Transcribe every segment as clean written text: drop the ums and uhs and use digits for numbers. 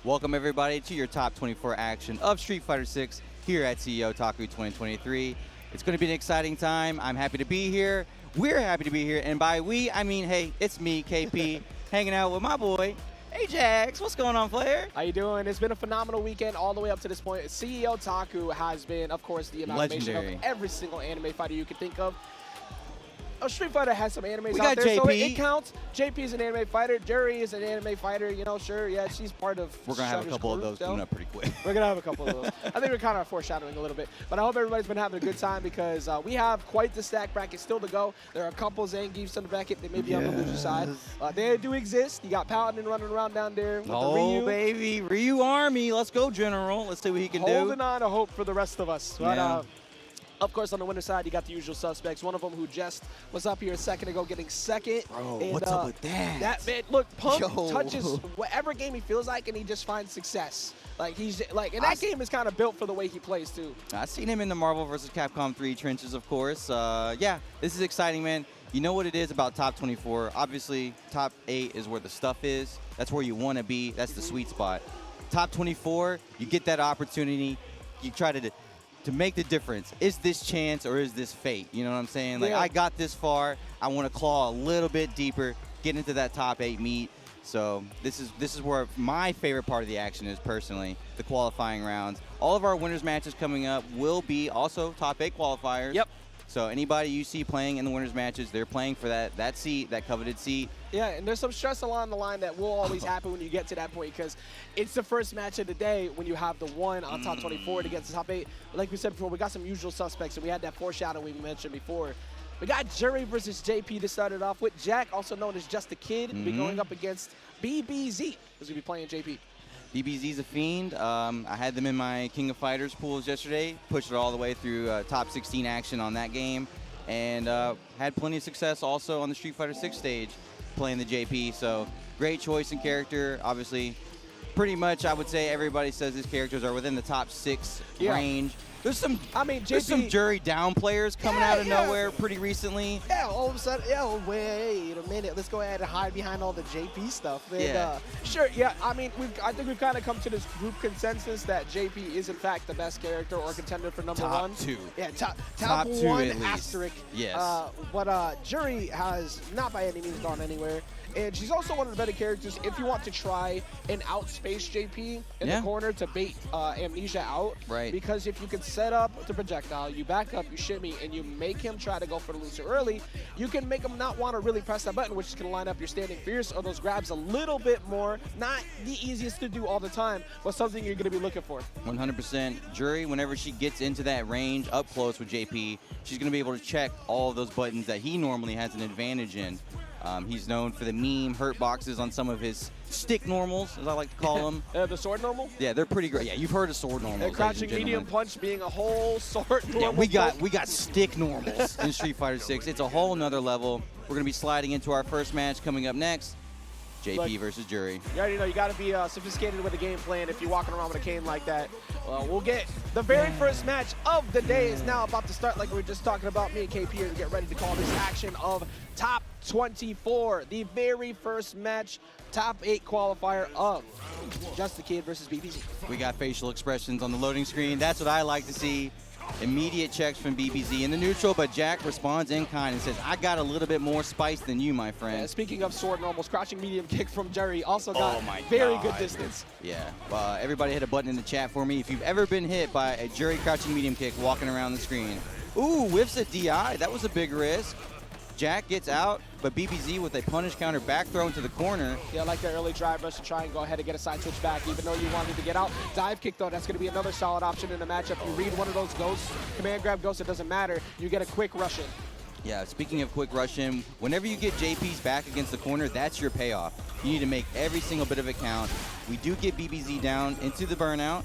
Welcome everybody to your top 24 action of Street Fighter 6 here at CEOtaku 2023. It's going to be an exciting time. I'm happy to be here. We're happy to be here. And by we, I mean, hey, it's me, KP, hanging out with my boy, Ajax. What's going on, player? How you doing? It's been a phenomenal weekend all the way up to this point. CEOtaku has been, of course, the amalgamation of every single anime fighter you can think of. Street Fighter has some animes out there, so it counts. JP is an anime fighter. Juri is an anime fighter. You know, sure, yeah, she's part of. We're gonna have a couple of those coming up pretty quick. We're gonna have a couple of those. I think we're kind of foreshadowing a little bit, but I hope everybody's been having a good time because we have quite the stack bracket still to go. There are a couple Zangiefs on the bracket. They may be on the loser side. They do exist. You got Paladin running around down there with the Ryu. Oh baby, Ryu Army. Let's go, General. Let's see what he can do. Holding on to hope for the rest of us. But, of course, on the winner's side, you got the usual suspects. One of them who just was up here a second ago getting second. Bro, and, what's up with that? That man, look, Punk touches whatever game he feels like, and he just finds success. Like he's like, and that game is kind of built for the way he plays too. I've seen him in the Marvel vs. Capcom 3 trenches, of course. Yeah, this is exciting, man. You know what it is about top 24? Obviously, top 8 is where the stuff is. That's where you want to be. That's the sweet spot. Top 24, you get that opportunity. You try to make the difference. Is this chance or is this fate? You know what I'm saying? Like, I got this far. I want to claw a little bit deeper, get into that top 8 meet. So this is where my favorite part of the action is personally, the qualifying rounds. All of our winners matches coming up will be also top 8 qualifiers. Yep. So anybody you see playing in the winners matches, they're playing for that seat, that coveted seat. Yeah, and there's some stress along the line that will always happen when you get to that point because it's the first match of the day when you have the one on top 24 against the top 8. Like we said before, we got some usual suspects, and we had that foreshadowing we mentioned before. We got Juri versus JP to start it off with. JAK, also known as Just a Kid, be going up against BBZ, who's going to be playing JP. BBZ's a fiend. I had them in my King of Fighters pools yesterday, pushed it all the way through top 16 action on that game, and had plenty of success also on the Street Fighter 6 stage playing the JP. So great choice in character. Obviously, pretty much I would say everybody says his characters are within the top 6 range. There's some, there's some Juri down players coming out of nowhere pretty recently. Yeah, all of a sudden, wait a minute, let's go ahead and hide behind all the JP stuff. And, sure, I mean, I think we've kind of come to this group consensus that JP is in fact the best character or contender for number one. Top 2. Yeah, top 2 one at least. asterisk. Yes. But Juri has not by any means gone anywhere. And she's also one of the better characters if you want to try and outspace JP in the corner to bait Amnesia out. Right. Because if you can set up the projectile, you back up, you shimmy, and you make him try to go for the loser early, you can make him not want to really press that button, which is going to line up your standing fierce or those grabs a little bit more. Not the easiest to do all the time, but something you're going to be looking for. 100%. Juri, whenever she gets into that range up close with JP, she's going to be able to check all of those buttons that he normally has an advantage in. He's known for the meme hurt boxes on some of his stick normals, as I like to call them. The sword normal? Yeah, they're pretty great. Yeah, you've heard of sword normals. The crouching medium punch being a whole sword normal. Yeah, we got stick normals in Street Fighter 6. It's a whole nother level. We're going to be sliding into our first match coming up next. JP versus Juri. You already know you got to be sophisticated with a game plan if you're walking around with a cane like that. We'll get the very first match of the day is now about to start, like we were just talking about. Me and KP here to get ready to call this action of top 24. The very first match, top 8 qualifier of Just a Kid versus BBZ. We got facial expressions on the loading screen. That's what I like to see. Immediate checks from BBZ in the neutral, but JAK responds in kind and says, I got a little bit more spice than you, my friend. Speaking of sword normals, crouching medium kick from Juri also got very good distance. Yeah, everybody hit a button in the chat for me. If you've ever been hit by a Juri crouching medium kick walking around the screen. Ooh, whiffs a DI. That was a big risk. JAK gets out, but BBZ with a punish counter back throw into the corner. Yeah, like the early drive rush to try and go ahead and get a side switch back, even though you wanted to get out. Dive kick, though, that's going to be another solid option in the matchup. You read one of those ghosts, command grab ghosts, it doesn't matter. You get a quick rush in. Yeah, speaking of quick rush in, whenever you get JP's back against the corner, that's your payoff. You need to make every single bit of it count. We do get BBZ down into the burnout.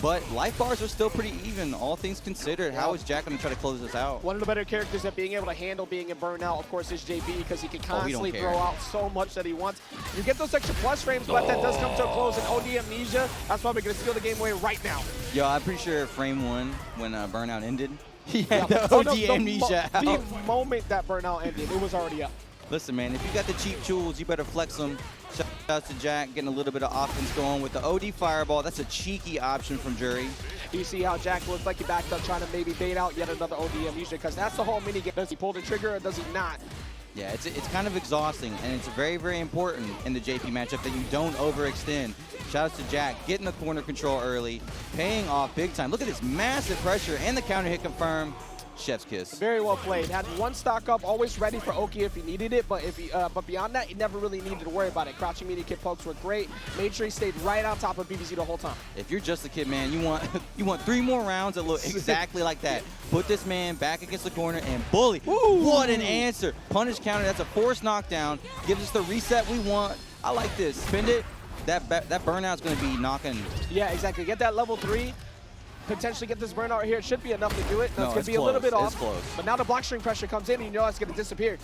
But life bars are still pretty even, all things considered. How is JAK going to try to close this out? One of the better characters at being able to handle being in burnout, of course, is JP because he can constantly throw out so much that he wants. You get those extra plus frames, but that does come to a close. And OD Amnesia, that's probably going to steal the game away right now. Yo, I'm pretty sure frame 1, when burnout ended, he had the OD Amnesia out. The moment that burnout ended, it was already up. Listen, man, if you got the cheap tools, you better flex them. Shouts to JAK getting a little bit of offense going with the OD fireball. That's a cheeky option from Juri. You see how JAK looks like he backed up trying to maybe bait out yet another OD amnesia, because that's the whole mini game. Does he pull the trigger or does he not? Yeah, it's kind of exhausting, and it's very, very important in the JP matchup that you don't overextend. Shouts to JAK getting the corner control early, paying off big time. Look at this massive pressure and the counter hit confirmed. Chef's kiss. Very well played. Had one stock up, always ready for Oki if he needed it, but but beyond that, he never really needed to worry about it. Crouching media kick pokes were great. Made sure he stayed right on top of BBZ the whole time. If you're just a kid, man, you want 3 more rounds that look exactly like that. Put this man back against the corner and bully. Ooh. What an answer. Punish counter. That's a forced knockdown. Gives us the reset we want. I like this. Spend it. That burnout's going to be knocking. Yeah, exactly. Get that level 3. Potentially get this burnout right here. It should be enough to do it. No, it's going to be close. a little bit off. It's close. But now the block string pressure comes in, and you know it's going to disappear.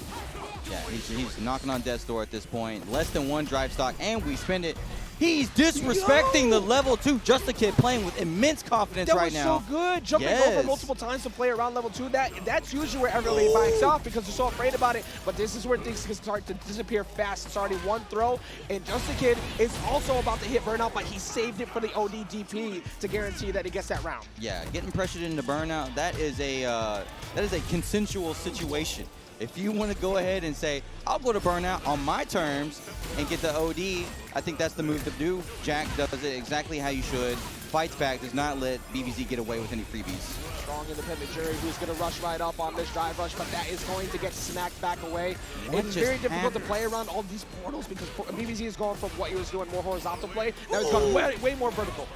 Yeah, he's knocking on death's door at this point. Less than 1 drive stock, and we spend it. He's disrespecting the level 2. Just a kid playing with immense confidence right now. That was so good. Jumping over multiple times to play around level 2. That's usually where everybody backs off because they're so afraid about it. But this is where things can start to disappear fast. It's already 1 throw, and Just a Kid is also about to hit burnout, but he saved it for the OD DP to guarantee that he gets that round. Yeah, getting pressured into burnout, that is a consensual situation. If you want to go ahead and say, I'll go to burnout on my terms and get the OD, I think that's the move to do. JAK does it exactly how you should. Fights back, does not let BBZ get away with any freebies. Strong independent Juri who's going to rush right up on this drive rush, but that is going to get smacked back away. It's very difficult to play around all these portals because BBZ is going from what he was doing more horizontal play. Now he's gone way more vertical.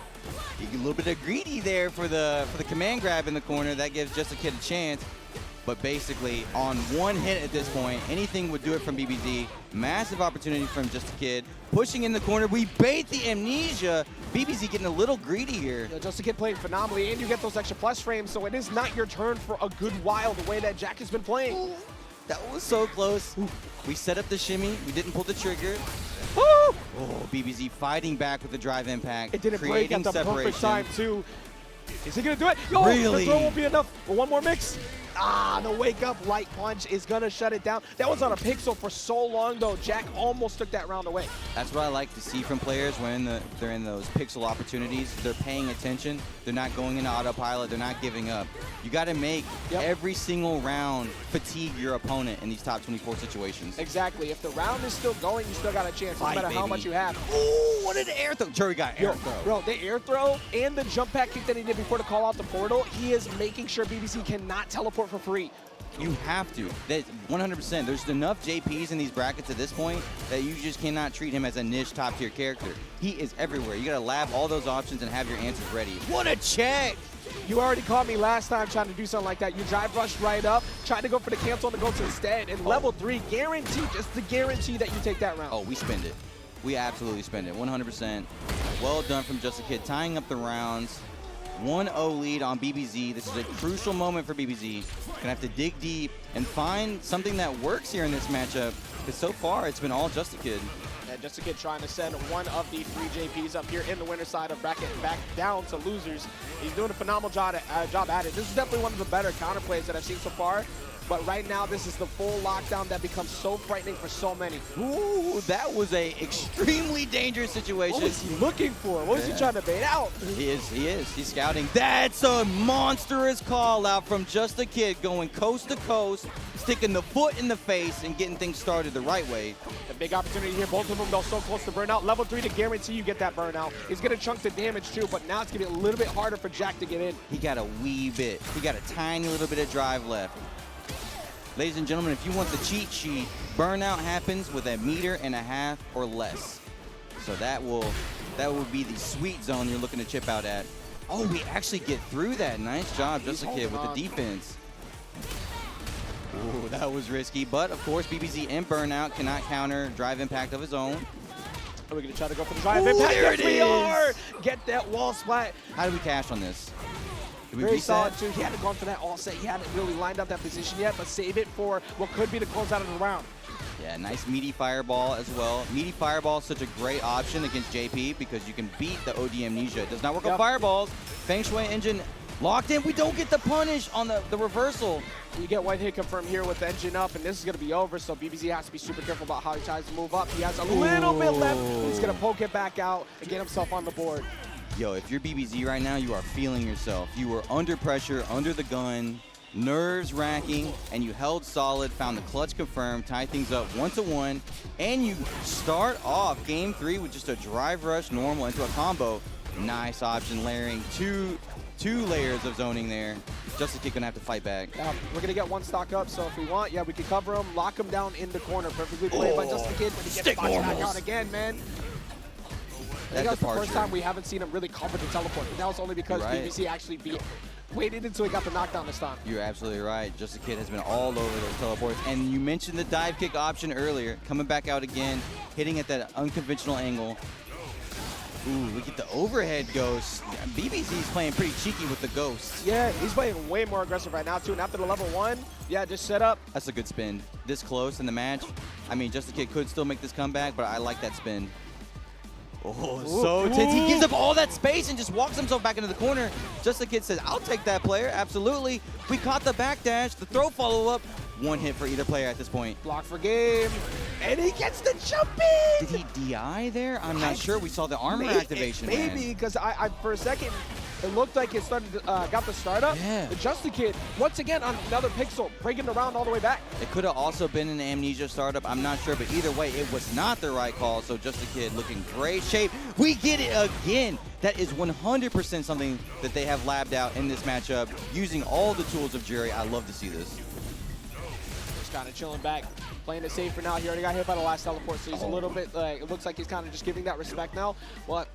A little bit of greedy there for the command grab in the corner. That gives Just a Kid a chance. But basically, on 1 hit at this point, anything would do it from BBZ. Massive opportunity from Just a Kid. Pushing in the corner, we bait the amnesia. BBZ getting a little greedy here. Yeah, Just a Kid playing phenomenally, and you get those extra plus frames, so it is not your turn for a good while the way that JAK has been playing. Ooh, that was so close. Ooh. We set up the shimmy, we didn't pull the trigger. Woo! Oh, BBZ fighting back with the drive impact. It didn't break at the perfect time, too. Is he going to do it? Yo, really? The throw won't be enough. But 1 more mix. The wake-up light punch is going to shut it down. That was on a pixel for so long, though. JAK almost took that round away. That's what I like to see from players when they're in those pixel opportunities. They're paying attention. They're not going into autopilot. They're not giving up. You got to make every single round fatigue your opponent in these top 24 situations. Exactly. If the round is still going, you still got a chance, no matter how much you have. Ooh, what an air throw. Juri got air throw. Bro, the air throw and the jump pack kick that he did before to call out the portal, he is making sure BBZ cannot teleport for free. You have to. That's 100%. There's enough JPs in these brackets at this point that you just cannot treat him as a niche top tier character. He is everywhere. You got to lab all those options and have your answers ready. What a check! You already caught me last time trying to do something like that. You drive rushed right up, tried to go for the cancel on the ghost instead, and level 3 guarantee, just the guarantee that you take that round. Oh, we spend it. We absolutely spend it, 100%. Well done from Just a Kid, tying up the rounds. 1-0 lead on BBZ. This is a crucial moment for BBZ. Gonna have to dig deep and find something that works here in this matchup, because so far it's been all Just a Kid. Yeah, Just a Kid trying to send one of the 3 JPs up here in the winner side of bracket back down to losers. He's doing a phenomenal job at it. This is definitely one of the better counterplays that I've seen so far. But right now, this is the full lockdown that becomes so frightening for so many. Ooh, that was a extremely dangerous situation. What was he looking for? What was he trying to bait out? He is. He's scouting. That's a monstrous call out from Just a Kid, going coast to coast, sticking the foot in the face and getting things started the right way. A big opportunity here. Both of them, though, so close to burnout. Level 3 to guarantee you get that burnout. He's going to chunk the damage, too, but now it's going to be a little bit harder for JAK to get in. He got a wee bit. He got a tiny little bit of drive left. Ladies and gentlemen, if you want the cheat sheet, burnout happens with 1.5 meters or less. So that will be the sweet zone you're looking to chip out at. Oh, we actually get through that. Nice job, Just a Kid, with the defense. Ooh, that was risky. But, of course, BBZ and burnout cannot counter drive impact of his own. Are we going to try to go for the drive impact? There yes, it we is. are! Get that wall splat. How did we cash on this? Did we Very reset? solid, too. He hadn't gone for that all set. He hadn't really lined up that position yet, but save it for what could be the closeout of the round. Yeah, nice meaty fireball as well. Meaty fireball is such a great option against JP because you can beat the OD amnesia. It does not work on fireballs. Feng Shui engine Locked in. We don't get the punish on the reversal. You get one hit confirmed here with the engine up, and this is going to be over, so BBZ has to be super careful about how he tries to move up. He has a little bit left. He's going to poke it back out and get himself on the board. Yo, if you're BBZ right now, you are feeling yourself. You were under pressure, under the gun, nerves racking, and you held solid, found the clutch confirmed, tied things up 1-1, and you start off game 3 with just a drive rush normal into a combo. Nice option layering, two layers of zoning there. JustAKid gonna have to fight back. We're gonna get one stock up, so if we want, yeah, we can cover him, lock him down in the corner. Perfectly played by JustAKid, but he gets boxed back out again, man. I think that's the first time we haven't seen him really cover the teleport. And that was only because BBC actually waited until he got the knockdown this time. You're absolutely right. JustAKid has been all over those teleports. And you mentioned the dive kick option earlier, coming back out again, hitting at that unconventional angle. Ooh, look at the overhead ghost. BBZ's playing pretty cheeky with the ghosts. Yeah, he's playing way more aggressive right now, too. And after the level 1, yeah, just set up. That's a good spin. This close in the match. I mean, JustAKid could still make this comeback, but I like that spin. Oh, so tense. He gives up all that space and just walks himself back into the corner. JustAKid says, I'll take that player. Absolutely. We caught the backdash, the throw follow-up. One hit for either player at this point. Block for game. And he gets the jump in. Did he DI there? I'm not sure. We saw the armor activation. Maybe, because I for a second, it looked like it started, got the startup. Yeah. But JustAKid, once again, on another pixel, breaking the round all the way back. It could have also been an Amnesia startup. I'm not sure, but either way, it was not the right call. So JustAKid looking great shape. We get it again. That is 100% something that they have labbed out in this matchup, using all the tools of Juri. I love to see this. Just kind of chilling back, playing it safe for now. He already got hit by the last teleport, so he's a little bit, it looks like he's kind of just giving that respect now. But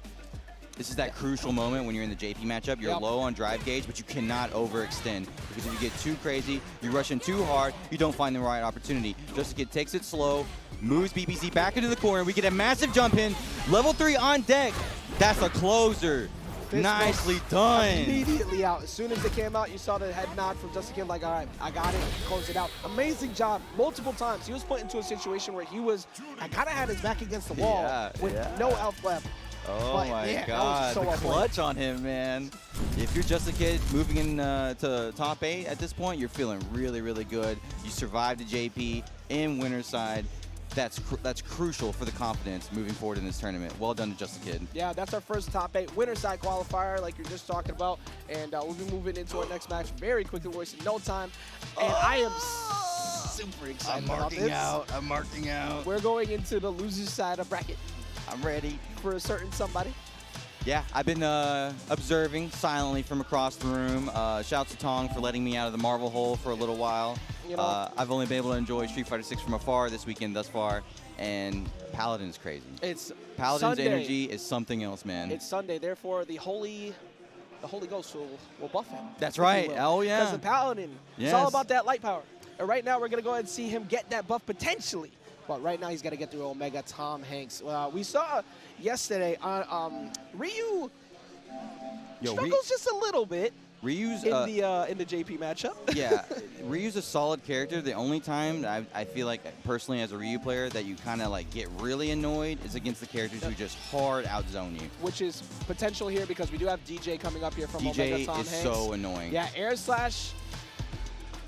this is that crucial moment when you're in the JP matchup. You're low on drive gauge, but you cannot overextend. Because if you get too crazy, you rush in too hard, you don't find the right opportunity. JustAKid takes it slow, moves BBZ back into the corner. We get a massive jump in. Level 3 on deck. That's a closer. Nicely done. Immediately out. As soon as it came out, you saw the head nod from JustAKid, like, all right, I got it. Close it out. Amazing job. Multiple times. He was put into a situation where he was, I kind of had his back against the wall with no elf left. Oh my God, God, so the clutch on him, man. If you're JustAKid moving in to top 8 at this point, you're feeling really, really good. You survived the JP in winner's side. That's crucial for the confidence moving forward in this tournament. Well done to JustAKid. Yeah, that's our first top 8 winner's side qualifier, like you're just talking about. And we'll be moving into our next match very quickly, wasting no time. And I am super excited about this. I'm marking out. We're going into the loser's side of bracket. I'm ready. For a certain somebody. Yeah, I've been observing silently from across the room. Shouts to Tong for letting me out of the Marvel hole for a little while. You know, I've only been able to enjoy Street Fighter 6 from afar this weekend thus far, and Paladin is crazy. It's Paladin's Sunday. energy is something else, man. It's Sunday, therefore the Holy Ghost will buff him. That's right. Oh yeah. Because the Paladin, it's all about that light power. And right now we're gonna go ahead and see him get that buff potentially. But right now he's got to get through OmegaTomHanks. We saw yesterday on Ryu struggles just a little bit. Ryu's in the JP matchup. Yeah, Ryu's a solid character. The only time I feel like personally as a Ryu player that you kind of like get really annoyed is against the characters who just hard outzone you. Which is potential here because we do have Dee Jay coming up here from OmegaTomHanks. OmegaTomHanks. Is so annoying. Yeah, Air Slash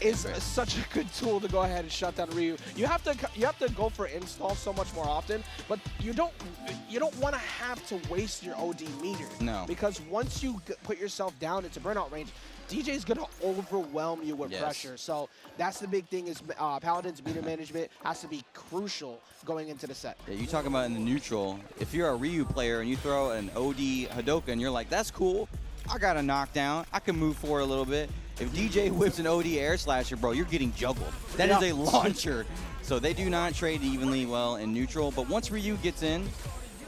is such a good tool to go ahead and shut down Ryu. You have to go for install so much more often, but you don't want to have to waste your OD meter. No. Because once you put yourself down into burnout range, DJ's gonna overwhelm you with pressure. So that's the big thing is Paladin's meter management has to be crucial going into the set. Yeah, you talking about in the neutral. If you're a Ryu player and you throw an OD Hadouken, you're like, that's cool. I got a knockdown. I can move forward a little bit. If DJ whips an OD air slasher, bro, you're getting juggled. That is a launcher. So they do not trade evenly well in neutral. But once Ryu gets in,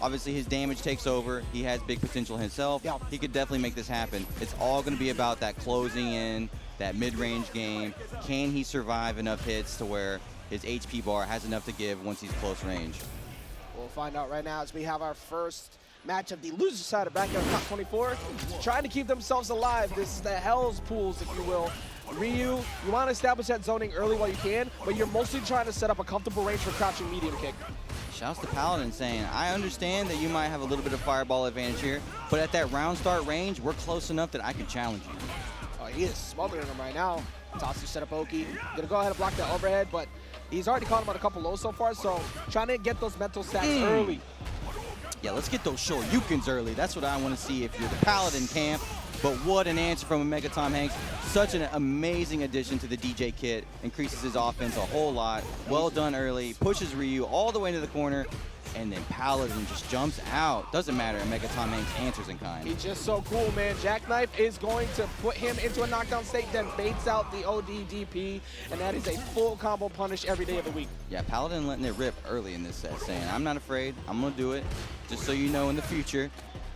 obviously his damage takes over. He has big potential himself. He could definitely make this happen. It's all going to be about that closing in, that mid-range game. Can he survive enough hits to where his HP bar has enough to give once he's close range? We'll find out right now as we have our first match of the loser side of bracket of top 24, trying to keep themselves alive. This is the Hell's Pools, if you will. Ryu, you want to establish that zoning early while you can, but you're mostly trying to set up a comfortable range for crouching medium kick. Shouts to Paladin saying, I understand that you might have a little bit of fireball advantage here, but at that round start range, we're close enough that I can challenge you. he is smothering him right now. Tatsu set up Oki. Gonna go ahead and block that overhead, but he's already caught him on a couple lows so far, so trying to get those mental stats early. Yeah, let's get those Shoryukens early. That's what I want to see if you're the Paladin camp. But what an answer from OmegaTomHanks. Such an amazing addition to the DJ kit. Increases his offense a whole lot. Well done early. Pushes Ryu all the way into the corner. And then Paladin just jumps out. Doesn't matter. OmegaTomHanks answers in kind. He's just so cool, man. Jackknife is going to put him into a knockdown state, then baits out the OD DP. And that is a full combo punish every day of the week. Yeah, Paladin letting it rip early in this set, saying, I'm not afraid. I'm going to do it. Just so you know in the future.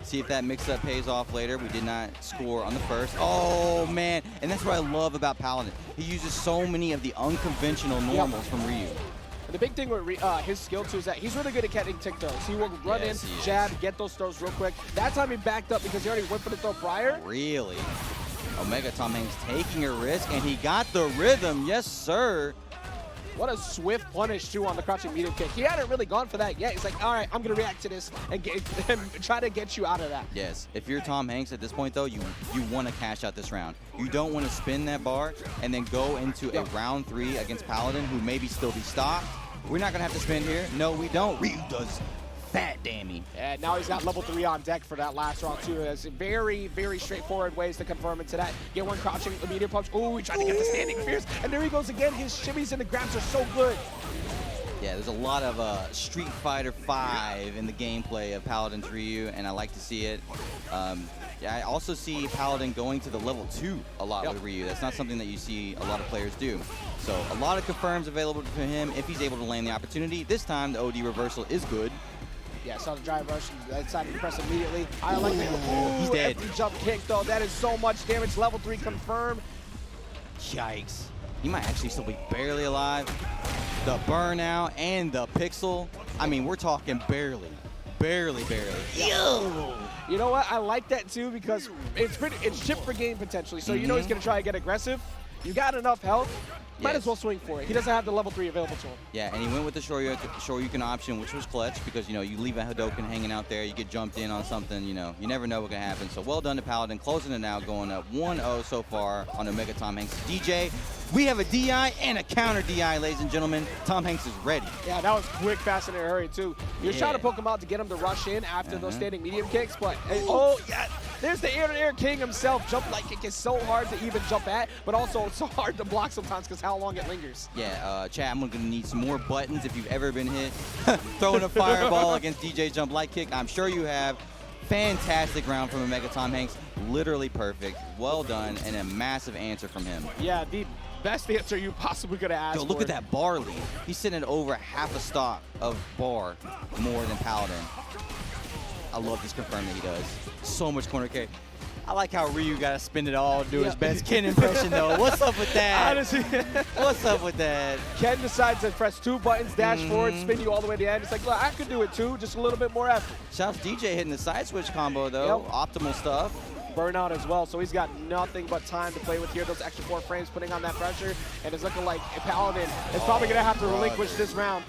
See if that mix-up pays off later. We did not score on the first. Oh, man. And that's what I love about Paladin. He uses so many of the unconventional normals from Ryu. And the big thing with his skill too is that he's really good at catching tick throws. He will run in, jab, get those throws real quick. That time he backed up because he already went for the throw prior. Really? OmegaTomHanks taking a risk, and he got the rhythm. Yes, sir. What a swift punish, too, on the crouching medium kick. He hadn't really gone for that yet. He's like, all right, I'm going to react to this and try to get you out of that. Yes. If you're Tom Hanks at this point, though, you want to cash out this round. You don't want to spin that bar and then go into a round 3 against Paladin, who maybe still be stopped. We're not going to have to spin here. No, we don't. Ryu does fat dammy. And now he's got level 3 on deck for that last round, too. There's very, very straightforward ways to confirm into that. Get one crouching, immediate punch. Ooh, he tried to get the standing fierce. And there he goes again. His shimmies and the grabs are so good. Yeah, there's a lot of Street Fighter 5 in the gameplay of Paladin's Ryu, and I like to see it. Yeah, I also see Paladin going to the level 2 a lot with Ryu. That's not something that you see a lot of players do. So a lot of confirms available to him if he's able to land the opportunity. This time, the OD reversal is good. Yeah, saw the drive rush. Decided to press immediately. I like that. Ooh, he's dead. Empty jump kick, though. That is so much damage. Level 3 confirmed. Yikes. He might actually still be barely alive. The burnout and the pixel. I mean, we're talking barely. Barely. Yo! You know what? I like that, too, because it's chip for game, potentially. So you know he's going to try to get aggressive. You got enough health. Might as well swing for it. He doesn't have the level 3 available to him. Yeah, and he went with the Shoryuken option, which was clutch because, you know, you leave a Hadoken hanging out there, you get jumped in on something, you know, you never know what can happen. So well done to Paladin, closing it out, going up 1-0 so far on OmegaTomHanks. DJ, we have a DI and a counter DI, ladies and gentlemen. Tom Hanks is ready. Yeah, that was quick, fast, and in a hurry, too. You're trying to poke him out to get him to rush in after those standing medium kicks, but, there's the air-to-air king himself. Jump light kick is so hard to even jump at, but also so hard to block sometimes because how long it lingers. Yeah, Chad, I'm going to need some more buttons if you've ever been hit. Throwing a fireball against DJ jump light kick. I'm sure you have. Fantastic round from OmegaTomHanks. Literally perfect. Well done, and a massive answer from him. Yeah, the best answer you possibly could have asked for. Look at that bar lead. He's sitting at over half a stock of bar more than Paladin. I love this confirm that he does. So much corner carry. I like how Ryu got to spin it all, do his best Ken impression, though. What's up with that? Honestly. What's up with that? Ken decides to press 2 buttons, dash forward, spin you all the way to the end. It's like, look, I could do it too, just a little bit more effort. Shouts DJ hitting the side switch combo, though. Optimal stuff. Burnout as well, so he's got nothing but time to play with here. Those extra 4 frames putting on that pressure, and it's looking like Paladin is probably going to have to relinquish this round.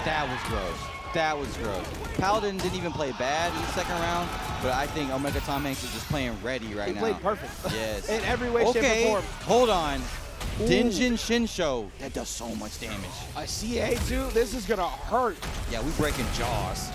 That was gross. That was gross. Paladin didn't even play bad in the second round, but I think OmegaTomHanks is just playing ready right now. He played perfect. Yes. In every way, shape, or form. Hold on. Dinjin Shinsho. That does so much damage. A CA, too? This is going to hurt. Yeah, we breaking jaws.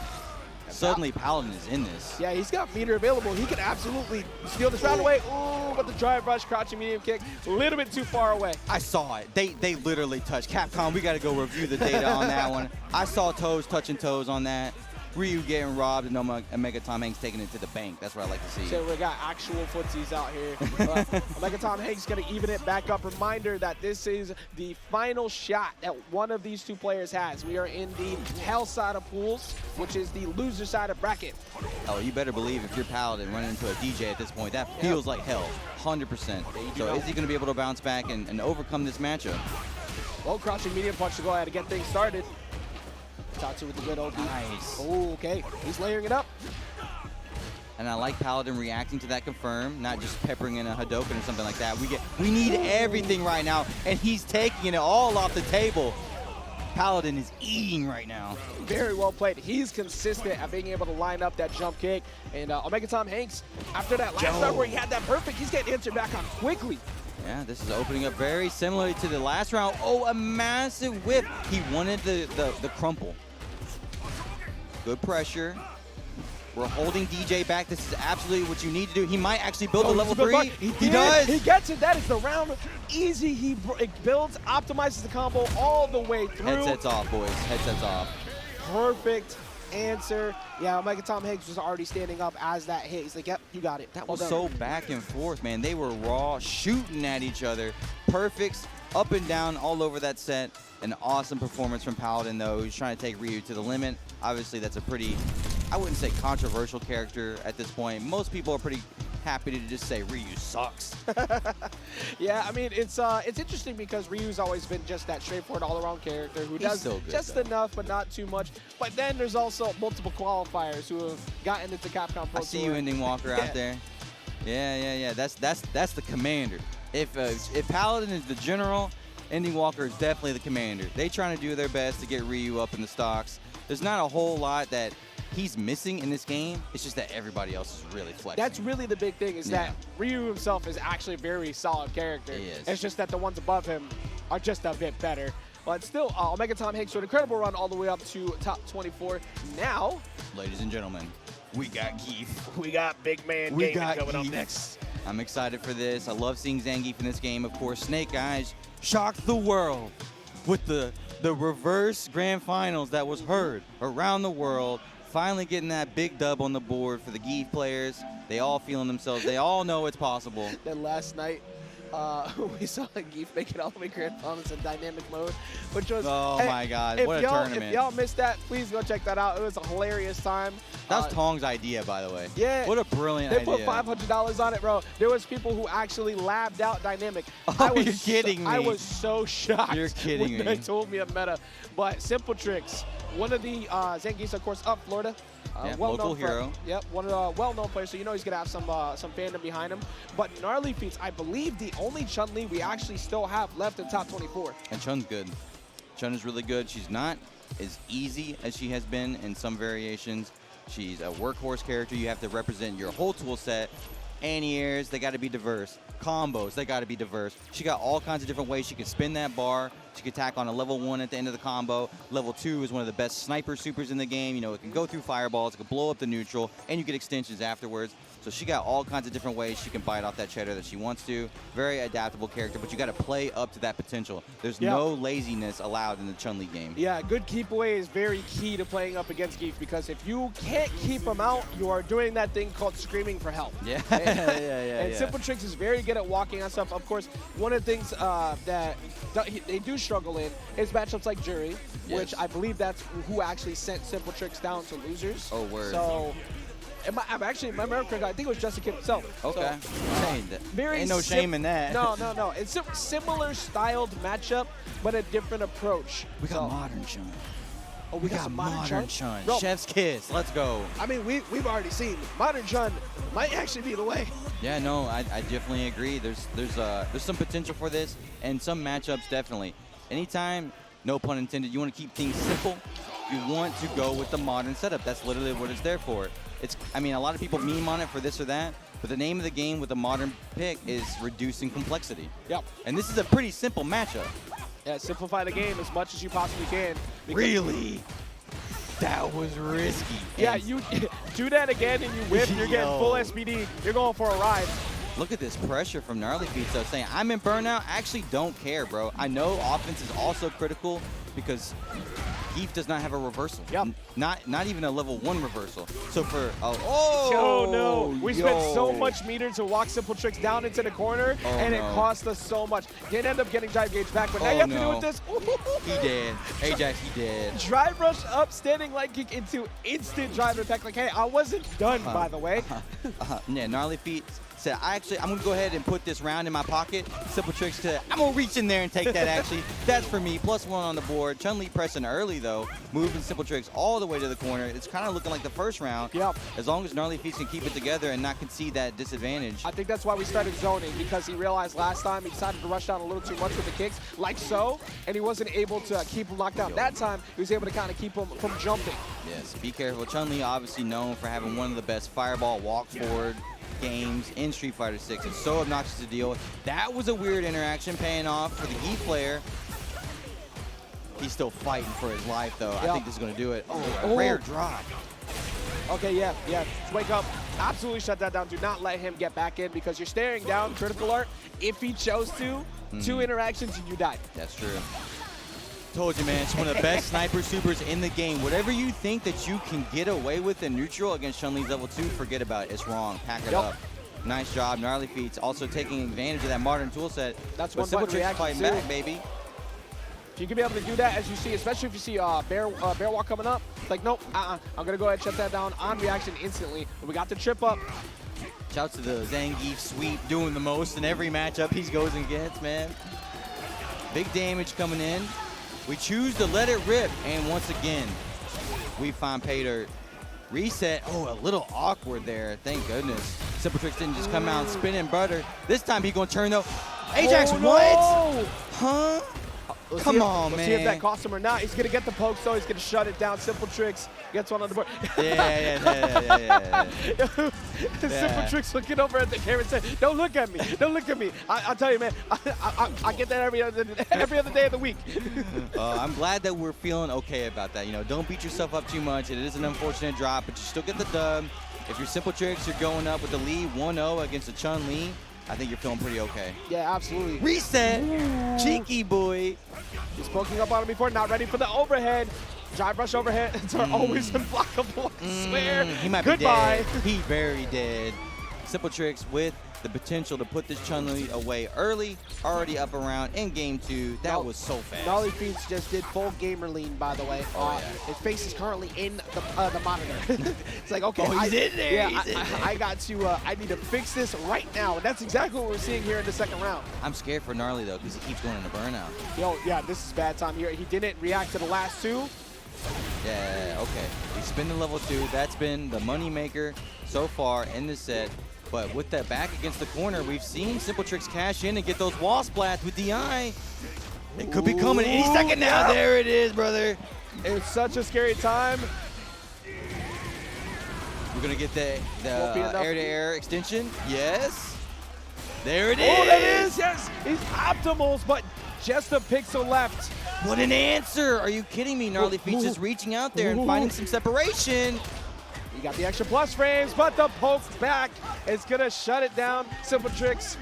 Suddenly, Paladin is in this. Yeah, he's got meter available. He can absolutely steal this round away. Ooh, but the drive rush, crouching medium kick, a little bit too far away. I saw it. They literally touched. Capcom, we got to go review the data on that one. I saw toes touching toes on that. Ryu getting robbed and OmegaTomHanks taking it to the bank. That's what I like to see. So we got actual footsies out here. OmegaTomHanks going to even it back up. Reminder that this is the final shot that one of these 2 players has. We are in the hell side of pools, which is the loser side of bracket. Oh, you better believe if you're Paladin running into a DJ at this point, that feels like hell, 100%. So is he going to be able to bounce back and overcome this matchup? Well, crouching medium punch to go ahead and get things started. Tatsu with the good OD. Nice. Oh, okay. He's layering it up. And I like Paladin reacting to that confirm, not just peppering in a Hadoken or something like that. We need everything right now, and he's taking it all off the table. Paladin is eating right now. Very well played. He's consistent at being able to line up that jump kick. And OmegaTomHanks, after that last round where he had that perfect, he's getting answered back on quickly. Yeah, this is opening up very similarly to the last round. Oh, a massive whip. He wanted the crumple. Good pressure. We're holding Dee Jay back. This is absolutely what you need to do. He might actually build a level 3. He does. He gets it. That is the round. Easy. He builds, optimizes the combo all the way through. Headsets off, boys. Headsets off. Perfect answer. Yeah, OmegaTomHanks was already standing up as that hit. He's like, yep, you got it. That was so back and forth, man. They were raw, shooting at each other. Perfects up and down all over that set. An awesome performance from Paladin, though. He's trying to take Ryu to the limit. Obviously, that's a pretty, I wouldn't say controversial character at this point. Most people are pretty happy to just say Ryu sucks. Yeah, I mean, it's interesting because Ryu's always been just that straightforward all-around character who does just enough but not too much. But then there's also multiple qualifiers who have gotten into Capcom Pro I see you, Ending Walker, out there. Yeah. That's the commander. If Paladin is the general, Ending Walker is definitely the commander. They trying to do their best to get Ryu up in the stocks. There's not a whole lot that he's missing in this game. It's just that everybody else is really flexing. That's really the big thing, is that Ryu himself is actually a very solid character. He is. It's just that the ones above him are just a bit better. But still, OmegaTomHanks with an incredible run all the way up to top 24. Now, ladies and gentlemen, we got Zangief. We got Big Man Gaming coming up next. I'm excited for this. I love seeing Zangief in this game. Of course, Snake Eyes shocked the world with the reverse grand finals that was heard around the world. Finally getting that big dub on the board for the Zangief players. They all feeling themselves. They all know it's possible. Then last night, we saw Zangief make it all the way grand finals in dynamic mode, which was my God, what a tournament! If y'all missed that, please go check that out. It was a hilarious time. That was Tong's idea, by the way. Yeah, what a brilliant idea. They put $500 on it, bro. There was people who actually labbed out dynamic. Oh, you're kidding me! I was so shocked. You're kidding when me! They told me a meta, but SimpleTricks, one of the Zangiefs, of course, up Florida. Local hero. Yep, one of the well-known players, so you know he's going to have some fandom behind him. But GnarlyFeats, I believe the only Chun-Li we actually still have left in top 24. And Chun's good. Chun is really good. She's not as easy as she has been in some variations. She's a workhorse character. You have to represent your whole tool set. Anti-airs, they got to be diverse. Combos, they got to be diverse. She got all kinds of different ways she can spin that bar. She can attack on a level 1 at the end of the combo. Level 2 is one of the best sniper supers in the game. You know, it can go through fireballs, it can blow up the neutral, and you get extensions afterwards. So she got all kinds of different ways she can bite off that cheddar that she wants to. Very adaptable character, but you got to play up to that potential. There's no laziness allowed in the Chun-Li game. Yeah, good keep away is very key to playing up against Zangief, because if you can't keep him out, you are doing that thing called screaming for help. Yeah, And SimpleTricks is very good at walking on stuff. Of course, one of the things that they do struggle in is matchups like Juri, which I believe that's who actually sent SimpleTricks down to losers. Oh, word. So, I'm actually, my memory correct, I think it was Jessica himself. Okay. So, ain't no shame in that. No. It's a similar styled matchup, but a different approach. We got modern Chun. Oh, we got modern Chun. Bro, Chef's kiss. Let's go. I mean, we've already seen modern Chun might actually be the way. Yeah, no, I definitely agree. There's some potential for this, and some matchups definitely. Anytime, no pun intended, you want to keep things simple, you want to go with the modern setup. That's literally what it's there for. I mean, a lot of people meme on it for this or that, but the name of the game with a modern pick is reducing complexity. Yep. And this is a pretty simple matchup. Yeah, simplify the game as much as you possibly can. Really? That was risky. Yeah, you do that again and you whip, you're getting full SPD. You're going for a ride. Look at this pressure from GnarlyFeats, though, saying, I'm in burnout. I actually don't care, bro. I know offense is also critical because Zangief does not have a reversal. Yep. Not even a level 1 reversal. So for no. We spent so much meter to walk SimpleTricks down into the corner, and it cost us so much. Didn't end up getting drive gauge back, but now you have to do with this. He did. Ajax, he did. Drive rush up, standing light kick into instant drive attack. Like, hey, I wasn't done, by the way. Yeah, GnarlyFeats said, I'm going to go ahead and put this round in my pocket. SimpleTricks said, I'm going to reach in there and take that, actually. That's for me. +1 on the board. Chun-Li pressing early, though, moving SimpleTricks all the way to the corner. It's kind of looking like the first round. Yep. As long as GnarlyFeats can keep it together and not concede that disadvantage. I think that's why we started zoning, because he realized last time he decided to rush down a little too much with the kicks, like so, and he wasn't able to keep him locked down. That time, he was able to kind of keep him from jumping. Yes, be careful. Chun-Li obviously known for having one of the best fireball walk forward games in Street Fighter 6. It's so obnoxious to deal with. That was a weird interaction paying off for the Guile player. He's still fighting for his life, though. I think this is going to do it. Oh, a rare drop. Okay, yeah. Wake up. Absolutely shut that down. Do not let him get back in, because you're staring down critical art. If he chose to, 2 interactions and you die. That's true. Told you, man. It's one of the best sniper supers in the game. Whatever you think that you can get away with in neutral against Chun-Li's level 2, forget about it. It's wrong. Pack it up. Nice job. GnarlyFeats also taking advantage of that modern tool set. That's one SimpleTricks fighting back, baby. If you can be able to do that, as you see, especially if you see bear walk coming up, it's like, nope, I'm going to go ahead and shut that down on reaction instantly. But we got the trip up. Shouts to the Zangief sweep, doing the most in every matchup he goes against, man. Big damage coming in. We choose to let it rip, and once again, we find pay dirt. Reset. Oh, a little awkward there. Thank goodness. SimpleTricks didn't just come out and spin and butter. This time he's going to turn, though. Ajax, what? Huh? Come on, man. Let's see if that costs him or not. He's going to get the poke, so he's going to shut it down. SimpleTricks gets one on the board. Yeah. SimpleTricks looking over at the camera and saying, don't look at me. Don't look at me. I'll tell you, man, I get that every other day of the week. I'm glad that we're feeling okay about that. You know, don't beat yourself up too much. It is an unfortunate drop, but you still get the dub. If you're SimpleTricks, you're going up with the lead 1-0 against a Chun-Li. I think you're feeling pretty okay. Yeah, absolutely. Reset. Ooh. Cheeky boy. He's poking up on him before, not ready for the overhead. Jive rush overhead. It's always unblockable, I swear. He might Goodbye. be dead. He very dead. SimpleTricks with the potential to put this Chun-Li away early, already up around in game 2. That was so fast. GnarlyFeats just did full gamer lean, by the way. His face is currently in the monitor. It's like, okay, he's in there. Yeah, I got to. I need to fix this right now. And that's exactly what we're seeing here in the second round. I'm scared for Gnarly though, because he keeps going into burnout. Yo, yeah, this is bad time here. He didn't react to the last 2. Yeah, okay. He's spin the level 2. That's been the money maker so far in this set. But with that back against the corner, we've seen SimpleTricks cash in and get those wall splats with DI. It could be coming any second now. There it is, brother. It's such a scary time. We're going to get the air-to-air extension. Yes. There it is. Oh, that is. Yes. He's optimals, but just a pixel left. What an answer. Are you kidding me? GnarlyFeats just reaching out there and finding some separation. You got the extra plus frames, but the poke back is going to shut it down. SimpleTricks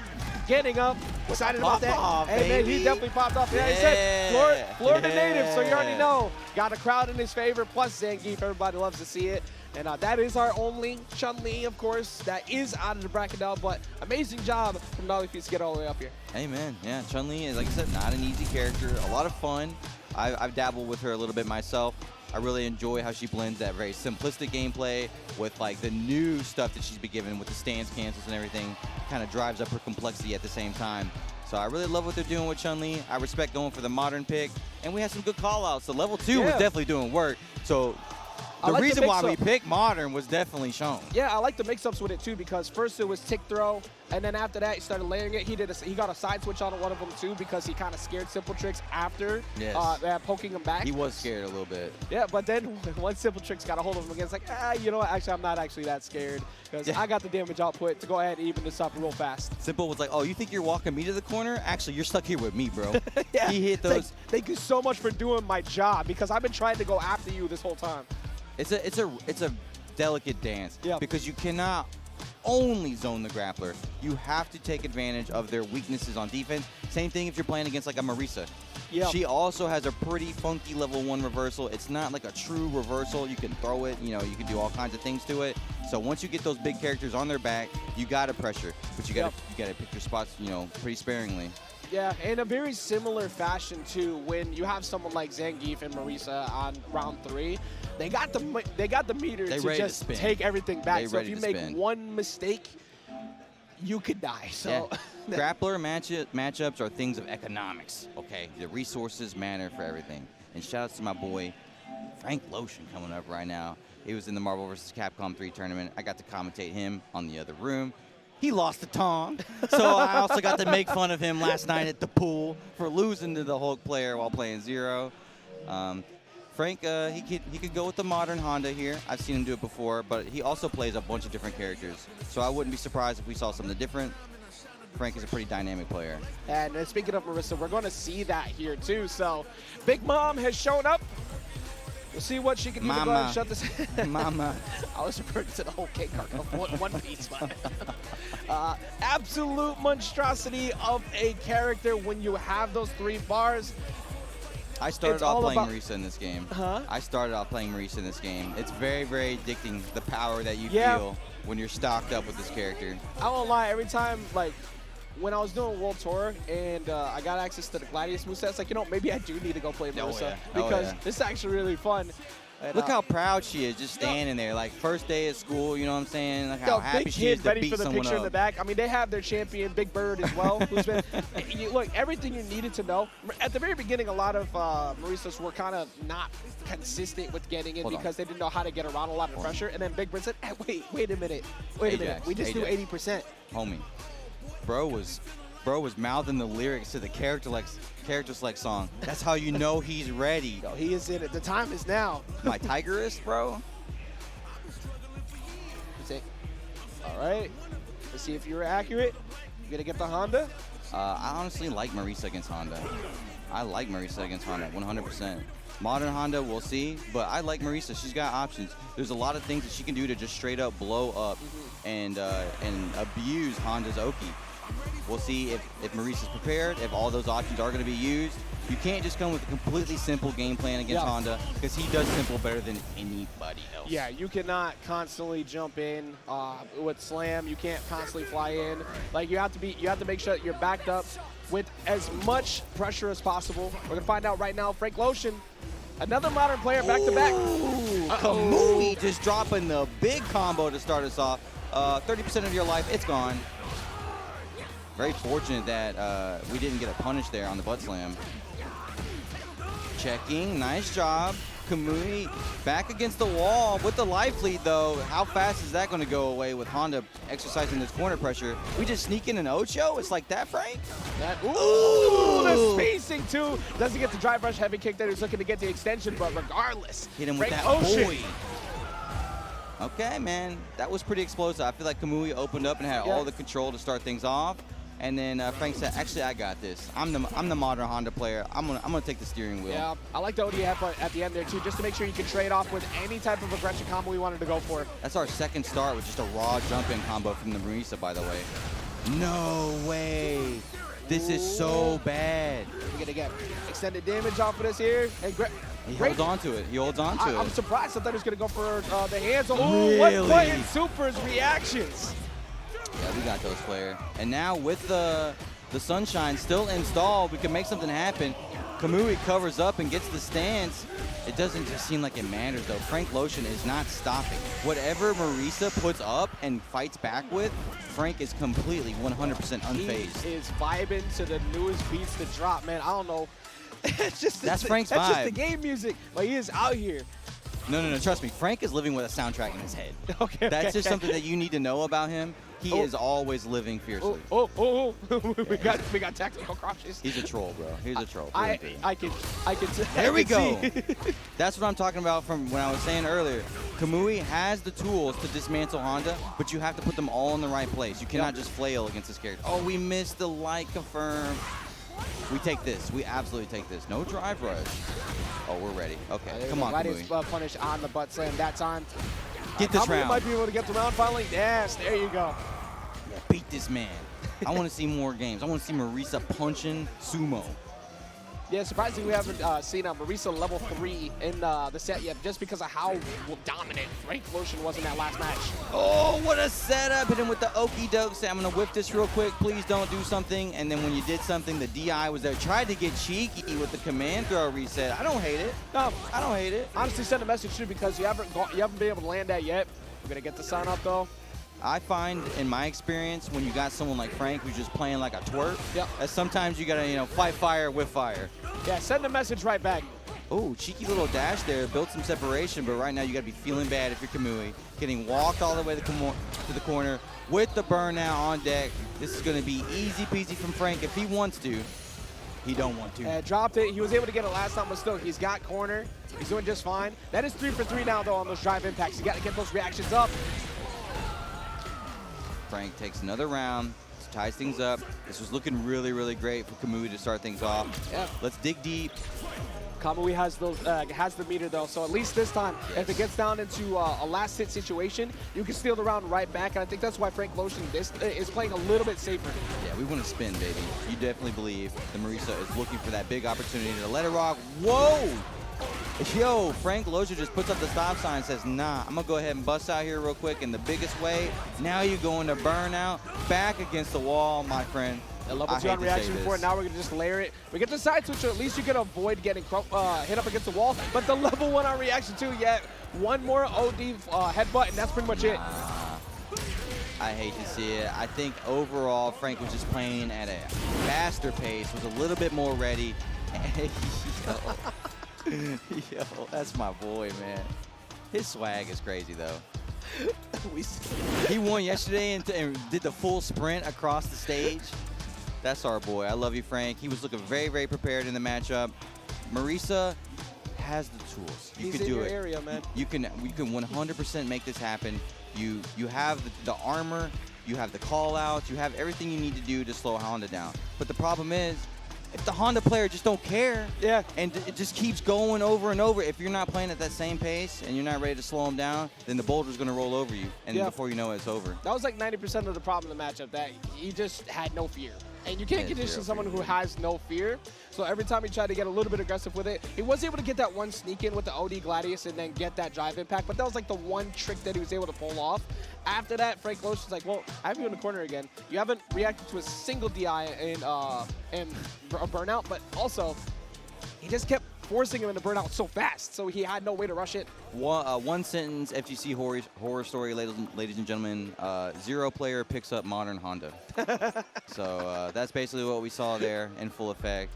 getting up. Excited about that. Off, hey, man, he definitely popped off. Yeah, he said Florida native, so you already know. Got a crowd in his favor, plus Zangief. Everybody loves to see it. And that is our only Chun-Li, of course, that is out of the bracket now, but amazing job from GnarlyFeats to get all the way up here. Hey, man, yeah, Chun-Li is, like I said, not an easy character. A lot of fun. I've dabbled with her a little bit myself. I really enjoy how she blends that very simplistic gameplay with like the new stuff that she's been given with the stance cancels and everything. Kind of drives up her complexity at the same time. So I really love what they're doing with Chun-Li. I respect going for the modern pick. And we had some good call-outs. The level 2 was definitely doing work. So the reason why we picked modern was definitely shown. Yeah, I like the mix-ups with it too, because first it was tick throw, and then after that he started layering it. He got a side switch on one of them too, because he kind of scared SimpleTricks after poking him back. He was scared a little bit. Yeah, but then once SimpleTricks got a hold of him again, it's like, you know what? Actually, I'm not actually that scared, because I got the damage output to go ahead and even this up real fast. Simple was like, oh, you think you're walking me to the corner? Actually, you're stuck here with me, bro. Yeah, he hit those. Like, thank you so much for doing my job, because I've been trying to go after you this whole time. It's a delicate dance because you cannot only zone the grappler. You have to take advantage of their weaknesses on defense. Same thing if you're playing against like a Marisa. She also has a pretty funky level 1 reversal. It's not like a true reversal. You can throw it, you know, you can do all kinds of things to it. So once you get those big characters on their back, you gotta pressure, but you gotta pick your spots, you know, pretty sparingly. Yeah, in a very similar fashion too, when you have someone like Zangief and Marisa on round 3, they got the meter to just take everything back. So if you make one mistake, you could die. So Yeah. Grappler matchups are things of economics, okay? The resources matter for everything. And shout outs to my boy, Frank Lotion, coming up right now. He was in the Marvel vs. Capcom 3 tournament. I got to commentate him on the other room. He lost the Tong, so I also got to make fun of him last night at the pool for losing to the Hulk player while playing Zero. Frank, he could go with the modern Honda here. I've seen him do it before, but he also plays a bunch of different characters. So I wouldn't be surprised if we saw something different. Frank is a pretty dynamic player. And speaking of Marisa, we're going to see that here too. So Big Mom has shown up. We'll see what she can do to go ahead and shut this. Mama. I was referring to the whole cake cart of One Piece. But absolute monstrosity of a character when you have those 3 bars. I started off playing Marisa in this game. I started off playing Marisa in this game. It's very, very addicting, the power that you feel when you're stocked up with this character. I won't lie, every time, like, when I was doing World Tour and I got access to the Gladius moveset, it's like, you know, maybe I do need to go play Marisa because this is actually really fun. And, look how proud she is, just standing there, like first day at school. You know what I'm saying? Like how happy she is to beat someone up. Ready for the picture in the back. I mean, they have their champion, Big Bird, as well. Who's been look, everything you needed to know. At the very beginning, a lot of Marisas were kind of not consistent with getting in because they didn't know how to get around a lot of pressure. And then Big Bird said, hey, wait a minute, we just do 80%. Homie, bro was mouthing the lyrics to the character select song. That's how you know he's ready. Yo, he is in it. The time is now. My Tigerist, bro. That's it. All right. Let's see if you're accurate. You gonna get the Honda? I honestly like Marisa against Honda. I like Marisa against Honda, 100%. Modern Honda, we'll see, but I like Marisa. She's got options. There's a lot of things that she can do to just straight up blow up and abuse Honda's Oki. We'll see if Marisa's prepared, if all those options are going to be used. You can't just come with a completely simple game plan against Honda because he does simple better than anybody else. Yeah, you cannot constantly jump in with slam. You can't constantly fly in. Like you have to make sure that you're backed up with as much pressure as possible. We're gonna find out right now. Frank Lotion, another modern player back to back. Kamui just dropping the big combo to start us off. 30% of your life, it's gone. Very fortunate that we didn't get a punish there on the butt slam. Checking, nice job. Kamui back against the wall with the life lead though. How fast is that going to go away with Honda exercising this corner pressure? We just sneak in an Ocho? It's like that, Frank? Ooh, the spacing too. Doesn't get the drive rush heavy kick that he's looking to get the extension, but regardless. Hit him with that boy. Okay, man, that was pretty explosive. I feel like Kamui opened up and had all the control to start things off. And then Frank said, "Actually, I got this. I'm the modern Honda player. I'm gonna take the steering wheel." Yeah, I like the ODF at the end there too, just to make sure you can trade off with any type of aggression combo we wanted to go for. That's our second start with just a raw jump-in combo from the Marisa, by the way. No way. This is so bad. You're gonna get extended damage off of this here. And he holds on to it. He holds on to it. I'm surprised. I thought he was gonna go for the hands. Oh, really? What playing Super's reactions? Yeah, we got those, player. And now with the Sunshine still installed, we can make something happen. Kamui covers up and gets the stance. It doesn't just seem like it matters, though. Frank Lotion is not stopping. Whatever Marisa puts up and fights back with, Frank is completely 100% unfazed. He is vibing to the newest beats to drop, man. I don't know. That's Frank's vibe. That's just the game music, but he is out here. No, trust me. Frank is living with a soundtrack in his head. That's just something that you need to know about him. He is always living fiercely. we got tactical crashes. He's a troll, bro. He's a troll. I can There we go. That's what I'm talking about from when I was saying earlier. Kamui has the tools to dismantle Honda, but you have to put them all in the right place. You cannot just flail against this character. Oh, we missed the light confirm. We take this. We absolutely take this. No drive rush. Oh, we're ready. Okay, come on, Kamui. Punish on the butt slam that time. Get this round. Might be able to get the round finally. Yes, there you go. Yeah, beat this man. I want to see more games. I want to see Marisa punching sumo. Yeah, surprisingly, we haven't seen Marisa level 3 in the set yet, just because of how dominant Frank Lotion was in that last match. Oh, what a setup. Hit him with the okey doke. Say, I'm going to whip this real quick. Please don't do something. And then when you did something, the DI was there. Tried to get cheeky with the command throw reset. I don't hate it. No, I don't hate it. Honestly, send a message too, because you haven't been able to land that yet. We're going to get the sign up, though. I find in my experience when you got someone like Frank who's just playing like a twerp, that sometimes you gotta, you know, fight fire with fire. Yeah, send a message right back. Oh, cheeky little dash there, built some separation, but right now you gotta be feeling bad if you're Kamui. Getting walked all the way to the corner with the burnout on deck. This is gonna be easy peasy from Frank if he wants to. He don't want to. Dropped it. He was able to get it last time, but still, he's got corner. He's doing just fine. That is 3 for 3 now, though, on those drive impacts. You got to get those reactions up. Frank takes another round, ties things up. This was looking really, really great for Kamui to start things off. Yeah. Let's dig deep. Kamui has those has the meter, though, so at least this time, if it gets down into a last hit situation, you can steal the round right back, and I think that's why Frank LOTION is playing a little bit safer. Yeah, we want to spin, baby. You definitely believe the Marisa is looking for that big opportunity to let it rock. Whoa! Yo, Frank LOTION just puts up the stop sign and says, nah, I'm going to go ahead and bust out here real quick in the biggest way. Now you're going to burnout, back against the wall, my friend. A level 2 on reaction before, now we're going to just layer it. We get the side switch, so at least you can avoid getting hit up against the wall. But the level 1 on reaction too, yet one more OD headbutt, and that's pretty much it. I hate to see it. I think overall, Frank was just playing at a faster pace, was a little bit more ready. Yo, that's my boy, man. His swag is crazy, though. He won yesterday and did the full sprint across the stage. That's our boy. I love you, Frank. He was looking very, very prepared in the matchup. Marisa has the tools. You can do it. Area, man. You can 100% make this happen. You have the armor, you have the call outs, you have everything you need to do to slow Honda down. But the problem is, if the Honda player just don't care, and it just keeps going over and over, if you're not playing at that same pace and you're not ready to slow him down, then the boulder's going to roll over you, and before you know it, it's over. That was like 90% of the problem in the matchup, that he just had no fear. And you can't condition someone who has no fear. So every time he tried to get a little bit aggressive with it, he was able to get that one sneak in with the OD Gladius and then get that drive impact. But that was like the one trick that he was able to pull off. After that, Frank LOTION's like, well, I have you in the corner again. You haven't reacted to a single DI in burnout, but also he just kept forcing him into burnout so fast, so he had no way to rush it. One sentence FGC horror story, ladies and gentlemen. 0 player picks up modern Honda. So that's basically what we saw there in full effect.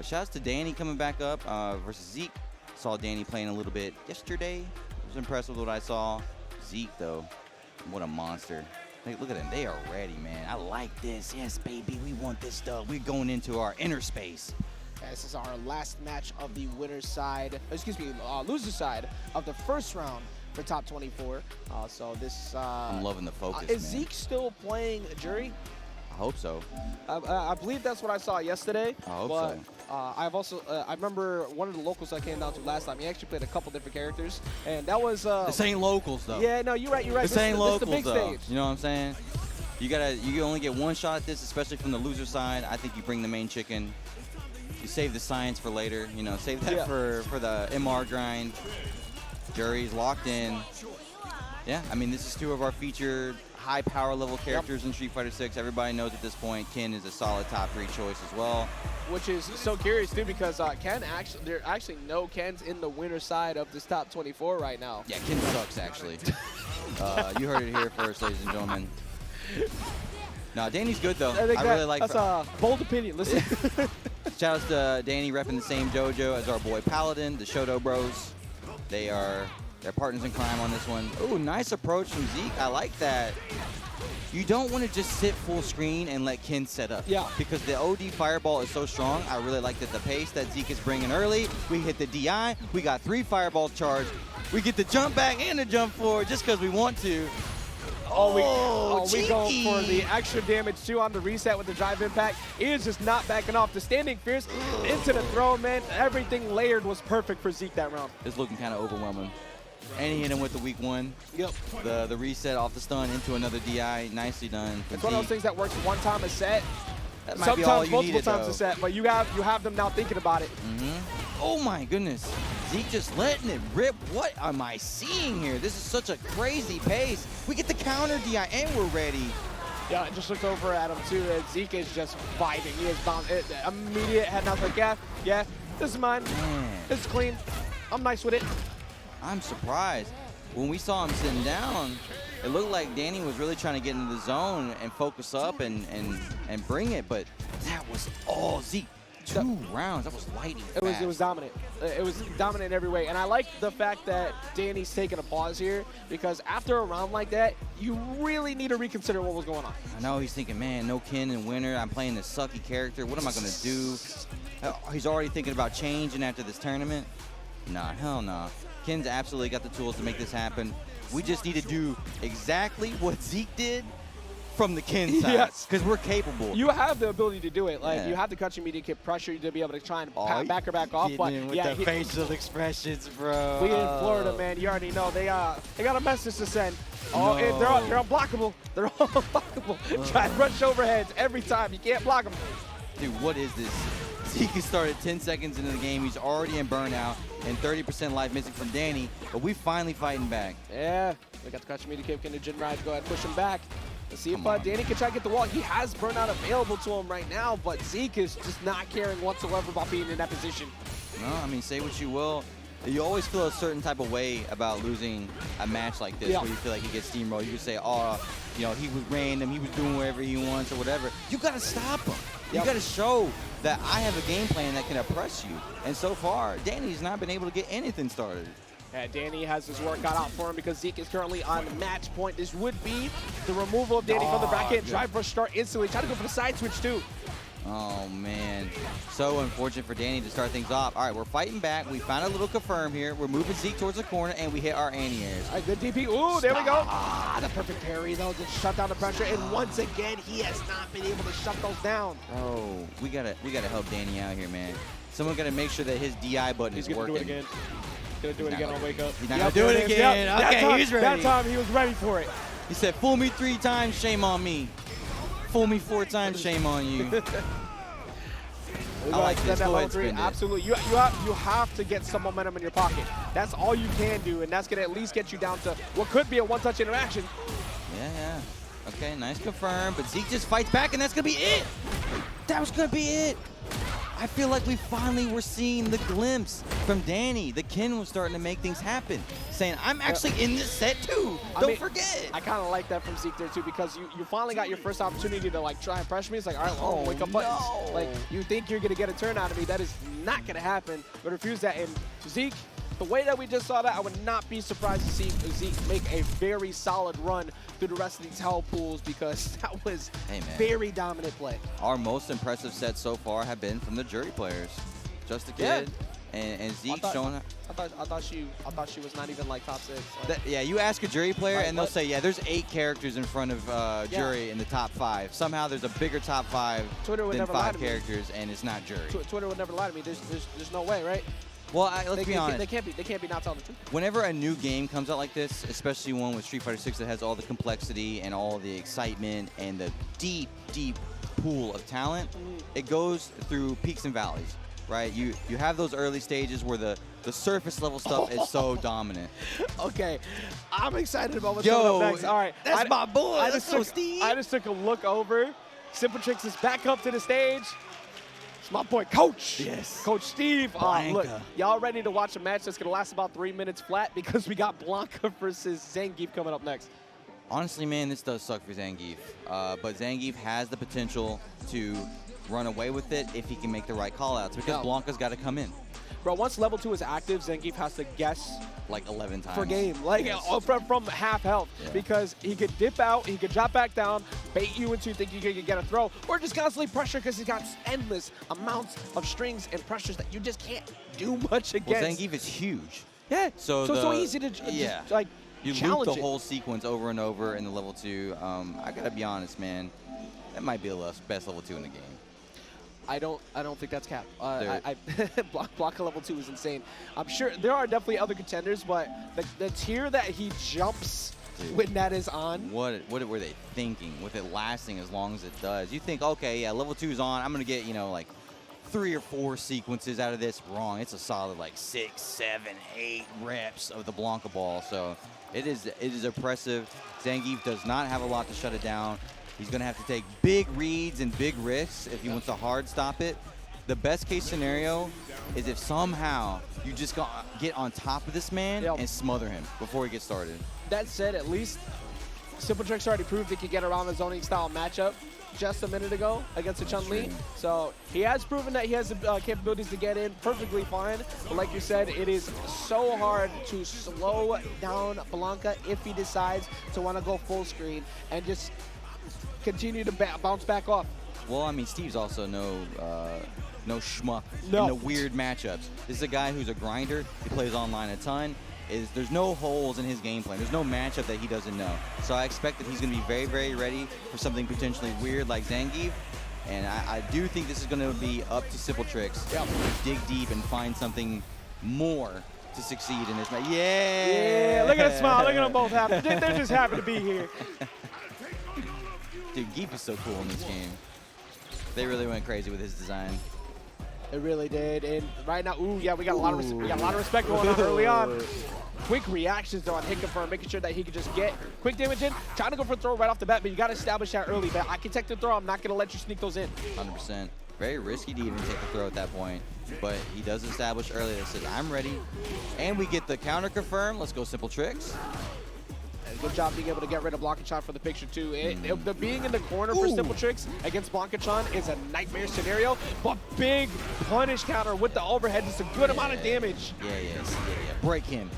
Shouts to Danny coming back up versus Zeke. Saw Danny playing a little bit yesterday. Was impressed with what I saw. Zeke, though, what a monster. Look at them. They are ready, man. I like this. Yes, baby. We want this stuff. We're going into our inner space. This is our last match of the winner's side, loser's side of the first round for top 24. So this. I'm loving the focus. Is Zeke still playing Juri? I hope so. I believe that's what I saw yesterday. I hope but, so. I've also I remember one of the locals I came down to last time. He actually played a couple different characters, and that was. This ain't locals though. Yeah, no, you're right. This ain't locals the big though. Stage. You know what I'm saying? You only get one shot at this, especially from the loser side. I think you bring the main chicken. You save the science for later. You know, save that for the MR grind. Juri's locked in. Yeah, I mean, this is 2 of our featured high power level characters in Street Fighter 6. Everybody knows at this point Ken is a solid top 3 choice as well. Which is so curious too, because there are actually no Kens in the winner side of this top 24 right now. Yeah, Ken sucks actually. You heard it here first, ladies and gentlemen. No, Danny's good though. I really like. That's a bold opinion. Listen. Shout out to Danny repping the same JoJo as our boy Paladin, the Shoto Bros. They're partners in crime on this one. Ooh, nice approach from Zeke. I like that. You don't want to just sit full screen and let Ken set up. Yeah. Because the OD fireball is so strong. I really like that the pace that Zeke is bringing early. We hit the DI. We got 3 fireballs charged. We get the jump back and the jump forward just because we want to. We go for the extra damage too on the reset with the drive impact. He is just not backing off. The standing fierce into the throw, man. Everything layered was perfect for Zeke that round. It's looking kind of overwhelming. And he hit him with the weak 1. Yep. The reset off the stun into another DI. Nicely done. It's one of those things that works one time a set. That might be all you multiple needed, times though. a set, but you have them now thinking about it. Oh my goodness. Zeke just letting it rip. What am I seeing here? This is such a crazy pace. We get the counter DI and we're ready. Yeah, I just looked over at him too, and Zeke is just vibing. He is bound. Immediate head nod, like, yeah, this is mine. Man. This is clean. I'm nice with it. I'm surprised. When we saw him sitting down, it looked like Danny was really trying to get into the zone and focus up and bring it, but that was all Zeke. 2 rounds, that was lightning fast. It was dominant. It was dominant in every way. And I like the fact that Danny's taking a pause here, because after a round like that, you really need to reconsider what was going on. I know he's thinking, man, no Ken in winter. I'm playing this sucky character. What am I going to do? He's already thinking about changing after this tournament. Nah, hell nah. Ken's absolutely got the tools to make this happen. We just need to do exactly what Zeke did from the Ken side. Yes. Because we're capable. You have the ability to do it. Like, Yeah. you have the catch immediate kick pressure to be able to try and back her back off. But with yeah, the facial expressions, bro. we in Florida, man. You already know they got a message to send. Oh, and they're unblockable. They're all unblockable. Try and rush overheads every time. You can't block them. Dude, what is this? Zeke has started 10 seconds into the game. He's already in burnout and 30% life missing from Danny, but we finally fighting back. Yeah, they got the catch immediate kick into Jin Ride. Go ahead, push him back. Let's see if Come on. Danny can try to get the wall. He has burnout available to him right now, but Zeke is just not caring whatsoever about being in that position. No, I mean, say what you will. You always feel a certain type of way about losing a match like this, Yeah. where you feel like he gets steamrolled. You could say, oh, you know, he was random, he was doing whatever he wants or whatever. You got to stop him. You Yep. got to show that I have a game plan that can oppress you. And so far, Danny's not been able to get anything started. Danny has his work cut out for him because Zeke is currently on match point. This would be the removal of Danny from the bracket. Yeah. Drive rush start instantly. Try to go for the side switch too. Oh, man. So unfortunate for Danny to start things off. All right, we're fighting back. We found a little confirm here. We're moving Zeke towards the corner, and we hit our anti-airs. All right, good DP. Ooh, there we go. Ah, the perfect parry, though. Just shut down the pressure. And once again, he has not been able to shut those down. Oh, we gotta help Danny out here, man. Someone gotta make sure that his DI button He's is going to working. do it again. He's going to do it again on Wake Up. He's not gonna do it again. Yep. Okay, he's ready. That time, he was ready for it. He said, fool me 3 times, shame on me. Fool me 4 times, shame on you. I like this. That Go level ahead, 3, spin it. absolutely. You have to get some momentum in your pocket. That's all you can do, and that's going to at least get you down to what could be a one-touch interaction. Yeah. Okay, nice confirm. But Zeke just fights back, and that's gonna be it. That was gonna be it. I feel like we finally were seeing the glimpse from Danny. The Ken was starting to make things happen, saying, I'm actually in this set too. Don't forget. I kind of like that from Zeke there too, because you finally got your first opportunity to like try and pressure me. It's like, all right, well, wake up buttons. no. Like, you think you're gonna get a turn out of me. That is not gonna happen, but refuse that. And Zeke, the way that we just saw that, I would not be surprised to see Zeke make a very solid run through the rest of these hell pools, because that was very dominant play. Our most impressive sets so far have been from the Juri players. Just a kid and Zeke showing up. I thought she was not even like top 6. Yeah, you ask a Juri player Like and they'll what? say, yeah, there's 8 characters in front of Juri in the top 5. Somehow there's a bigger top 5 Twitter would than never lie 5 to me. characters, and it's not Juri. Twitter would never lie to me. There's no way, right? Well, let's be honest. They can't be not telling the truth. Whenever a new game comes out like this, especially one with Street Fighter 6 that has all the complexity and all the excitement and the deep, deep pool of talent, it goes through peaks and valleys, right? You have those early stages where the surface level stuff is so dominant. Okay, I'm excited about what's coming up next. All right, that's my boy. I That's just took a look over. SimpleTricks is back up to the stage. It's my boy, Coach. Yes. Coach Steve. Look, Blanka. y'all ready to watch a match that's going to last about 3 minutes flat, because we got Blanka versus Zangief coming up next. Honestly, man, this does suck for Zangief. But Zangief has the potential to run away with it if he can make the right call-outs, because Blanka's got to come in. Bro, once level 2 is active, Zangief has to guess like 11 times per game, like from half health, because he could dip out, he could drop back down, bait you into thinking you could get a throw, or just constantly pressure, because he's got endless amounts of strings and pressures that you just can't do much against. Well, Zangief is huge. Yeah, so it's so easy to just, like, you loop challenge the whole sequence over and over in the level 2. I gotta be honest, man. That might be the best level 2 in the game. I don't think that's cap. Blanka level 2 is insane. I'm sure there are definitely other contenders, but the tier that he jumps when that is on. What were they thinking with it lasting as long as it does? You think, okay, yeah, level 2 is on. I'm gonna get, you know, like 3 or 4 sequences out of this. Wrong. It's a solid like 6, 7, 8 reps of the Blanka ball. So it is oppressive. Zangief does not have a lot to shut it down. He's going to have to take big reads and big risks if he wants to hard stop it. The best case scenario is if somehow you just get on top of this man and smother him before he gets started. That said, at least SimpleTricks already proved he could get around the zoning style matchup just a minute ago against the Chun-Li. So he has proven that he has the capabilities to get in perfectly fine. But like you said, it is so hard to slow down Blanka if he decides to want to go full screen and just continue to bounce back off. Well, I mean, Steve's also no schmuck in the weird matchups. This is a guy who's a grinder. He plays online a ton. There's no holes in his game plan. There's no matchup that he doesn't know. So I expect that he's going to be very, very ready for something potentially weird like Zangief. And I do think this is going to be up to SimpleTricks to dig deep and find something more to succeed in this match. Yeah! Look at the smile. Look at them both happy. They're just happy to be here. Dude, Geef is so cool in this game. They really went crazy with his design. It really did, and right now, we got a lot of respect going on early on. Quick reactions though on hit confirm, making sure that he can just get quick damage in. Trying to go for a throw right off the bat, but you got to establish that early. But I can take the throw. I'm not going to let you sneak those in. 100%. Very risky to even take the throw at that point, but he does establish early that says, I'm ready. And we get the counter confirm. Let's go SimpleTricks. Good job being able to get rid of Blanka for the picture too. The being in the corner for SimpleTricks against Blanka is a nightmare scenario, but big punish counter with the overhead. It's a good amount of damage. Yeah. Break him.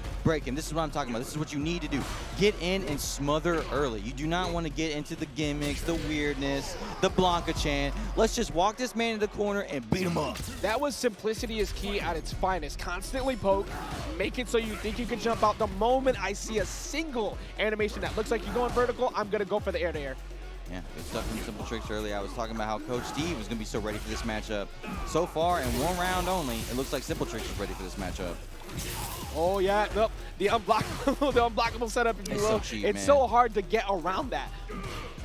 This is what I'm talking about. This is what you need to do. Get in and smother early. You do not want to get into the gimmicks, the weirdness, the Blanka chant. Let's just walk this man in the corner and beat him up. That was simplicity is key at its finest. Constantly poke, make it so you think you can jump out. The moment I see a single animation that looks like you're going vertical, I'm going to go for the air-to-air. Yeah, good stuff from SimpleTricks early. I was talking about how Coach Steve was going to be so ready for this matchup. So far, in one round only, it looks like SimpleTricks is ready for this matchup. Oh, yeah. The unblockable setup, if you will. So cheap, it's man. so hard to get around that.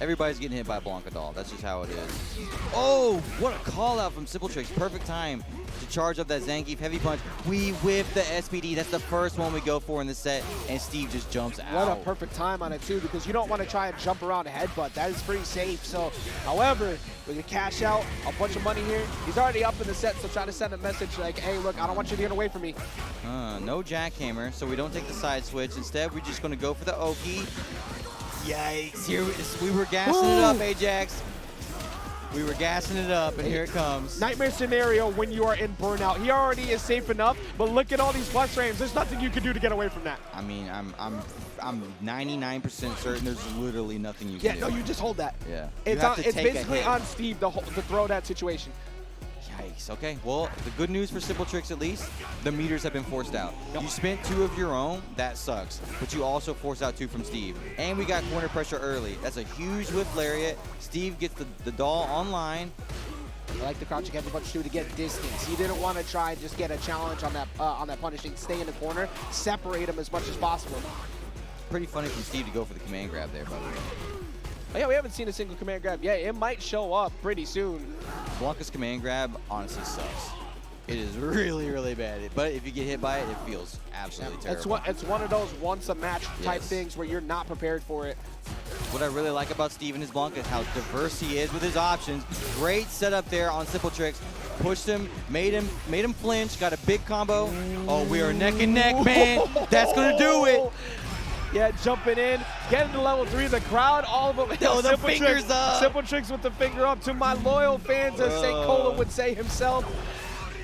Everybody's getting hit by Blanka doll. That's just how it is. Oh, what a call out from SimpleTricks. Perfect time to charge up that Zangief heavy punch. We whip the SPD. That's the first one we go for in the set, and Steve just jumps out. What a perfect time on it, too, because you don't want to try and jump around a headbutt. That is pretty safe. So, however, we're going to cash out a bunch of money here. He's already up in the set, so try to send a message like, hey, look, I don't want you to get away from me. No jackhammer, so we don't take the side switch. Instead, we're just going to go for the Oki. Yikes. Here we were gassing it up, Ajax. We were gassing it up, and here it comes. Nightmare scenario when you are in burnout. He already is safe enough, but look at all these plus frames. There's nothing you can do to get away from that. I mean, I'm 99% certain there's literally nothing you can do. Yeah, no, you just hold that. Yeah. It's basically on Steve to throw that situation. Yikes. Okay, well, the good news for SimpleTricks at least, the meters have been forced out. You spent 2 of your own, that sucks. But you also forced out 2 from Steve. And we got corner pressure early. That's a huge whip lariat. Steve gets the doll online. I like the crouching heavy punch too to get distance. He didn't want to try and just get a challenge on that punishing. Stay in the corner, separate him as much as possible. Pretty funny from Steve to go for the command grab there, by the way. Oh, yeah, we haven't seen a single command grab. Yeah, it might show up pretty soon. Blanka's command grab honestly sucks. It is really, really bad. But if you get hit by it, it feels absolutely terrible. It's one of those once-a-match type things where you're not prepared for it. What I really like about Steve and his Blanka is how diverse he is with his options. Great setup there on SimpleTricks. Pushed him, made him flinch, got a big combo. Oh, we are neck and neck, man. That's going to do it. Yeah, jumping in, getting to level 3. The crowd, all of them. Yo, the fingers up. SimpleTricks with the finger up to my loyal fans, as St. Cola would say himself.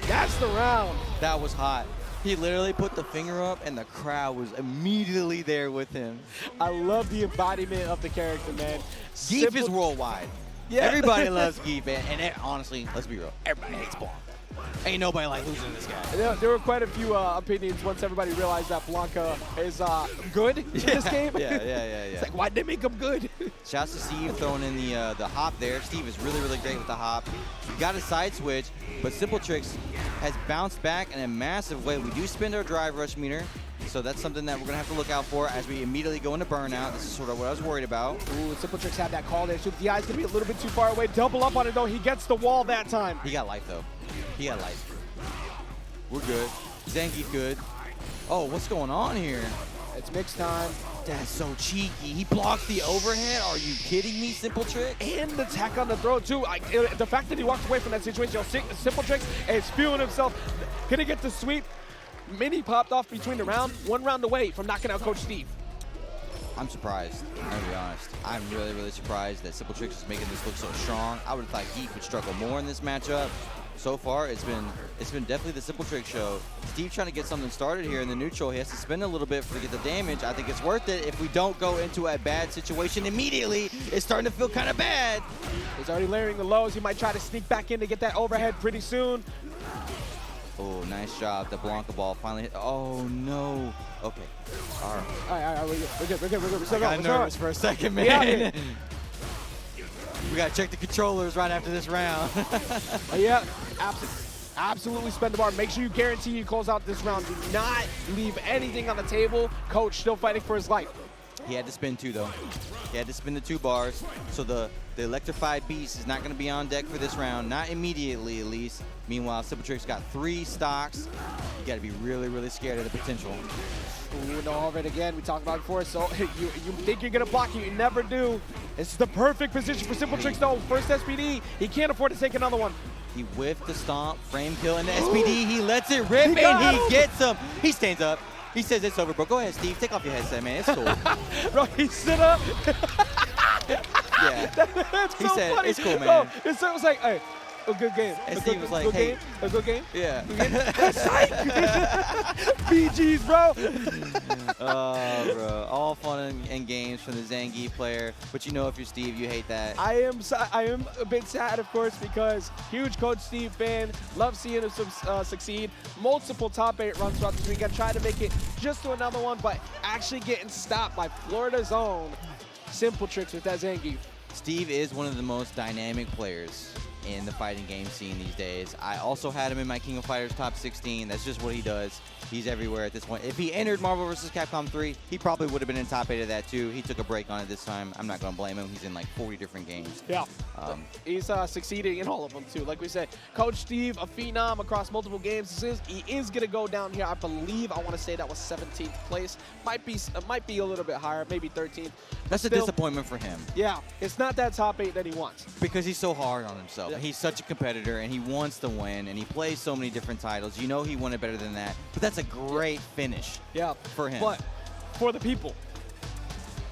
That's the round. That was hot. He literally put the finger up, and the crowd was immediately there with him. I love the embodiment of the character, man. Geef is worldwide. Yeah. Everybody loves Geef, and honestly, let's be real, everybody hates Blanka. Ain't nobody like losing to this guy. There were quite a few opinions once everybody realized that Blanka is good in this game. Yeah. It's like, why'd they make him good? Shouts to Steve throwing in the hop there. Steve is really, really great with the hop. He got a side switch, but SimpleTricks has bounced back in a massive way. We do spend our drive rush meter, so that's something that we're going to have to look out for as we immediately go into burnout. This is sort of what I was worried about. Ooh, SimpleTricks had that call there. So DI's going to be a little bit too far away. Double up on it, though. He gets the wall that time. He got life, though. He got life. We're good. Zangief good. Oh, what's going on here? It's mix time. That's so cheeky. He blocked the overhead. Are you kidding me, SimpleTricks? And the attack on the throw, too. The fact that he walked away from that situation, SimpleTricks is spewing himself. Gonna get the sweep. Mini popped off between the round. 1 round away from knocking out Coach Steve. I'm surprised. I'm gonna be honest. I'm really, really surprised that SimpleTricks is making this look so strong. I would have thought Geek would struggle more in this matchup. So far, it's been definitely the SimpleTricks show. Steve trying to get something started here in the neutral. He has to spend a little bit to get the damage. I think it's worth it if we don't go into a bad situation immediately. It's starting to feel kind of bad. He's already layering the lows. He might try to sneak back in to get that overhead pretty soon. Oh, nice job. The Blanka ball finally hit. Oh, no. Okay. All right. All right, we're good. I got nervous for a second, man. We got to check the controllers right after this round. Yeah, absolutely spend the bar. Make sure you guarantee you close out this round. Do not leave anything on the table. Coach still fighting for his life. He had to spin 2, though. He had to spin the 2 bars. So the electrified beast is not going to be on deck for this round. Not immediately, at least. Meanwhile, SimpleTricks got 3 stocks. You got to be really, really scared of the potential. Ooh, no overhead again. We talked about it before. So you think you're going to block it. You never do. It's the perfect position for SimpleTricks, though. First SPD. He can't afford to take another one. He whiffed the stomp, frame kill, and the SPD. He lets it rip, and he gets him. He stands up. He says it's over, bro. Go ahead, Steve. Take off your headset, man. It's cool. Bro, he stood up. Yeah. That's He so said, funny. it's cool, man. No, it was like, hey, a good game. And Steve was like, hey. A good game? Yeah. BG's, bro. Oh, bro. All fun and games from the Zangief player. But you know if you're Steve, you hate that. I am a bit sad, of course, because huge Coach Steve fan. Love seeing him succeed. Multiple top 8 runs throughout this weekend. Tried to make it just to another one, but actually getting stopped by Florida's own SimpleTricks with that Zangief. Steve is one of the most dynamic players in the fighting game scene these days. I also had him in my King of Fighters top 16. That's just what he does. He's everywhere at this point. If he entered Marvel vs. Capcom 3, he probably would have been in top 8 of that too. He took a break on it this time. I'm not going to blame him. He's in like 40 different games. Yeah. He's succeeding in all of them too. Like we said, Coach Steve, a phenom across multiple games. He is going to go down here. I believe, I want to say that was 17th place. Might be a little bit higher, maybe 13th. That's still a disappointment for him. Yeah, it's not that top 8 that he wants. Because he's so hard on himself. Yeah. He's such a competitor, and he wants to win, and he plays so many different titles. You know he wanted better than that. But that's a great finish for him. But for the people.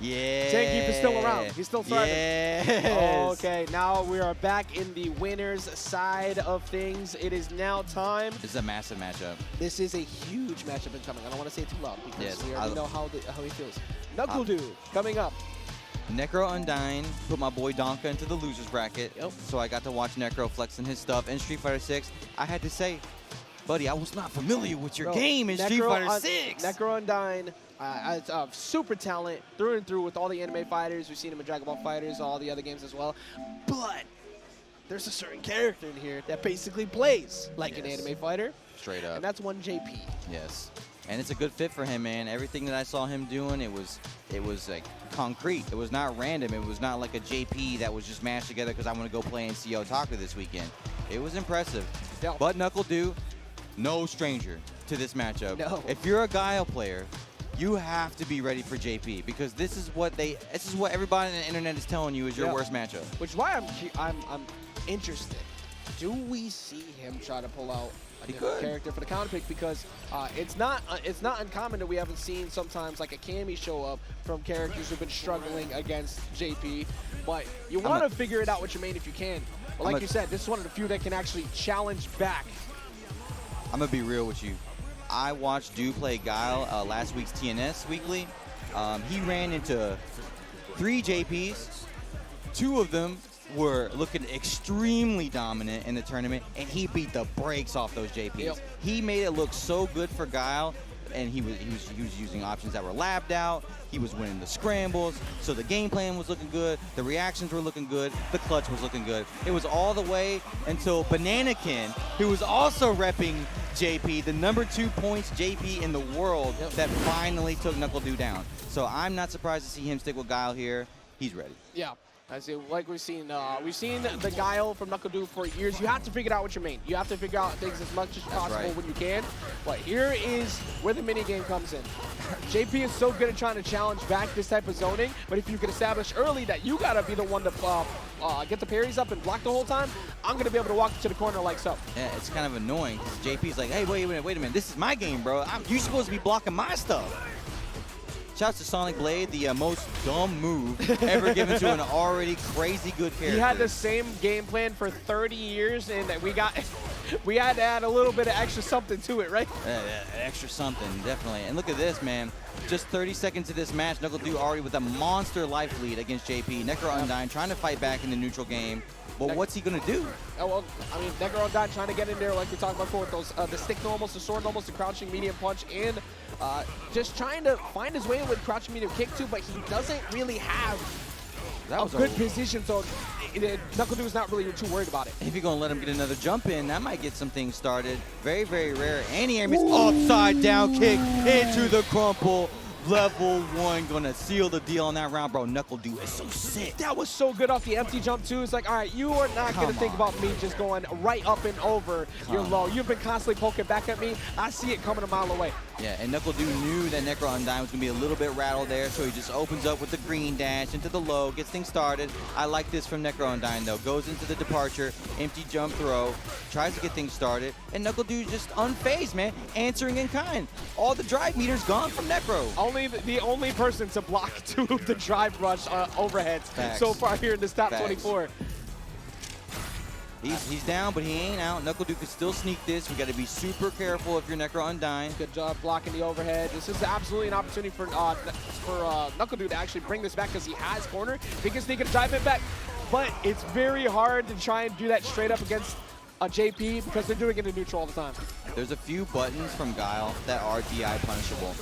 Yeah. Zangief is still around. He's still thriving. Yes. Okay, now we are back in the winner's side of things. It is now time. This is a massive matchup. This is a huge matchup incoming. I don't want to say it too loud because Yes, we already know how he feels. NuckleDu coming up. NecroUndine put my boy Donka into the losers bracket. Yep. So I got to watch Necro flexing his stuff in Street Fighter 6. I had to say, buddy, I was not familiar with your game in Street Fighter 6. NecroUndine, super talent through and through with all the anime fighters. We've seen him in Dragon Ball Fighters, all the other games as well. But there's a certain character in here that basically plays like an anime fighter. Straight up. And that's one JP. Yes. And it's a good fit for him, man. Everything that I saw him doing, it was like concrete. It was not random. It was not like a JP that was just mashed together because I want to go play in CEOtaku this weekend. It was impressive. Yeah. But NuckleDu, no stranger to this matchup. No. If you're a Guile player, you have to be ready for JP because this is what everybody on the internet is telling you is your worst matchup. Which is why I'm interested. Do we see him try to pull out a different character for the counter pick? Because it's not uncommon that we haven't seen sometimes like a Cammy show up from characters who've been struggling against JP. But you want to figure it out with your main if you can. But like you said, this is one of the few that can actually challenge back. I'm going to be real with you. I watched Du play Guile last week's TNS Weekly. He ran into 3 JPs. 2 of them were looking extremely dominant in the tournament, and he beat the brakes off those JPs. Yep. He made it look so good for Guile, and he was using options that were labbed out. He was winning the scrambles, so the game plan was looking good, the reactions were looking good, the clutch was looking good. It was all the way until Bananakin, who was also repping JP, the #2 points JP in the world, that finally took NuckleDu down. So I'm not surprised to see him stick with Guile here. He's ready. Yeah. I see, like we've seen the Guile from NuckleDu for years. You have to figure it out with your main. You have to figure out things as much as possible when you can. But here is where the mini game comes in. JP is so good at trying to challenge back this type of zoning, but if you can establish early that you gotta be the one to get the parries up and block the whole time, I'm gonna be able to walk to the corner like so. Yeah, it's kind of annoying. JP's like, hey, wait a minute, this is my game, bro. You're supposed to be blocking my stuff. Shouts to Sonic Blade, the most dumb move ever given to an already crazy good character. He had the same game plan for 30 years, and we had to add a little bit of extra something to it, right? Extra something, definitely. And look at this, man. Just 30 seconds of this match, NuckleDu already with a monster life lead against JP. NecroUndine trying to fight back in the neutral game. But what's he going to do? Oh, well, I mean, NecroUndine trying to get in there like we talked about before with those, the stick normals, the sword normals, the crouching medium punch, and just trying to find his way in with crouching medium kick too, but he doesn't really have a good position, so NuckleDu is not really too worried about it. If you're going to let him get another jump in, that might get some things started. Very, very rare. And he miss upside down kick into the crumple. Level 1 gonna seal the deal on that round, bro. NuckleDu is so sick. That was so good off the empty jump too. It's like, all right, you are not gonna think about me just going right up and over your low. You've been constantly poking back at me. I see it coming a mile away. Yeah, and NuckleDu knew that NecroUndine was gonna be a little bit rattled there, so he just opens up with the green dash into the low, gets things started. I like this from NecroUndine though. Goes into the departure, empty jump throw, tries to get things started, and NuckleDu just unfazed, man, answering in kind. All the drive meters gone from Necro. The only person to block 2 of the drive rush overheads so far here in this top 24. He's down, but he ain't out. NuckleDu can still sneak this. We got to be super careful if you're NecroUndine. Good job blocking the overhead. This is absolutely an opportunity for NuckleDu to actually bring this back because he has corner. He can sneak and drive it back, but it's very hard to try and do that straight up against a JP because they're doing it in neutral all the time. There's a few buttons from Guile that are DI punishable.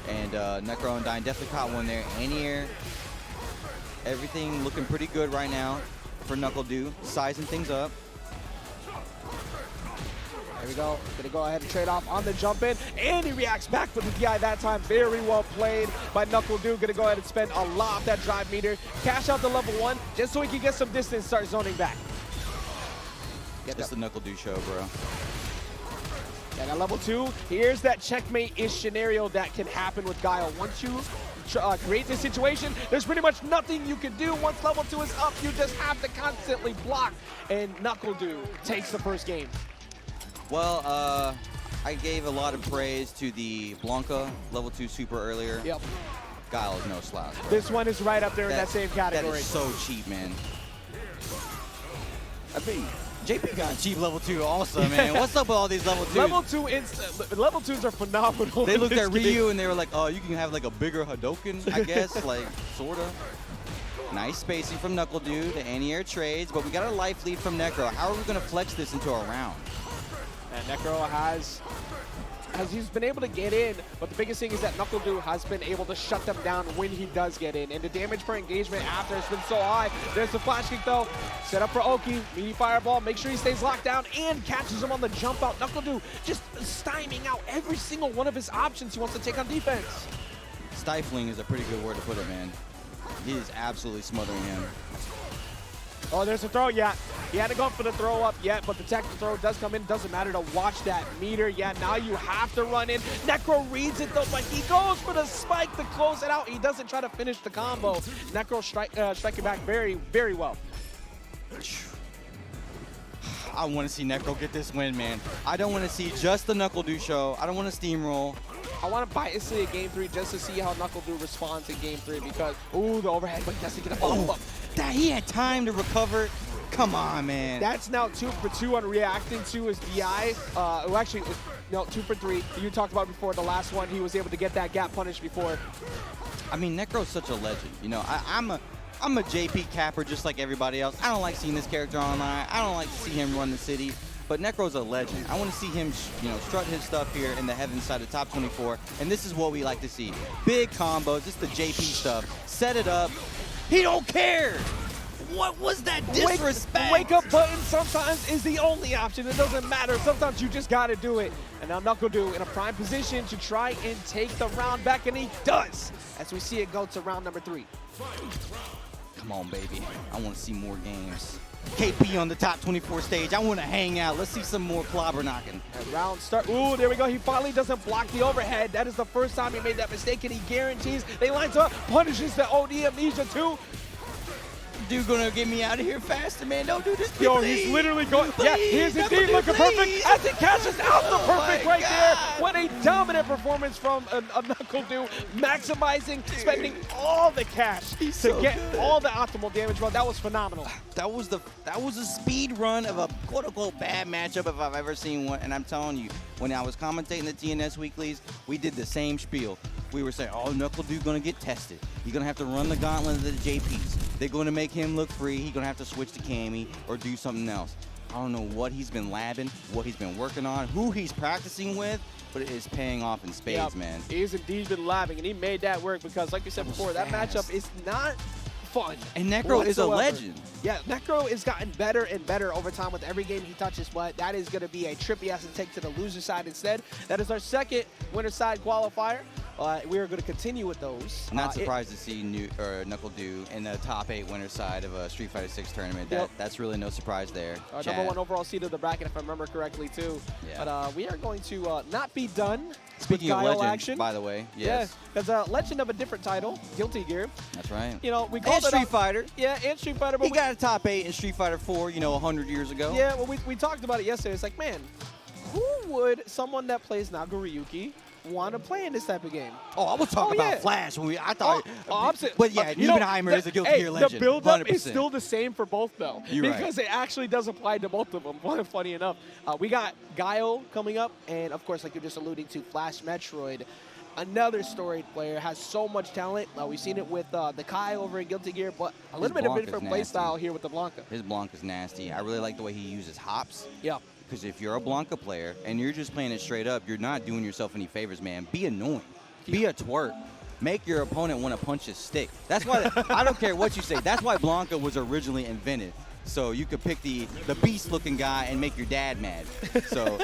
And NecroUndine definitely caught one there. Anti-air, everything looking pretty good right now for NuckleDu, sizing things up. There we go. Gonna go ahead and trade off on the jump in, and he reacts back with the DI that time. Very well played by NuckleDu. Gonna go ahead and spend a lot of that drive meter, cash out the level 1, just so he can get some distance, start zoning back. It's the NuckleDu show, bro. And at level 2, here's that checkmate-ish scenario that can happen with Guile. Once you create this situation, there's pretty much nothing you can do. Once level 2 is up, you just have to constantly block, and NuckleDu takes the first game. Well, I gave a lot of praise to the Blanka level 2 super earlier. Yep. Guile is no slouch, bro. This one is right up there in that same category. That is so cheap, man. I think JP got cheap level 2 also, man. What's up with all these level 2s? Level 2s are phenomenal. They looked at Ryu and they were like, oh, you can have like a bigger Hadouken, I guess, like, sort of. Nice spacing from NuckleDu, the anti-air trades, but we got a life lead from Necro. How are we going to flex this into a round? And Necro he's been able to get in, but the biggest thing is that NuckleDu has been able to shut them down when he does get in. And the damage per engagement after has been so high. There's the flash kick though. Set up for Oki, meaty fireball, make sure he stays locked down and catches him on the jump out. NuckleDu just stymieing out every single one of his options he wants to take on defense. Stifling is a pretty good word to put it, man. He is absolutely smothering him. Oh, there's a throw, yeah. He had to go for the throw up yet, but the technical throw does come in. Doesn't matter to watch that meter. Yeah, now you have to run in. Necro reads it though, but he goes for the spike to close it out. He doesn't try to finish the combo. Necro striking back very, very well. I want to see Necro get this win, man. I don't want to see just the NuckleDu show. I don't want to steamroll. I want to bias it in Game 3 just to see how NuckleDu responds in Game 3 because, ooh, the overhead, but he doesn't get a follow-up. That he had time to recover. Come on, man. That's now 2 for 2 on reacting to his DI. Well, actually, no, 2 for 3. You talked about before the last one. He was able to get that gap punish before. I mean, Necro's such a legend. You know, I'm a JP capper just like everybody else. I don't like seeing this character online. I don't like to see him run the city. But Necro's a legend. I want to see him, you know, strut his stuff here in the heaven side of top 24. And this is what we like to see. Big combos. This is the JP stuff. Set it up. He don't care. What was that disrespect? Wake up button sometimes is the only option. It doesn't matter. Sometimes you just got to do it. And now NuckleDu in a prime position to try and take the round back, and he does. As we see it go to round number 3. Come on, baby. I want to see more games. KP on the top 24 stage. I want to hang out. Let's see some more clobber knocking. And round start. Ooh, there we go. He finally doesn't block the overhead. That is the first time he made that mistake, and he guarantees they lines up, punishes the OD amnesia too. NuckleDu gonna get me out of here faster, man. Don't do this to me, Yo, please. he's literally going. Please, Yeah, here's indeed NuckleDu, looking perfect please. as he catches out the perfect my right there. God. What a dominant performance from a NuckleDu, maximizing, spending all the cash to so get good. all the optimal damage. Bro, that was phenomenal. That was a speed run of a quote-unquote bad matchup if I've ever seen one. And I'm telling you, when I was commentating the TNS weeklies, we did the same spiel. We were saying, oh, NuckleDu gonna get tested. He's gonna have to run the gauntlet of the JPs. They're gonna make him look free. He's gonna have to switch to Cammy or do something else. I don't know what he's been labbing, what he's been working on, who he's practicing with, but it is paying off in spades, man. He's indeed been labbing, and he made that work because, like you said before, that matchup is not fun. And Necro is a legend. Yeah, Necro has gotten better and better over time with every game he touches, but that is going to be a trip he has to take to the loser side instead. That is our second winner side qualifier. We are going to continue with those. I'm not surprised to see NuckleDu in the top 8 winner side of a Street Fighter 6 tournament. That's really no surprise there. Number 1 overall seed of the bracket, if I remember correctly, too. Yeah. But we are going to not be done. Speaking of Guile legend, action. by the way, yes. Yeah, there's a legend of a different title, Guilty Gear. That's right. You know, we called it Street Fighter. Yeah, and Street Fighter. But He got a top 8 in Street Fighter 4, 100 years ago. Yeah, well, we talked about it yesterday. It's like, man, who would someone that plays NecroUndine want to play in this type of game? Oh, I was talking about Flash. I thought. But yeah, Niebenheimer is a Guilty Gear legend. The build-up 100%. is still the same for both, though. You're because it actually does apply to both of them. Funny enough. We got Guile coming up, and of course, like you're just alluding to, FlashMetroid. Another storied player, has so much talent. We've seen it with the Kai over in Guilty Gear, but a little bit of a different play style here with the Blanka. His Blanka's nasty. I really like the way he uses hops. Yeah. Because if you're a Blanka player and you're just playing it straight up, you're not doing yourself any favors, man. Be annoying. Be a twerk. Make your opponent want to punch his stick. That's why, I don't care what you say, that's why Blanka was originally invented. So you could pick the beast-looking guy and make your dad mad. So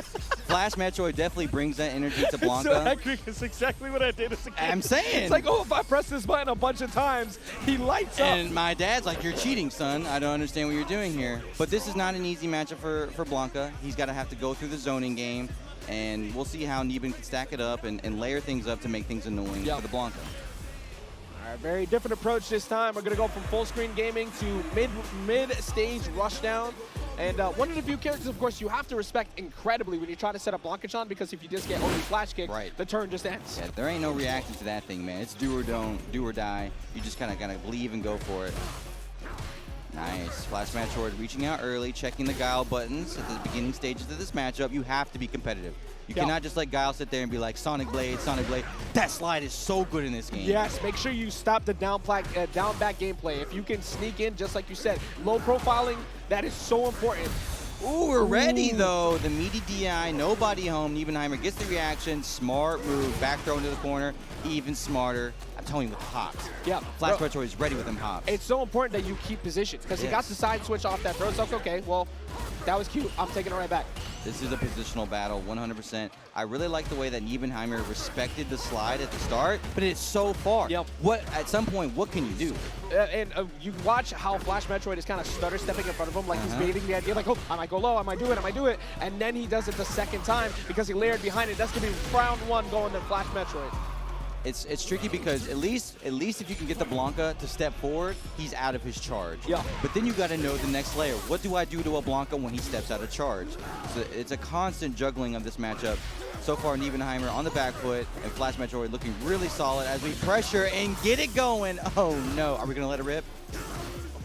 FlashMetroid definitely brings that energy to Blanka. So accurate, it's exactly what I did as a kid. I'm saying. It's like, oh, if I press this button a bunch of times, he lights up. And my dad's like, you're cheating, son. I don't understand what you're doing here. But this is not an easy matchup for Blanka. He's got to have to go through the zoning game. And we'll see how Neben can stack it up and layer things up to make things annoying for the Blanka. All right, very different approach this time. We're going to go from full screen gaming to mid-stage rushdown. And one of the few characters, of course, you have to respect incredibly when you try to set up Blanka-chan, because if you just get only flash kick, the turn just ends. Yeah, there ain't no reacting to that thing, man. It's do or don't, do or die. You just kind of gotta believe and go for it. Nice. FlashMetroid reaching out early, checking the Guile buttons at the beginning stages of this matchup. You have to be competitive. You cannot just let Guile sit there and be like, Sonic Blade, Sonic Blade. That slide is so good in this game. Yes, make sure you stop the down back gameplay. If you can sneak in, just like you said, low profiling, that is so important. Ooh, we're ready, though. The meaty DI, nobody home. Niebenheimer gets the reaction. Smart move. Back throw into the corner. Even smarter. I'm telling you with the hops. Yeah. FlashMetroid is ready with them hops. It's so important that you keep positions, because he got the side switch off that throw. It's like, okay, well, that was cute. I'm taking it right back. This is a positional battle, 100%. I really like the way that Niebenheimer respected the slide at the start, but it's so far. Yep. At some point, what can you do? And you watch how FlashMetroid is kind of stutter stepping in front of him, like he's baiting the idea, like, oh, I might go low, I might do it, and then he does it the second time because he layered behind it. That's gonna be round 1 going to FlashMetroid. It's tricky because at least if you can get the Blanka to step forward, he's out of his charge. Yeah. But then you got to know the next layer. What do I do to a Blanka when he steps out of charge? So it's a constant juggling of this matchup. So far, Niebenheimer on the back foot and FlashMetroid looking really solid as we pressure and get it going. Oh no, are we gonna let it rip?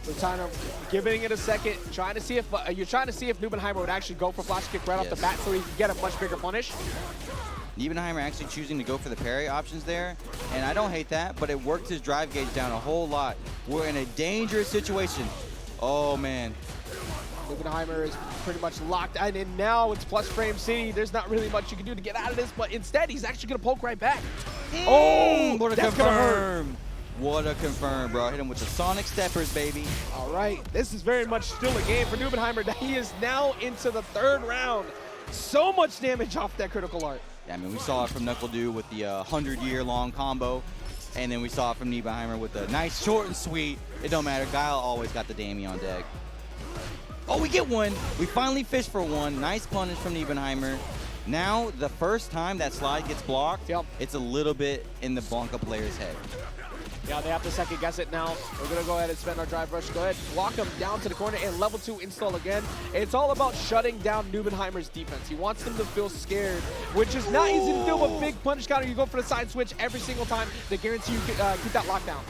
We're kind of giving it a second, trying to see if Niebenheimer would actually go for flash kick right off the bat so he can get a much bigger punish. Niebenheimer actually choosing to go for the parry options there, and I don't hate that, but it worked his drive gauge down a whole lot. We're in a dangerous situation. Oh, man. Niebenheimer is pretty much locked in, and now it's plus frame city. There's not really much you can do to get out of this, but instead, he's actually going to poke right back. Oh, what a that's going to hurt. What a confirm, bro. Hit him with the Sonic Steppers, baby. All right, this is very much still a game for Niebenheimer. He is now into the 3rd round. So much damage off that critical art. Yeah, I mean, we saw it from NuckleDu with the 100-year-long combo, and then we saw it from Niebenheimer with the nice, short, and sweet. It don't matter. Guile always got the Dammy on deck. Oh, we get one. We finally fished for one. Nice punish from Niebenheimer. Now, the first time that slide gets blocked, it's a little bit in the Blanka player's head. Yeah, they have to second guess it now. We're going to go ahead and spend our drive rush. Go ahead, walk him down to the corner and level 2 install again. It's all about shutting down Nubenheimer's defense. He wants them to feel scared, which is not easy to do with big punish counter. You go for the side switch every single time to guarantee you keep that lockdown.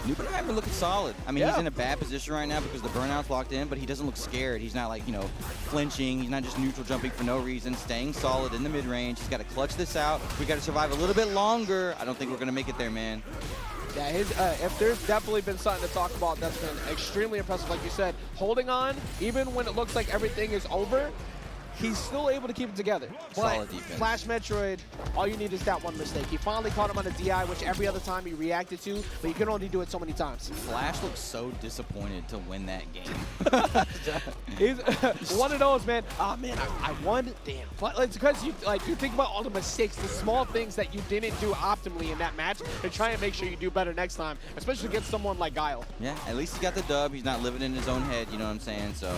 Nubenheimer looking solid. I mean, he's in a bad position right now because the burnout's locked in, but he doesn't look scared. He's not like, you know, flinching. He's not just neutral jumping for no reason, staying solid in the mid-range. He's got to clutch this out. We got to survive a little bit longer. I don't think we're going to make it there, man. Yeah, if there's definitely been something to talk about that's been extremely impressive, like you said, holding on, even when it looks like everything is over, he's still able to keep it together. Solid defense. FlashMetroid, all you need is that one mistake. He finally caught him on a DI, which every other time he reacted to, but you can only do it so many times. Flash looks so disappointed to win that game. He's one of those, man. Oh, man, I won. Damn. But it's because you think about all the mistakes, the small things that you didn't do optimally in that match, and try and make sure you do better next time, especially against someone like Guile. Yeah, at least he got the dub. He's not living in his own head, you know what I'm saying? So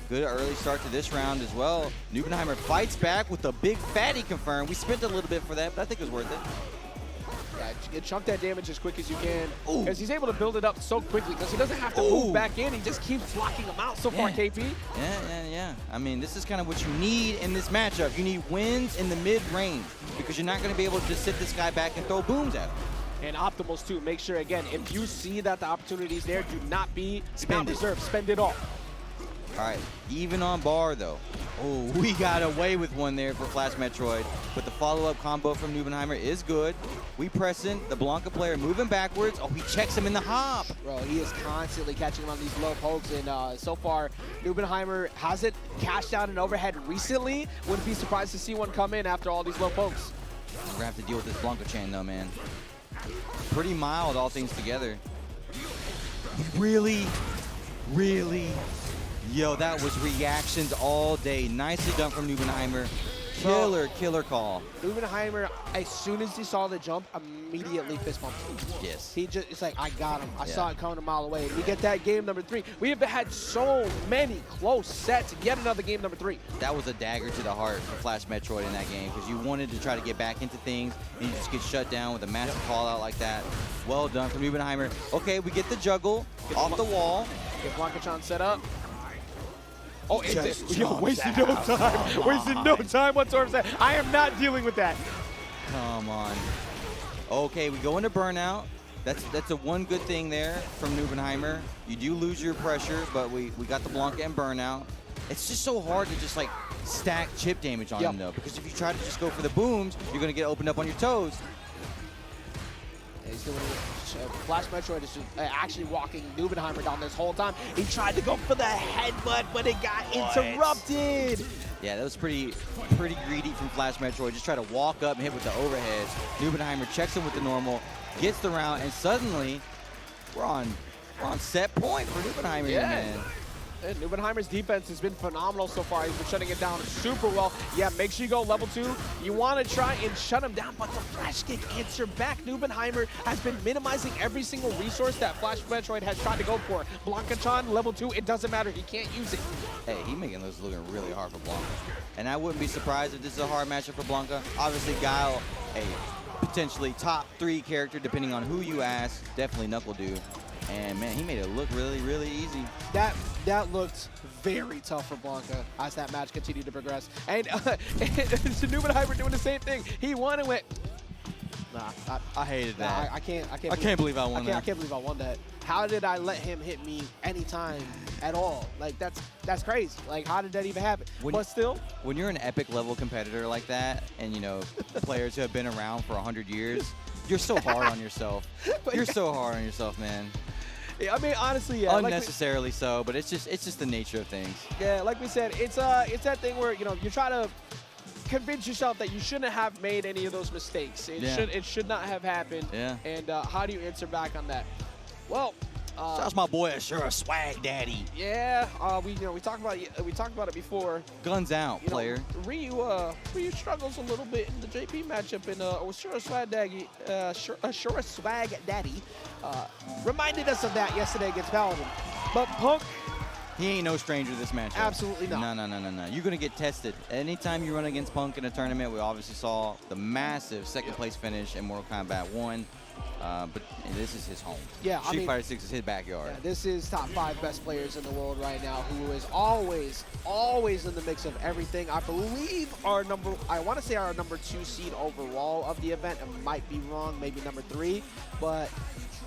good early start to this round as well. Nubenheimer fights back with a big fatty confirm. We spent a little bit for that, but I think it was worth it. Yeah, chunk that damage as quick as you can. Because he's able to build it up so quickly because he doesn't have to move back in. He just keeps locking them out so far, KP. Yeah. I mean, this is kind of what you need in this matchup. You need wins in the mid-range because you're not going to be able to just sit this guy back and throw booms at him. And optimals, too. Make sure, again, if you see that the opportunity is there, do not reserve. Spend it all. All right, even on bar, though. Oh, we got away with one there for FlashMetroid, but the follow-up combo from Nubenheimer is good. We pressing, the Blanka player moving backwards. Oh, he checks him in the hop. Bro, he is constantly catching him on these low pokes, and so far, Nubenheimer hasn't cashed out an overhead recently. Wouldn't be surprised to see one come in after all these low pokes. We're gonna have to deal with this Blanka chain, though, man. Pretty mild, all things together. Really? Yo, that was reactions all day. Nicely done from Nubenheimer. Killer call. Nubenheimer, as soon as he saw the jump, immediately fist bumped. Yes. It's like, I got him. I saw it coming a mile away. We get that game number 3. We have had so many close sets. Get another game number 3. That was a dagger to the heart for FlashMetroid in that game because you wanted to try to get back into things and you just get shut down with a massive call out like that. Well done from Nubenheimer. Okay, we get the juggle off the wall. Get Blanka set up. Oh, wasting no time. Wasting no time whatsoever. I am not dealing with that. Come on. Okay, we go into burnout. That's a one good thing there from Nubenheimer. You do lose your pressure, but we got the Blanka and burnout. It's just so hard to just like stack chip damage on him though, because if you try to just go for the booms, you're gonna get opened up on your toes. He's doing FlashMetroid is just actually walking Nubenheimer down this whole time. He tried to go for the headbutt, but it got interrupted. Yeah, that was pretty greedy from FlashMetroid. Just try to walk up and hit with the overheads. Nubenheimer checks him with the normal, gets the round, and suddenly we're on set point for Nubenheimer here, man. And Nubenheimer's defense has been phenomenal so far. He's been shutting it down super well. Yeah, make sure you go level 2. You want to try and shut him down, but the flash kick answer back. Nubenheimer has been minimizing every single resource that FlashMetroid has tried to go for. Blanka level 2, it doesn't matter. He can't use it. Hey, he's making this looking really hard for Blanka. And I wouldn't be surprised if this is a hard matchup for Blanka. Obviously, Guile, a potentially top 3 character, depending on who you ask. Definitely NuckleDu. And man, he made it look really easy. That looked very tough for Blanka as that match continued to progress. And Nubenheimer doing the same thing. He won and went, nah. I hated that. I can't believe I won that. I can't believe I won that. How did I let him hit me anytime at all? Like, that's crazy. Like, how did that even happen? But still, when you're an epic level competitor like that, and you know, players who have been around for 100 years, you're so hard on yourself. You're so hard on yourself, man. I mean, honestly, yeah. Unnecessarily so, but it's just the nature of things. Yeah, like we said, it's that thing where, you know, you try to convince yourself that you shouldn't have made any of those mistakes. It should not have happened. Yeah. And how do you answer back on that? Well, that's my boy AsuraSwagDaddy. Yeah, we talked about it before. Guns out, player. Ryu struggles a little bit in the JP matchup, and AsuraSwagDaddy reminded us of that yesterday against Paladin. But Punk, he ain't no stranger to this matchup. Absolutely not. No. You're gonna get tested. Anytime you run against Punk in a tournament, we obviously saw the massive second place finish in Mortal Kombat 1. But this is his home. Yeah, Street Fighter 6 is his backyard. Yeah, this is top 5 best players in the world right now, who is always in the mix of everything. I believe I want to say our number 2 seed overall of the event. I might be wrong, maybe number 3. But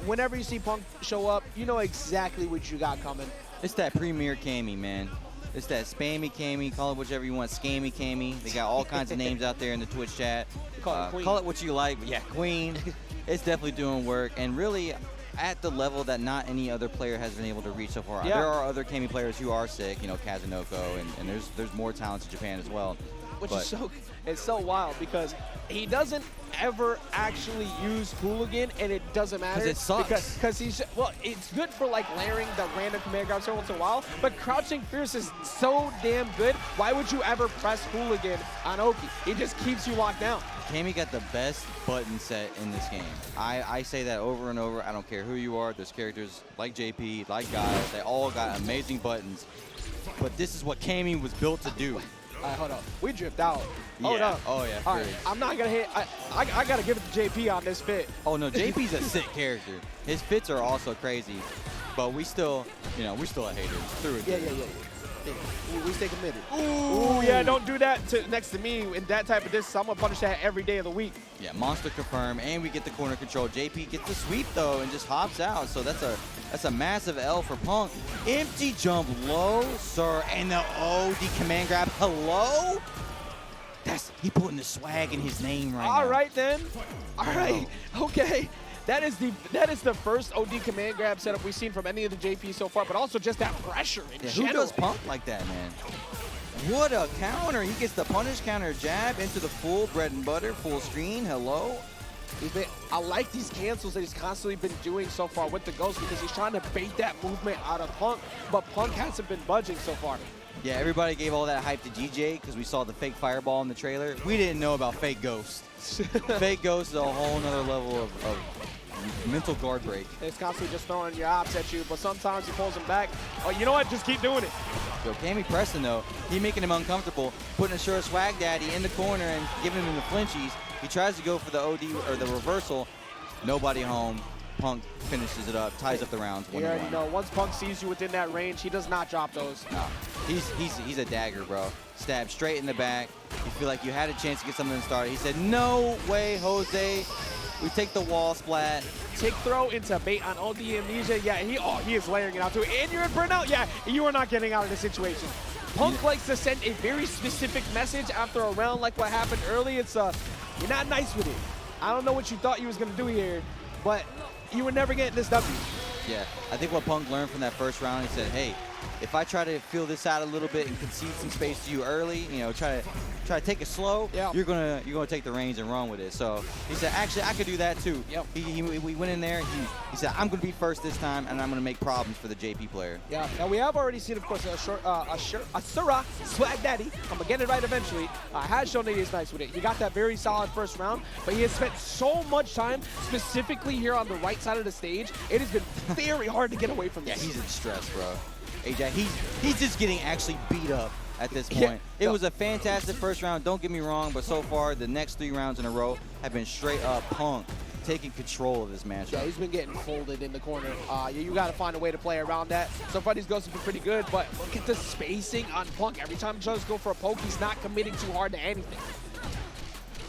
whenever you see Punk show up, you know exactly what you got coming. It's that premier Cammy, man. It's that spammy Cammy, call it whichever you want, scammy Cammy. They got all kinds of names out there in the Twitch chat. Call it what you like, but yeah, Queen. It's definitely doing work, and really at the level that not any other player has been able to reach so far. Yeah. There are other Cammy players who are sick, you know, Kazunoko, and there's more talents in Japan as well. Which is it's so wild because he doesn't ever actually use Hooligan, and it doesn't matter. Because it sucks. Because he's, well, it's good for like layering the random command grabs every once in a while, but Crouching Fierce is so damn good. Why would you ever press Hooligan on Oki? He just keeps you locked down. Cammy got the best button set in this game. I say that over and over. I don't care who you are. There's characters like JP, like Guile. They all got amazing buttons. But this is what Cammy was built to do. All right, hold up. We drift out. Hold up. Oh, yeah. All right, I'm not going to hit. I got to give it to JP on this fit. Oh, no, JP's a sick character. His fits are also crazy. But we still, you know, we're still a hater. Through it. Yeah. We stay committed. Ooh, yeah, don't do that next to me in that type of distance. I'm going to punish that every day of the week. Yeah, monster confirm, and we get the corner control. JP gets the sweep, though, and just hops out. So that's a massive L for Punk. Empty jump low, sir, and the OD command grab. Hello? He putting the swag in his name right now. All right, then. All right. Okay. That is the first OD command grab setup we've seen from any of the JP so far, but also just that pressure in general. Who does Punk like that, man? What a counter. He gets the punish counter jab into the full bread and butter, full screen. Hello? I like these cancels that he's constantly been doing so far with the Ghost because he's trying to bait that movement out of Punk, but Punk hasn't been budging so far. Yeah, everybody gave all that hype to Dee Jay because we saw the fake fireball in the trailer. We didn't know about fake Ghost. Fake Ghost is a whole nother level of mental guard break. It's constantly just throwing your ops at you, but sometimes he pulls them back. Oh, you know what? Just keep doing it. Yo, Cammy Preston, though, he making him uncomfortable, putting AsuraSwagDaddy in the corner and giving him the flinchies. He tries to go for the OD or the reversal. Nobody home. Punk finishes it up, ties up the rounds. You already know, once Punk sees you within that range, he does not drop those. No, he's a dagger, bro. Stab straight in the back. You feel like you had a chance to get something started. He said, no way, Jose. We take the wall splat. Tick throw into bait on OD Amnesia. Yeah, he is layering it out too. And you're in burnout. Yeah, you are not getting out of this situation. Punk likes to send a very specific message after a round like what happened early. It's you're not nice with it. I don't know what you thought you was gonna do here, but you were never getting this W. Yeah, I think what Punk learned from that first round, he said, hey, if I try to feel this out a little bit and concede some space to you early, you know, try to take it slow, you're gonna take the reins and run with it. So he said, actually, I could do that too. Yep. We went in there. He said, I'm gonna be first this time, and I'm gonna make problems for the JP player. Yeah. Now we have already seen, of course, AsuraSwagDaddy. I'm gonna get it right eventually. Has shown that he's nice with it. He got that very solid first round, but he has spent so much time specifically here on the right side of the stage. It has been very hard to get away from this. Yeah, he's in stress, bro. AJ, he's just getting actually beat up at this point. Yeah. It was a fantastic first round, don't get me wrong, but so far the next 3 rounds in a row have been straight up Punk taking control of this matchup. Yeah, he's been getting folded in the corner. You got to find a way to play around that. So far these ghosts have been pretty good, but look at the spacing on Punk. Every time he tries to go for a poke, he's not committing too hard to anything.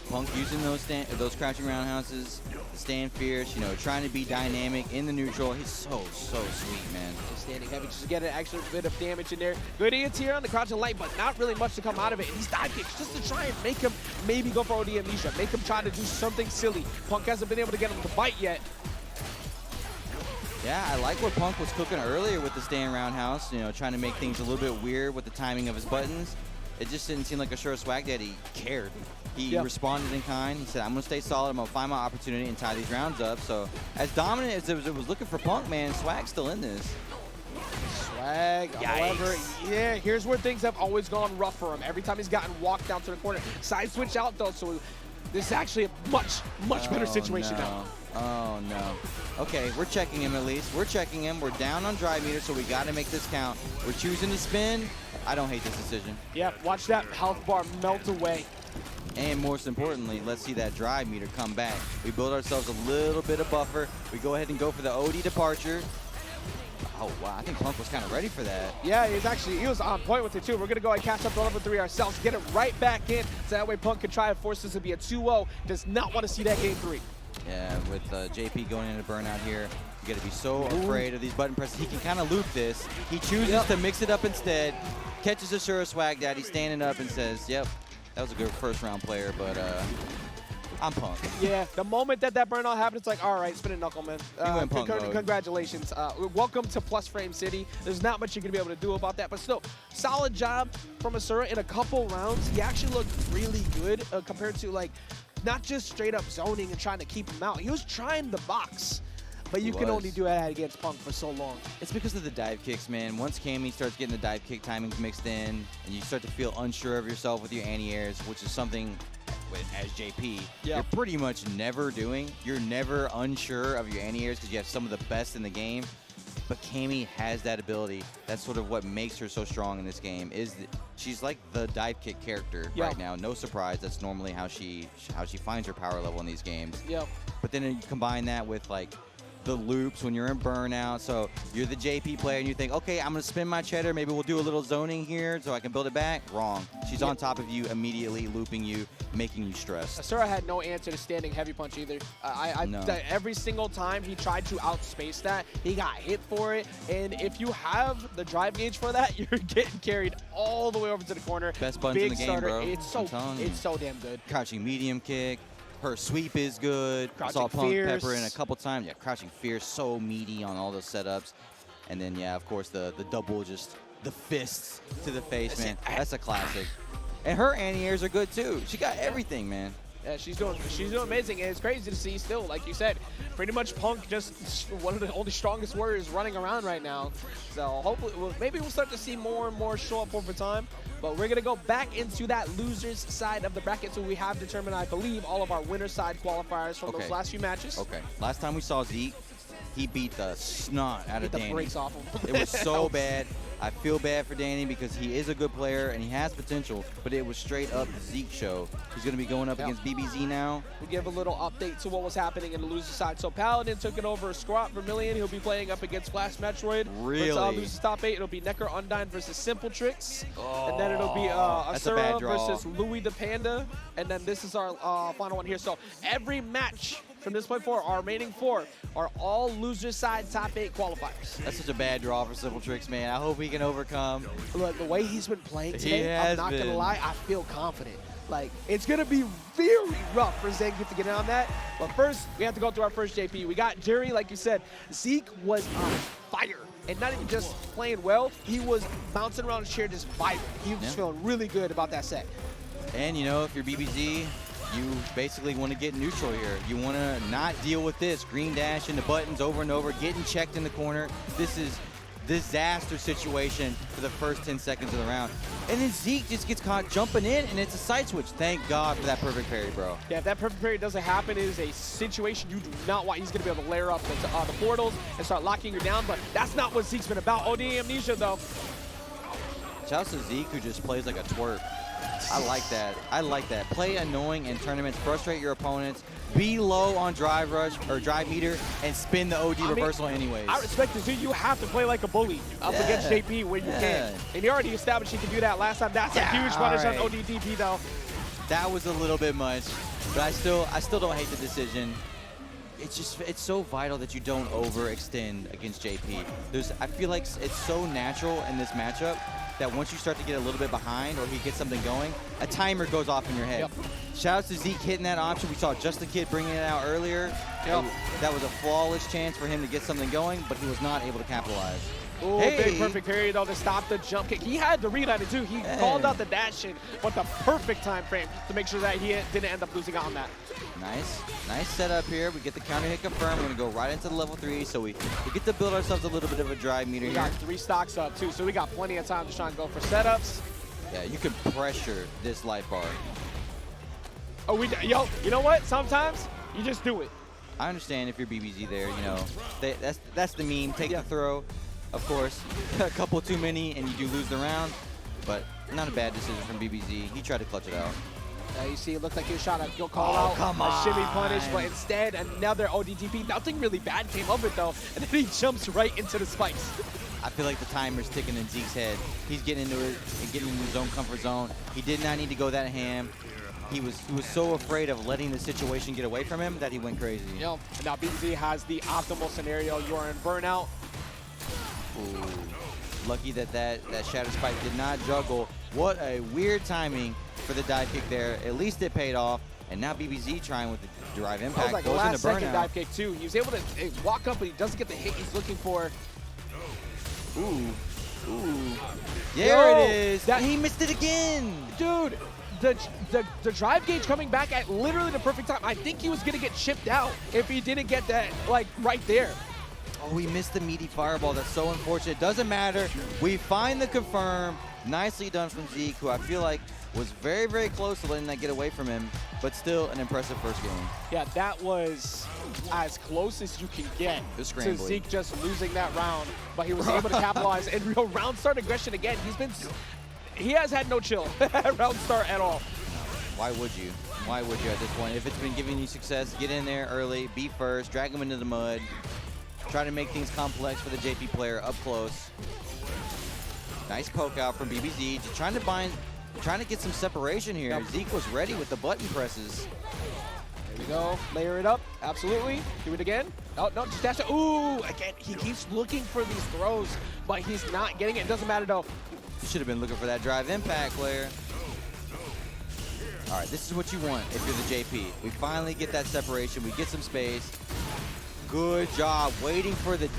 Punk using those crouching roundhouses, stand fierce, you know, trying to be dynamic in the neutral. He's so sweet, man. Just standing heavy, just get an extra bit of damage in there. Good hits here on the crouching light, but not really much to come out of it. And these dive kicks just to try and make him maybe go for OD Amnesia, make him try to do something silly. Punk hasn't been able to get him to bite yet. Yeah, I like what Punk was cooking earlier with the stand roundhouse, you know, trying to make things a little bit weird with the timing of his buttons. It just didn't seem like AsuraSwagDaddy cared. He responded in kind. He said, I'm going to stay solid. I'm going to find my opportunity and tie these rounds up. So as dominant as it was looking for Punk, man, Swag's still in this. Swag, however, yeah, here's where things have always gone rough for him. Every time he's gotten walked down to the corner. Side switch out, though, so this is actually a much better situation now. Oh, no. Okay, we're checking him at least. We're checking him. We're down on drive meter, so we got to make this count. We're choosing to spin. I don't hate this decision. Yeah, watch that health bar melt away. And most importantly, let's see that drive meter come back. We build ourselves a little bit of buffer. We go ahead and go for the OD departure. Oh, wow. I think Punk was kind of ready for that. Yeah, he was on point with it, too. We're going to go and catch up to level 3 ourselves, get it right back in, so that way Punk can try and force this to be a 2-0. Does not want to see that game 3. Yeah, with JP going into burnout here, you got to be so afraid of these button presses. He can kind of loop this. He chooses to mix it up instead, catches AsuraSwagDaddy standing up and says, yep, that was a good first-round player, but I'm Punk. Yeah, the moment that burnout happened, it's like, all right, spin a knuckle, man. Congratulations. Welcome to Plus Frame City. There's not much you're going to be able to do about that, but still, solid job from Asura in a couple rounds. He actually looked really good compared to, like, not just straight up zoning and trying to keep him out. He was trying the box. But you can only do that against Punk for so long. It's because of the dive kicks, man. Once Cammy starts getting the dive kick timings mixed in, and you start to feel unsure of yourself with your anti-airs, which is something as JP, you're pretty much never doing. You're never unsure of your anti-airs because you have some of the best in the game. But Cammy has that ability. That's sort of what makes her so strong in this game. Is that she's like the dive kick character right now. No surprise. That's normally how she finds her power level in these games. But then you combine that with like the loops when you're in burnout. So you're the JP player and you think, okay, I'm going to spin my cheddar. Maybe we'll do a little zoning here so I can build it back. Wrong. She's on top of you immediately, looping you, making you stressed. Asura had no answer to standing heavy punch either. Every single time he tried to outspace that, he got hit for it. And if you have the drive gauge for that, you're getting carried all the way over to the corner. Best buttons in the game, bro. It's so damn good. Crouching medium kick. Her sweep is good. I saw Punk pepper in a couple times. Yeah, Crouching Fierce, so meaty on all those setups. And then, yeah, of course, the double, just the fists to the face, man. That's a classic. And her anti-airs are good, too. She got everything, man. Yeah, she's doing amazing, and it's crazy to see still, like you said, pretty much Punk just one of the only strongest warriors running around right now. So hopefully, maybe we'll start to see more and more show up over time. But we're gonna go back into that losers side of the bracket, so we have determined, I believe, all of our winner side qualifiers from those last few matches. Okay. Last time we saw Zeke, he beat the snot out of Danny. The brakes off him. It was so bad. I feel bad for Danny because he is a good player and he has potential, but it was straight up the Zeke show. He's going to be going up against BBZ now. We'll give a little update to what was happening in the loser side. So Paladin took it over Squat Vermilion. He'll be playing up against FlashMetroid. Really? Losers top 8. It'll be NecroUndine versus SimpleTricks. And then it'll be Asura versus Luisthepanda. And then this is our final one here. So every match from this point forward, our remaining 4 are all loser side top 8 qualifiers. That's such a bad draw for SimpleTricks, man. I hope he can overcome. Look, the way he's been playing today, I'm not going to lie, I feel confident. Like, it's going to be very rough for Zangief to get in on that. But first, we have to go through our first JP. We got Juri, like you said. Zeke was on fire. And not even just playing well, he was bouncing around his chair just vibrant. He was feeling really good about that set. And, you know, if you're BBZ, you basically want to get neutral here. You want to not deal with this. Green dash into buttons over and over, getting checked in the corner. This is disaster situation for the first 10 seconds of the round. And then Zeke just gets caught jumping in, and it's a side switch. Thank God for that perfect parry, bro. Yeah, if that perfect parry doesn't happen, it is a situation you do not want. He's going to be able to layer up the portals and start locking you down, but that's not what Zeke's been about. OD Amnesia, though. Shouts to Zeke, who just plays like a twerp. I like that. I like that. Play annoying in tournaments, frustrate your opponents, be low on drive rush or drive meter, and spin the OD reversal anyways. I respect this, dude. You have to play like a bully up against JP when you can. And he already established he can do that last time. That's a huge punish on ODDP, though. That was a little bit much, but I still don't hate the decision. It's so vital that you don't overextend against JP. I feel like it's so natural in this matchup that once you start to get a little bit behind or he gets something going, a timer goes off in your head. Shout out to Zeke hitting that option. We saw Just a Kid bringing it out earlier. That was a flawless chance for him to get something going, but he was not able to capitalize. Oh, big perfect parry, though, to stop the jump kick. He had to read on it, too. He called out the dash in, but the perfect time frame to make sure that he didn't end up losing out on that. Nice setup here. We get the counter hit confirmed. We're going to go right into the level 3, so we get to build ourselves a little bit of a drive meter here. We got 3 stocks up, too, so we got plenty of time to try and go for setups. Yeah, you can pressure this life bar. Oh, yo, you know what? Sometimes you just do it. I understand if you're BBZ there, you know. That's the meme. Take the throw. Of course, a couple too many and you do lose the round, but not a bad decision from BBZ. He tried to clutch it out. You see, it looked like he was trying to go call out come a shimmy on. punish, but instead another ODDP. Nothing really bad came of it though, and then he jumps right into the spikes. I feel like the timer's ticking in Zeke's head. He's getting into it and getting into his own comfort zone. He did not need to go that ham. He was so afraid of letting the situation get away from him that he went crazy. Yep. And now BZ has the optimal scenario. You are in burnout. Ooh. Lucky that Shadow Spike did not juggle. What a weird timing for the dive kick there. At least it paid off. And now BBZ trying with the drive impact. That was like a goes last into second burnout. dive kick too. He was able to walk up, but he doesn't get the hit he's looking for. Ooh. Ooh. There Yo, it is. He missed it again. Dude, the drive gauge coming back at literally the perfect time. I think he was going to get chipped out if he didn't get that, like, right there. Oh, he missed the meaty fireball. That's so unfortunate. Doesn't matter. We find the confirm. Nicely done from Zeke, who I feel like was very, very close to letting that get away from him, but still an impressive first game. Yeah, that was as close as you can get to Zeke just losing that round, but he was able to capitalize. And real round start aggression again. He has had no chill at round start at all. Why would you? Why would you at this point? If it's been giving you success, get in there early, be first, drag him into the mud, try to make things complex for the JP player up close. Nice poke out from BBZ, just trying to get some separation here. Yep. Zeke was ready with the button presses. There we go. Layer it up. Absolutely. Do it again. Oh, no, just dash it. Ooh, again, he keeps looking for these throws, but he's not getting it. It doesn't matter, though. You should have been looking for that drive impact, player. All right, this is what you want if you're the JP. We finally get that separation. We get some space. Good job waiting for the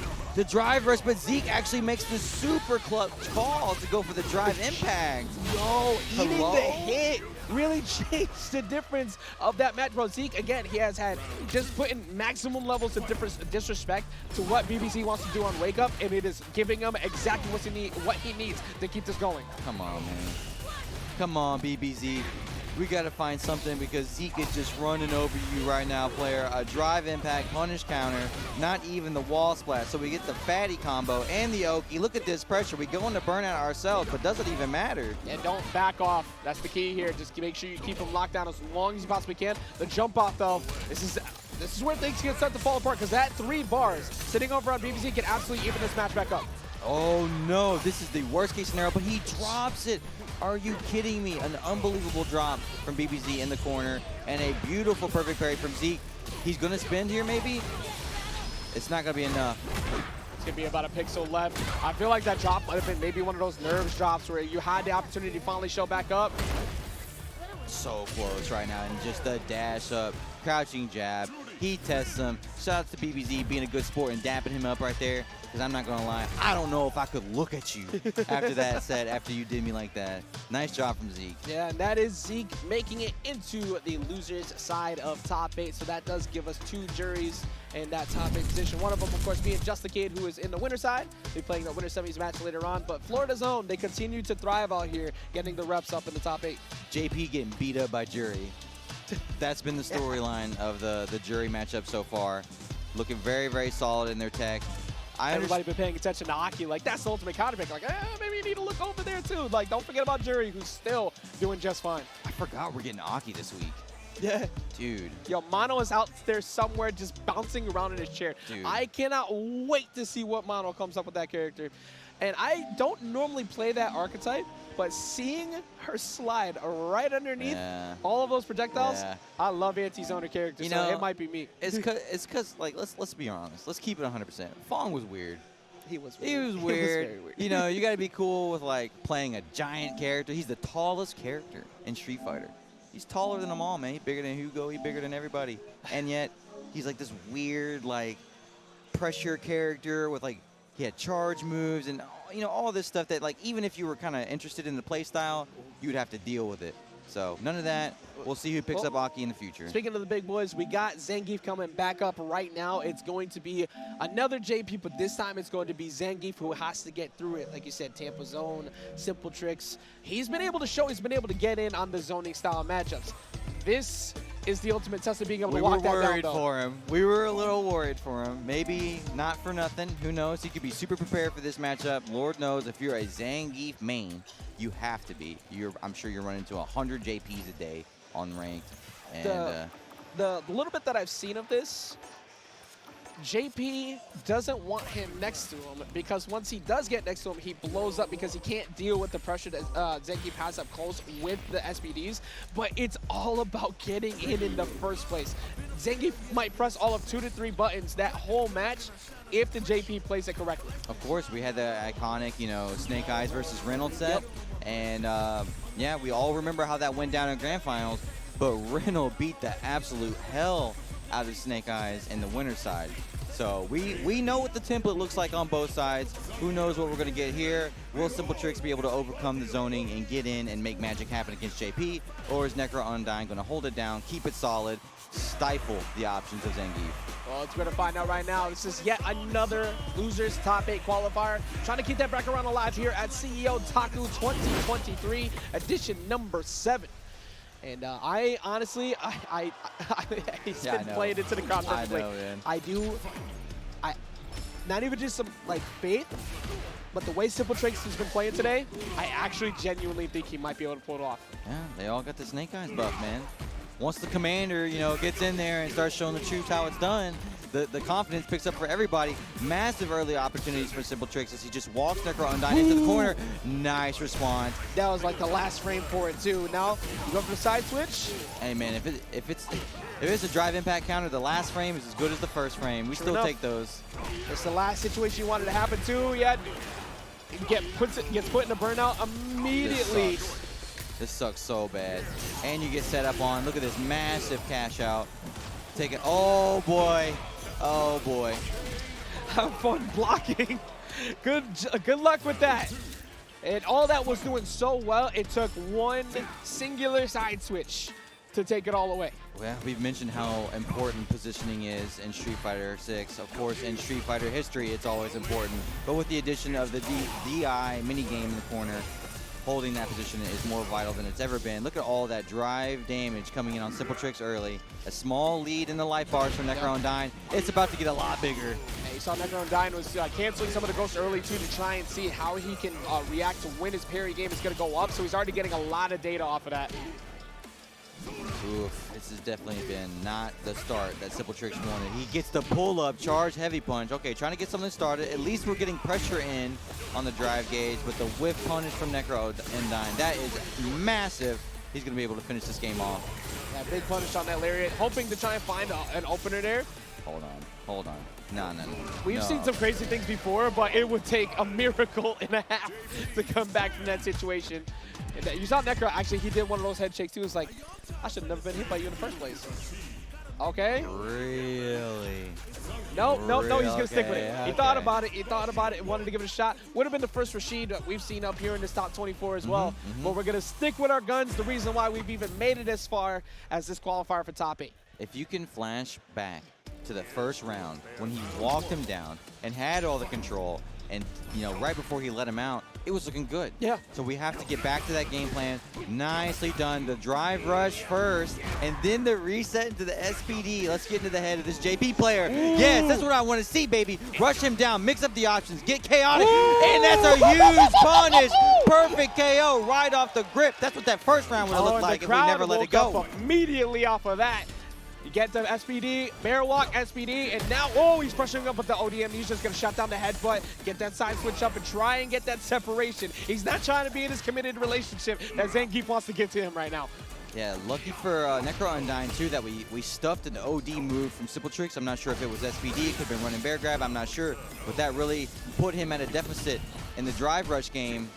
drive rush, but Zeke actually makes the super clutch call to go for the drive impact. Yo, eating Hello? the hit really changed the difference of that match. Bro, Zeke, again, he has had just putting maximum levels of disrespect to what BBC wants to do on Wake Up, and it is giving him exactly what he needs to keep this going. Come on, man. Come on, BBZ. We got to find something because Zeke is just running over you right now, player. A drive impact, punish counter, not even the wall splash. So we get the fatty combo and the Oki. Look at this pressure. We go into burnout ourselves, but doesn't even matter. And don't back off. That's the key here. Just make sure you keep him locked down as long as you possibly can. The jump off, though, this is where things can start to fall apart because that 3 bars sitting over on BBZ can absolutely even this match back up. Oh, no. This is the worst case scenario, but he drops it. Are you kidding me? An unbelievable drop from BBZ in the corner and a beautiful perfect parry from Zeke. He's going to spin here, maybe? It's not going to be enough. It's going to be about a pixel left. I feel like that drop might have been maybe one of those nerves drops where you had the opportunity to finally show back up. So close right now, and just the dash up, crouching jab. He tests him. Shout out to BBZ being a good sport and dapping him up right there. Because I'm not going to lie, I don't know if I could look at you after that set, after you did me like that. Nice job from Zeke. Yeah, and that is Zeke making it into the losers side of top 8. So that does give us 2 juries in that top 8 position. One of them, of course, being Just the Kid, who is in the winner side. They're playing the winner semis match later on. But Florida's own, they continue to thrive out here, getting the reps up in the top 8. JP getting beat up by Juri. That's been the storyline of the Juri matchup so far. Looking very, very solid in their tech. Everybody been paying attention to Aki. Like, that's the ultimate counter pick. Like, maybe you need to look over there, too. Like, don't forget about Juri, who's still doing just fine. I forgot we're getting Aki this week. Yeah. Dude. Yo, Mono is out there somewhere just bouncing around in his chair. Dude. I cannot wait to see what Mono comes up with that character. And I don't normally play that archetype, but seeing her slide right underneath all of those projectiles, I love anti-zoner characters, so it might be me. It's cause like let's be honest. Let's keep it 100%. Fong was weird. He was weird. He was He was weird. very weird. You know, you got to be cool with like playing a giant character. He's the tallest character in Street Fighter. He's taller than them all, man. He's bigger than Hugo. He's bigger than everybody. And yet, he's like this weird like pressure character with like he had charge moves and all this stuff that like even if you were kind of interested in the play style, you'd have to deal with it. So none of that. We'll see who picks up Aki in the future. Speaking of the big boys, we got Zangief coming back up right now. It's going to be another JP, but this time it's going to be Zangief who has to get through it. Like you said, Tampa zone, SimpleTricks. He's been able to show, he's been able to get in on the zoning style matchups. This is the ultimate test of being able to lock that down, though. We were worried for him. We were a little worried for him. Maybe not for nothing. Who knows? He could be super prepared for this matchup. Lord knows if you're a Zangief main, you have to be. I'm sure you're running into 100 JPs a day. on ranked. And the little bit that I've seen of this, JP doesn't want him next to him because once he does get next to him, he blows up because he can't deal with the pressure that Zangief has up close with the SPDs. But it's all about getting in the first place. Zangief might press all of 2 to 3 buttons that whole match if the JP plays it correctly. Of course, we had the iconic, you know, Snake Eyes versus Reynolds set. Yep. And yeah, we all remember how that went down in Grand Finals. But Reynolds beat the absolute hell out of Snake Eyes in the winner's side. So we know what the template looks like on both sides. Who knows what we're going to get here? Will SimpleTricks be able to overcome the zoning and get in and make magic happen against JP? Or is NecroUndine going to hold it down, keep it solid, stifle the options of Zangief? Well, it's going to find out right now. This is yet another losers top 8 qualifier. Trying to keep that bracket round alive here at CEOtaku 2023, edition number 7. And I honestly, he's been playing into the crowd perfectly. Not even just some like faith, but the way SimpleTricks has been playing today, I actually genuinely think he might be able to pull it off. Yeah, they all got the Snake Eyes buff, man. Once the commander, you know, gets in there and starts showing the truth how it's done, the confidence picks up for everybody. Massive early opportunities for SimpleTricks as he just walks NecroUndine into the corner. Nice response. That was like the last frame for it too. Now you go for the side switch. Hey man, if it's a drive impact counter, the last frame is as good as the first frame. We still take those. It's the last situation you wanted to happen to. Yeah, gets put in a burnout immediately. This sucks so bad. And you get set up on. Look at this massive cash out. Take it. Oh boy. Oh boy. Have fun blocking. Good luck with that. And all that was doing so well, it took one singular side switch to take it all away. Well, we've mentioned how important positioning is in Street Fighter 6. Of course, in Street Fighter history, it's always important. But with the addition of the DI minigame in the corner, holding that position is more vital than it's ever been. Look at all that drive damage coming in on SimpleTricks early. A small lead in the life bars for NecroUndine. It's about to get a lot bigger. Yeah, you saw NecroUndine was canceling some of the ghosts early too to try and see how he can react to when his parry game is going to go up. So he's already getting a lot of data off of that. Oof, this has definitely been not the start that SimpleTricks wanted. He gets the pull-up, charge, heavy punch. Okay, trying to get something started. At least we're getting pressure in on the drive gauge, but the whiff punish from NecroUndine, that is massive. He's going to be able to finish this game off. Yeah, big punish on that lariat, hoping to try and find an opener there. Hold on. No. We've seen some crazy things before, but it would take a miracle and a half to come back from that situation. And you saw Necro, actually, he did one of those head shakes too. It was like, I should have never been hit by you in the first place. Okay. Really? No, he's going to stick with it. Okay. He thought about it, and wanted to give it a shot. Would have been the first Rashid that we've seen up here in this top 24 as well. But we're going to stick with our guns, the reason why we've even made it as far as this qualifier for top 8. If you can flash back to the first round when he walked him down and had all the control, and you know, right before he let him out, it was looking good. Yeah. So we have to get back to that game plan. Nicely done. The drive rush first, and then the reset into the SPD. Let's get into the head of this JP player. Ooh. Yes, that's what I want to see, baby. Rush him down, mix up the options, get chaotic, and that's a huge punish. Perfect KO right off the grip. That's what that first round would have looked like if we never let it go. Immediately off of that. You get the SPD, bear walk, SPD, and now, he's pressuring up with the ODM. He's just going to shut down the headbutt, get that side switch up, and try and get that separation. He's not trying to be in his committed relationship that Zangief wants to get to him right now. Yeah, lucky for NecroUndine, too, that we stuffed an OD move from SimpleTricks. I'm not sure if it was SPD. It could have been running bear grab. I'm not sure. But that really put him at a deficit in the drive rush game.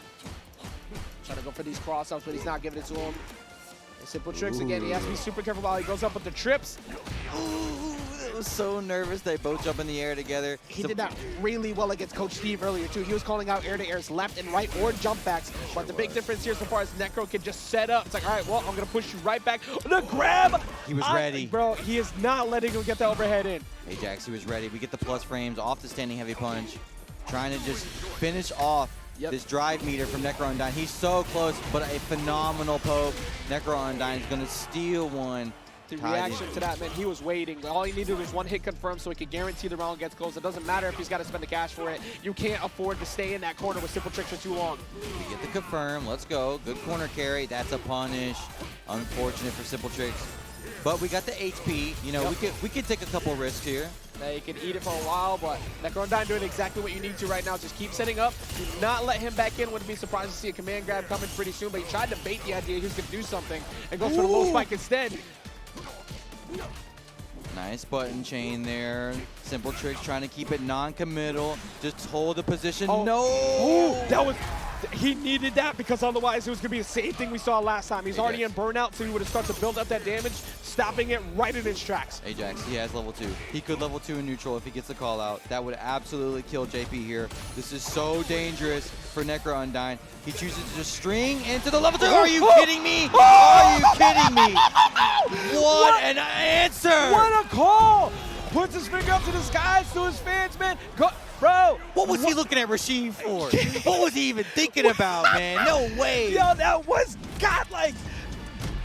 Trying to go for these cross-ups, but he's not giving it to him. SimpleTricks again, he has to be super careful while he goes up with the trips. Ooh, that was so nervous. They both jump in the air together. He did that really well against Coach Steve earlier too. He was calling out air-to-airs left and right or jump backs. But the big difference here so far is Necro can just set up. It's like, all right, well, I'm going to push you right back. The grab! He was ready. Bro, he is not letting him get the overhead in. Ajax, he was ready. We get the plus frames off the standing heavy punch. Trying to just finish off this drive meter from NecroUndine. He's so close, but a phenomenal poke. NecroUndine is going to steal one. The reaction to that, man, he was waiting. All he needed was one hit confirmed so he could guarantee the round gets close. It doesn't matter if he's got to spend the cash for it. You can't afford to stay in that corner with SimpleTricks for too long. We get the confirm. Let's go. Good corner carry. That's a punish. Unfortunate for SimpleTricks. But we got the HP. You know, we could take a couple risks here. Now you can eat it for a while, but NecroUndine doing exactly what you need to right now. Just keep setting up. Do not let him back in. Wouldn't be surprised to see a command grab coming pretty soon, but he tried to bait the idea he was going to do something and goes for the low spike instead. Nice button chain there. SimpleTricks trying to keep it non-committal. Just hold the position. Oh. No! Ooh, that was... He needed that because otherwise it was going to be the same thing we saw last time. He's already in burnout, so he would have started to build up that damage, stopping it right in its tracks. Ajax, he has level 2. He could level 2 in neutral if he gets the call out. That would absolutely kill JP here. This is so dangerous for NecroUndine. He chooses to just string into the level 2. Are you kidding me? Are you kidding me? What an answer! What a call! Puts his finger up to the skies to his fans, man. Go, bro. What was he looking at Rashid for? What was he even thinking about, man? No way. Yo, that was godlike.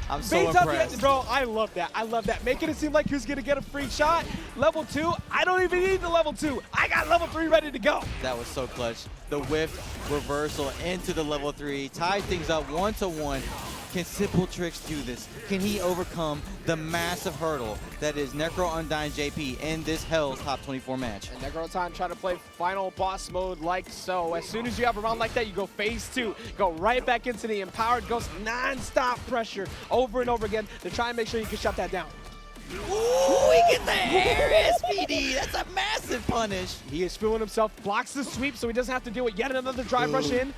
I'm so impressed. Bro, I love that. I love that. Making it seem like he was going to get a free shot. Level 2, I don't even need the level 2. I got level 3 ready to go. That was so clutch. The whiff reversal into the level 3. Tied things up 1-1. Can SimpleTricks do this? Can he overcome the massive hurdle that is NecroUndine JP in this Hell's Top 24 match? And NecroUndine trying to play final boss mode like so. As soon as you have a round like that, you go phase 2. Go right back into the empowered ghost, non-stop pressure over and over again to try and make sure you can shut that down. Ooh, he gets the air SPD. That's a massive punish. He is feeling himself, blocks the sweep so he doesn't have to deal with yet another drive rush in.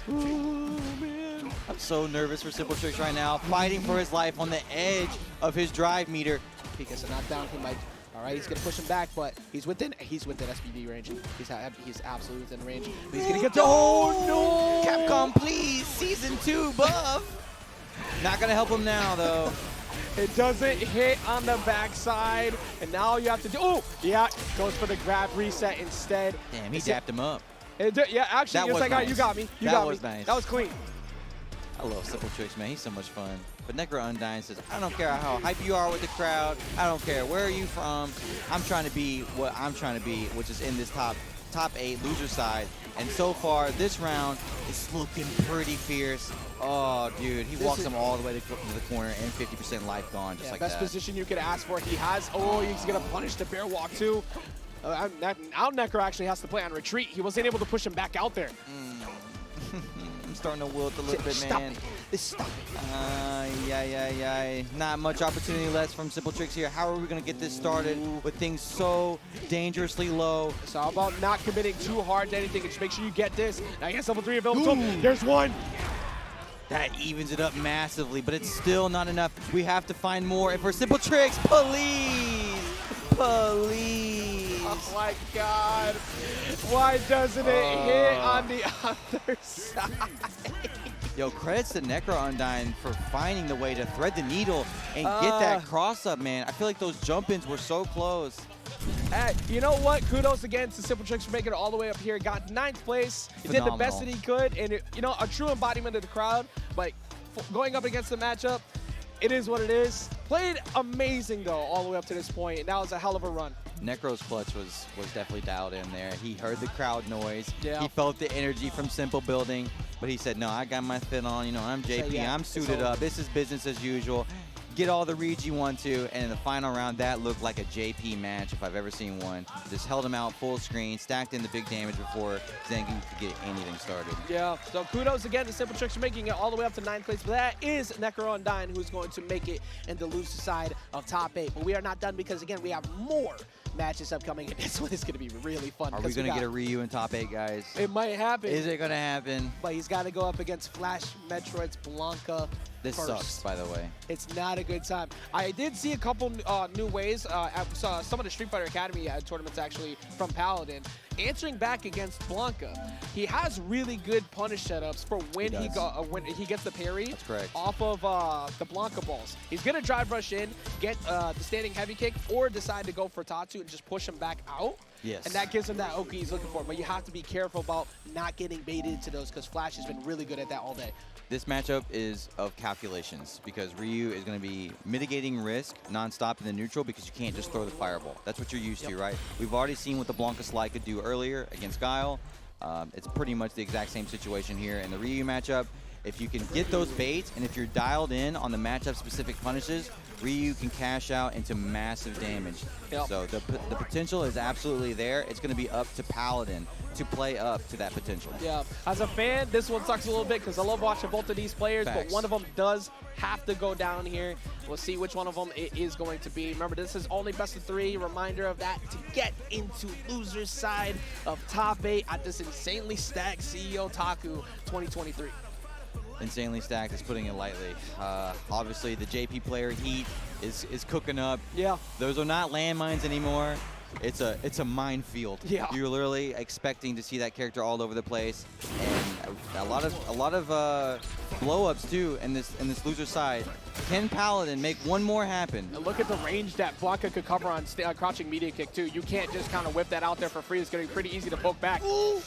I'm so nervous for SimpleTricks right now, fighting for his life on the edge of his drive meter. If he gets a knockdown, he might. All right, he's gonna push him back, but he's within SPD range. He's absolutely within range. But he's gonna get to. Oh no! Capcom, please, season 2 buff. Not gonna help him now though. It doesn't hit on the backside, and now you have to do. Oh, yeah, goes for the grab reset instead. Damn, he dapped him up. Yeah, actually, he was like, nice. "All right, you got me. You that got was me. Nice. That was clean." I love SimpleTricks, man. He's so much fun. But NecroUndine says, I don't care how hype you are with the crowd. I don't care where are you from. I'm trying to be what I'm trying to be, which is in this top 8 loser side. And so far, this round is looking pretty fierce. Oh, dude, he walks him all the way to the corner and 50% life gone, just like best that. position you could ask for. He has. Oh, he's gonna punish the bear walk too. Now Necro actually has to play on retreat. He wasn't able to push him back out there. I'm starting to wilt a little bit, Stop man. it. Stop it. Yeah. Not much opportunity left from SimpleTricks here. How are we going to get this started with things so dangerously low? It's all about not committing too hard to anything. Just make sure you get this. Now he has level 3 available. There's one. That evens it up massively, but it's still not enough. We have to find more. And for SimpleTricks, please. Oh my God. Why doesn't it hit on the other side? Yo, credits to NecroUndine for finding the way to thread the needle and get that cross up, man. I feel like those jump-ins were so close. Hey, you know what? Kudos again to SimpleTricks for making it all the way up here. Got 9th place. He did the best that he could, and a true embodiment of the crowd. But going up against the matchup, it is what it is. Played amazing though, all the way up to this point. And that was a hell of a run. Necro's clutch was definitely dialed in there. He heard the crowd noise. Yeah. He felt the energy from Simple building, but he said, no, I got my fit on. You know, I'm JP. I'm suited up. This is business as usual. Get all the reads you want to, and in the final round, that looked like a JP match if I've ever seen one. Just held him out full screen, stacked in the big damage before Zangief could get anything started. Yeah, so kudos again to SimpleTricks for making it all the way up to 9th place, but that is NecroUndine who's going to make it in the loser side of top 8. But we are not done because, again, we have more matches upcoming, and this one is going to be really fun. Are we going to get a Ryu in top 8, guys? It might happen. Is it going to happen? But he's got to go up against FlashMetroid's Blanka. This sucks, by the way. It's not a good time. I did see a couple new ways. I saw some of the Street Fighter Academy tournaments actually from Paladin answering back against Blanka. He has really good punish setups for when he gets the parry. That's correct. Off of the Blanka balls. He's gonna drive rush in, get the standing heavy kick, or decide to go for Tatsu and just push him back out. Yes. And that gives him that Oki he's looking for. But you have to be careful about not getting baited into those because Flash has been really good at that all day. This matchup is of calculations because Ryu is going to be mitigating risk nonstop in the neutral because you can't just throw the fireball. That's what you're used to, right? We've already seen what the Blanka slide could do earlier against Guile. It's pretty much the exact same situation here in the Ryu matchup. If you can get those baits, and if you're dialed in on the matchup-specific punishes, Ryu can cash out into massive damage. Yep. So the potential is absolutely there. It's going to be up to Paladin to play up to that potential. Yeah, as a fan, this one sucks a little bit because I love watching both of these players, Facts. but one of them does have to go down here. We'll see which one of them it is going to be. Remember, this is only best of 3. Reminder of that to get into loser's side of top 8 at this insanely stacked CEOtaku 2023. Insanely stacked is putting it lightly. Obviously, the JP player heat is cooking up. Yeah. Those are not landmines anymore. It's a minefield. Yeah. You're literally expecting to see that character all over the place, and a lot of blow-ups too in this loser side. Can Paladin make one more happen? And look at the range that Blanka could cover on crouching media kick too. You can't just kind of whip that out there for free. It's going to be pretty easy to poke back. Ooh.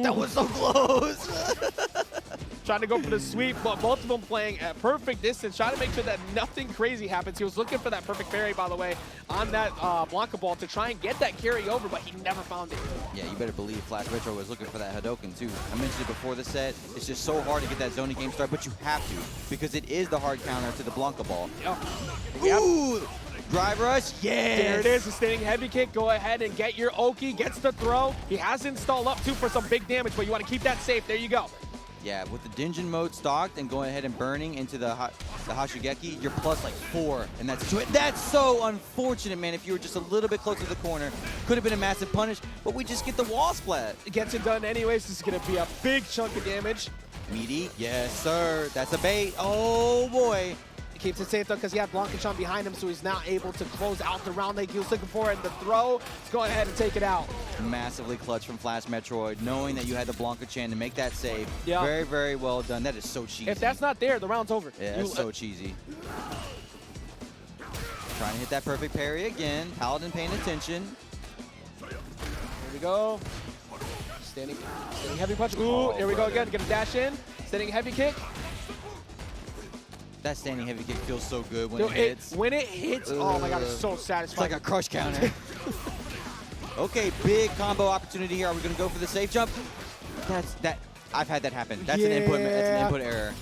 That was so close. Trying to go for the sweep, but both of them playing at perfect distance, trying to make sure that nothing crazy happens. He was looking for that perfect parry, by the way, on that Blanka ball to try and get that carry over, but he never found it. Yeah, you better believe FlashMetroid was looking for that Hadoken too. I mentioned it before the set. It's just so hard to get that zoning game start, but you have to because it is the hard counter to the Blanka ball. Yep. Ooh! Drive rush, yes! There it is, a standing heavy kick. Go ahead and get your Oki, gets the throw. He has installed up too for some big damage, but you want to keep that safe. There you go. Yeah, with the Dinjin mode stocked and going ahead and burning into the Hashigeki, you're plus like 4, and that's so unfortunate, man. If you were just a little bit closer to the corner, could have been a massive punish, but we just get the wall splat. It gets it done anyways. This is going to be a big chunk of damage. Meaty, yes sir, that's a bait. Oh boy. He keeps it safe though because he had Blanka behind him, so he's now able to close out the round like he was looking for, and the throw, let's go ahead and take it out. Massively clutch from FlashMetroid, knowing that you had the Blanka to make that save. Yeah. Very, very well done. That is so cheesy. If that's not there, the round's over. Yeah, that's so cheesy. Trying to hit that perfect parry again. Paladin paying attention. Here we go. Standing heavy punch. Ooh, here we go again. Get a dash in. Standing heavy kick. That standing heavy kick feels so good when it hits. When it hits, oh my god, it's so satisfying. It's like a crush counter. Okay, big combo opportunity here. Are we going to go for the safe jump? I've had that happen. That's an input error.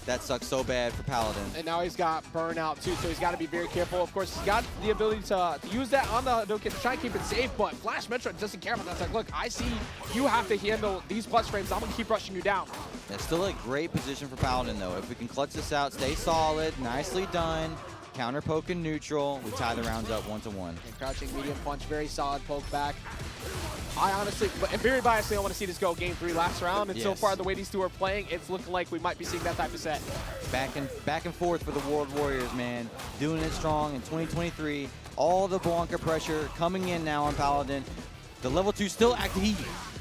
That sucks so bad for Paladin. And now he's got burnout too, so he's got to be very careful. Of course, he's got the ability to use that on the Hadoken to try and keep it safe, but FlashMetroid doesn't care about that. It's like, look, I see you have to handle these plus frames. I'm going to keep rushing you down. That's still a great position for Paladin, though. If we can clutch this out, stay solid, nicely done. Counter poke in neutral. We tie the rounds up 1-1. And crouching medium punch, very solid poke back. I honestly, and very biasly, I want to see this go game 3 last round. And so far, the way these two are playing, it's looking like we might be seeing that type of set. Back and forth for the World Warriors, man. Doing it strong in 2023. All the Blanka pressure coming in now on Paladin. The level 2 still active. He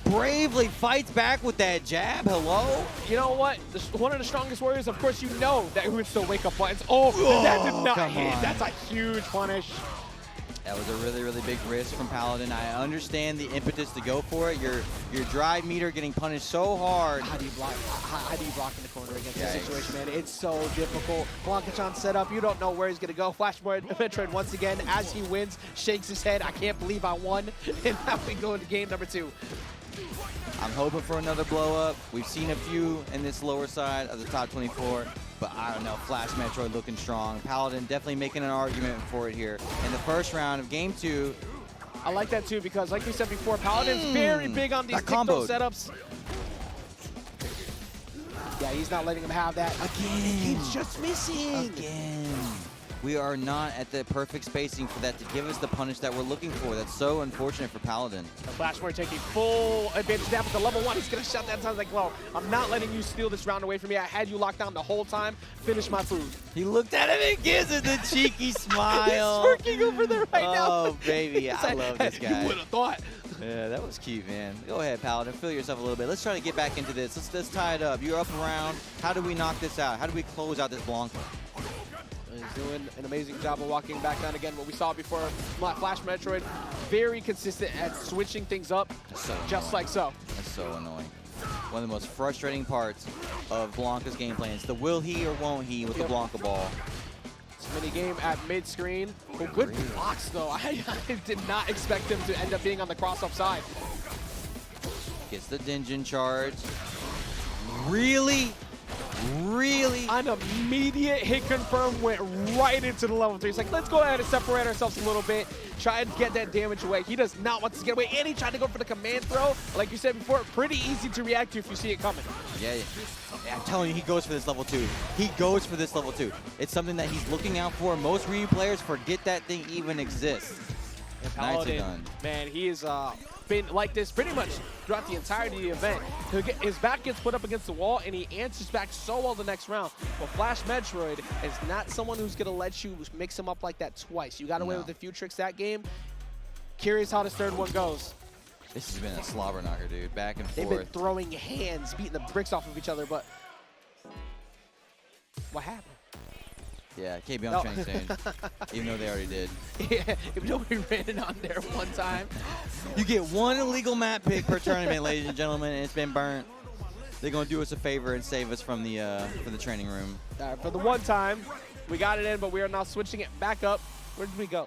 bravely fights back with that jab. Hello? You know what? One of the strongest warriors, of course, you know that he would still wake up buttons. Oh, that did not hit. That's a huge punish. That was a really, really big risk from Paladin. I understand the impetus to go for it. Your drive meter getting punished so hard. How do you block? How do you block in the corner against this situation, man? It's so difficult. Blanka set up. You don't know where he's gonna go. FlashMetroid once again, as he wins, shakes his head. I can't believe I won. And now we go into game number 2. I'm hoping for another blow up. We've seen a few in this lower side of the top 24, but I don't know, FlashMetroid looking strong. Paladin definitely making an argument for it here. In the first round of game 2. I like that too because like we said before, Paladin's very big on these combo setups. Yeah, he's not letting him have that. Again. He's just missing. Again. We are not at the perfect spacing for that to give us the punish that we're looking for. That's so unfortunate for Paladin. FlashMetroid taking full advantage of that, but the level 1, he's going to shut that down. Like, well, I'm not letting you steal this round away from me. I had you locked down the whole time. Finish my food. He looked at him and gives it the cheeky smile. He's smirking over there right now. Oh, baby, I love this guy. You would have thought. Yeah, that was cute, man. Go ahead, Paladin. Feel yourself a little bit. Let's try to get back into this. Let's tie it up. You're up around. How do we knock this out? How do we close out this Blanka? He's doing an amazing job of walking back down again. What we saw before, FlashMetroid, very consistent at switching things up, just like so. That's so annoying. One of the most frustrating parts of Blanka's gameplay is the will he or won't he with the Blanka ball. Mini game at mid-screen. Oh, good blocks, though. I did not expect him to end up being on the cross-up side. Gets the Dinjin charge. Really? Really? An immediate hit confirm went right into the level 3. He's like, let's go ahead and separate ourselves a little bit, try and get that damage away. He does not want to get away, and he tried to go for the command throw. Like you said before, pretty easy to react to if you see it coming. Yeah, I'm telling you, he goes for this level 2. He goes for this level 2. It's something that he's looking out for. Most Ryu players forget that thing even exists. Nicely done. Man, he has been like this pretty much throughout the entirety of the event. His back gets put up against the wall, and he answers back so well the next round. But FlashMetroid is not someone who's going to let you mix him up like that twice. You got away with a few tricks that game. Curious how this third one goes. This has been a slobber knocker, dude. Back and forth. They've been throwing hands, beating the bricks off of each other, but what happened? Yeah, KB on training stage, even though they already did. Yeah, if nobody ran it on there one time. You get one illegal map pick per tournament, ladies and gentlemen, and it's been burnt. They're going to do us a favor and save us from the training room. For the one time, we got it in, but we are now switching it back up. Where did we go?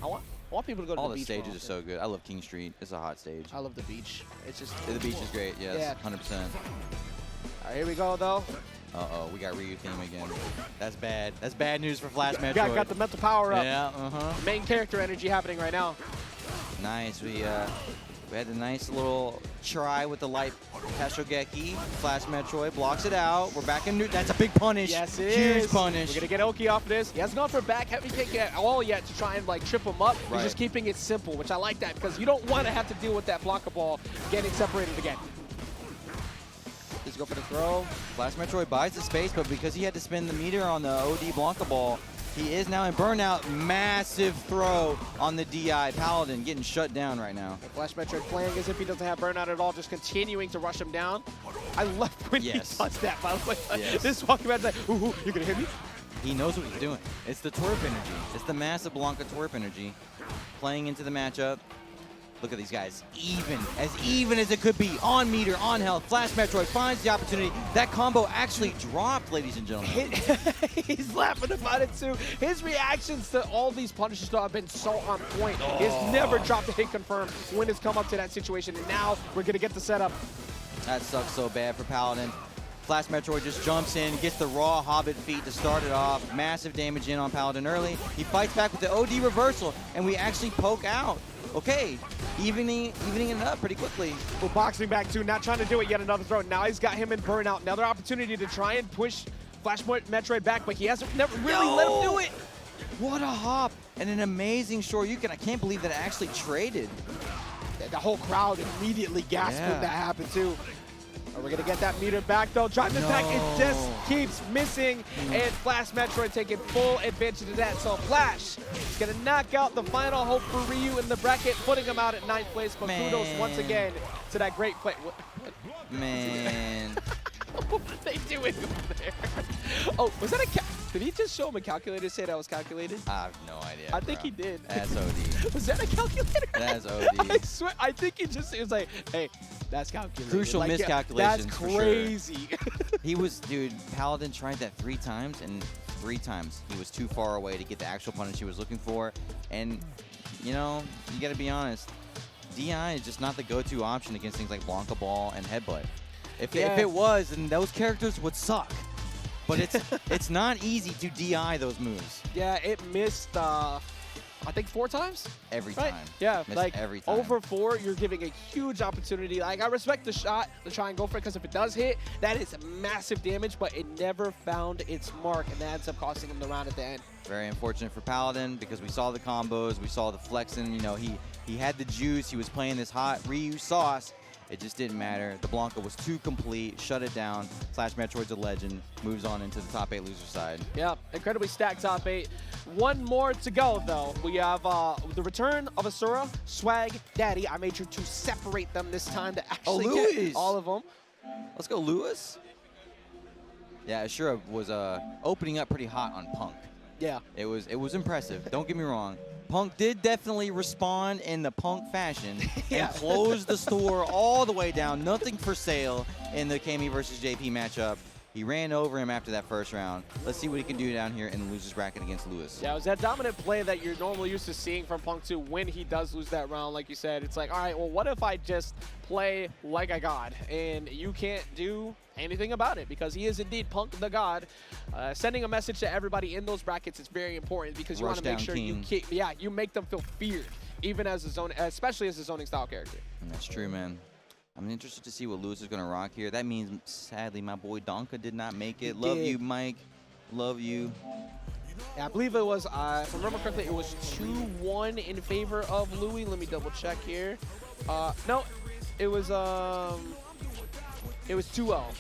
I want people to go to All the the beach. stages are so good. I love King Street. It's a hot stage. I love the beach. It's just The beach is great, yes, Yeah. 100%. All right, here we go, though. Uh-oh, we got Ryu theme again. That's bad. That's bad news for FlashMetroid. Got the mental power up. Yeah, Main character energy happening right now. Nice. We had a nice little try with the light Pastrogeki. FlashMetroid blocks it out. We're back in new. That's a big punish. Yes, it Huge is. punish. We're going to get Oki off of this. He hasn't gone for a back heavy kick at all yet to try and like trip him up. Right. He's just keeping it simple, which I like that because you don't want to have to deal with that Blanka ball getting separated again. Just go for the throw. FlashMetroid buys the space, but because he had to spend the meter on the OD Blanka ball, he is now in burnout. Massive throw on the DI. Paladin getting shut down right now. FlashMetroid playing as if he doesn't have burnout at all, just continuing to rush him down. I love when he does that, by the way. Yes. This walking back like, ooh, you gonna hit me? He knows what he's doing. It's the twerp energy. It's the massive Blanka twerp energy playing into the matchup. Look at these guys, even as it could be, on meter, on health. FlashMetroid finds the opportunity. That combo actually dropped, ladies and gentlemen. He's laughing about it too. His reactions to all these punishes though have been so on point. He's never dropped a hit confirm when it's come up to that situation, and now we're gonna get the setup. That sucks so bad for Paladin. FlashMetroid just jumps in, gets the raw Hobbit feet to start it off. Massive damage in on Paladin early. He fights back with the OD reversal, and we actually poke out. Okay, evening it up pretty quickly. Well, boxing back too, not trying to do it yet another throw. Now he's got him in burnout. Another opportunity to try and push FlashMetroid back, but he hasn't never really let him do it. What a hop and an amazing Shoryuken. I can't believe that it actually traded. The whole crowd immediately gasped when that happened too. We're gonna get that meter back though. Drive attack, it just keeps missing, and FlashMetroid taking full advantage of that. So Flash is gonna knock out the final hope for Ryu in the bracket, putting him out at 9th place. But kudos once again to that great play. Man. What were they doing over there? Oh, was that did he just show him a calculator, say that was calculated? I have no idea. I think he did. That's OD. Was that a calculator? That's OD. I swear, I think he was like, hey, that's calculated. Crucial like, miscalculations. That's for crazy. Sure. He was, dude, Paladin tried that 3 times, and 3 times he was too far away to get the actual punish he was looking for. And, you know, you got to be honest, DI is just not the go-to option against things like Blanka Ball and Headbutt. If it was, then those characters would suck. But it's not easy to DI those moves. Yeah, it missed, I think 4 times? Every right? time. Yeah, Missed like every time. over 4, you're giving a huge opportunity. Like, I respect the shot to try and go for it, because if it does hit, that is massive damage, but it never found its mark, and that ends up costing him the round at the end. Very unfortunate for Paladin, because we saw the combos, we saw the flexing. You know, he had the juice, he was playing this hot Ryu sauce. It just didn't matter. The Blanka was too complete, shut it down. FlashMetroid's a legend, moves on into the top 8 loser side. Yeah, incredibly stacked top 8. One more to go, though. We have the return of AsuraSwagDaddy. I made sure to separate them this time to actually get all of them. Let's go, Lewis. Yeah, Asura was opening up pretty hot on Punk. Yeah. It was impressive. Don't get me wrong. Punk did definitely respond in the Punk fashion and close the store all the way down. Nothing for sale in the Cammy versus JP matchup. He ran over him after that first round. Let's see what he can do down here in the losers bracket against Lewis. Yeah, it was that dominant play that you're normally used to seeing from Punk 2 when he does lose that round. Like you said, it's like, all right, well, what if I just play like a god? And you can't do anything about it, because he is indeed Punk the God. Sending a message to everybody in those brackets is very important, because you want to make sure you make them feel feared, even as a zone, especially as a zoning style character. And that's true, man. I'm interested to see what Lewis is going to rock here. That means, sadly, my boy Donka did not make it. Love you, Mike. Love you. Yeah, I believe it was, if I remember correctly, it was 2-1 in favor of Louis. Let me double check here. No, it was 2-0.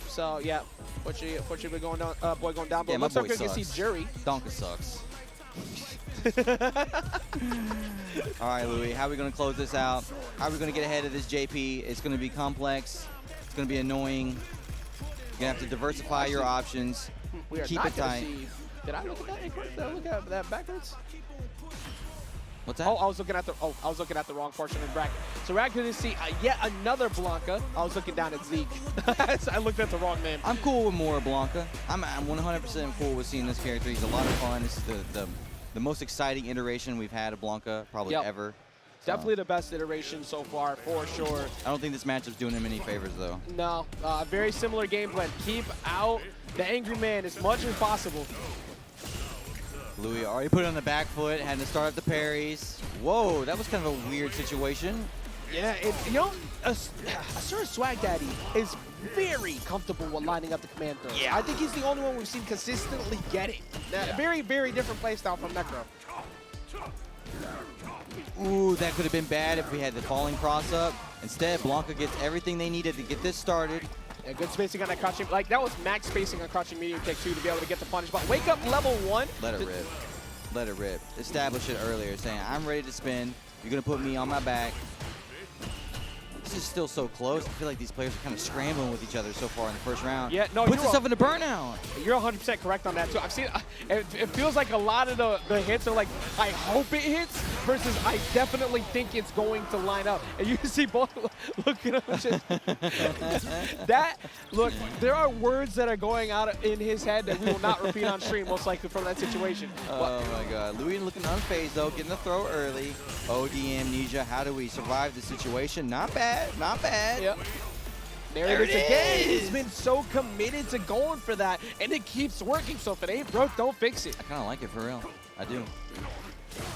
So yeah, fortunately going down. Boy going down. But yeah, looks my like boy we can see Juri. Donka sucks. All right, Louis, how are we going to close this out? How are we going to get ahead of this JP? It's going to be complex. It's going to be annoying. You're going to have to diversify your options. We are Keep not it tight. Did I look at that incorrect? Did I look at that backwards? What's that? Oh, I was looking at the wrong portion of the bracket. So we're actually going to see yet another Blanka. I was looking down at Zeke. I looked at the wrong name. I'm cool with more Blanka. I'm 100% cool with seeing this character. He's a lot of fun. This is the most exciting iteration we've had of Blanka probably ever. Definitely the best iteration so far, for sure. I don't think this matchup's doing him any favors, though. No, very similar game plan. Keep out the angry man as much as possible. Louis already put it on the back foot, had to start up the parries. Whoa, that was kind of a weird situation. Yeah, you know, AsuraSwagDaddy is very comfortable with lining up the command throws. Yeah. I think he's the only one we've seen consistently get it. Very, very different playstyle from Necro. Ooh, that could have been bad if we had the falling cross up. Instead, Blanka gets everything they needed to get this started. Yeah, good spacing on that crouching. Like, that was max spacing on crouching medium kick, too, to be able to get the punish. But wake up level 1. Let it rip. Let it rip. Establish it earlier, saying, I'm ready to spin. You're going to put me on my back. This is still so close. I feel like these players are kind of scrambling with each other so far in the first round. Yeah, no, puts himself into burnout. You're 100% correct on that, too. I've seen it feels like a lot of the hits are like, I hope it hits, versus I definitely think it's going to line up. And you can see both looking up. Look, there are words that are going out in his head that we will not repeat on stream, most likely, from that situation. Oh, my God. Louis looking unfazed, though, getting the throw early. OD Amnesia, how do we survive the situation? Not bad. Not bad. Yep. There it is again. He's been so committed to going for that, and it keeps working. So if it ain't broke, don't fix it. I kind of like it for real. I do.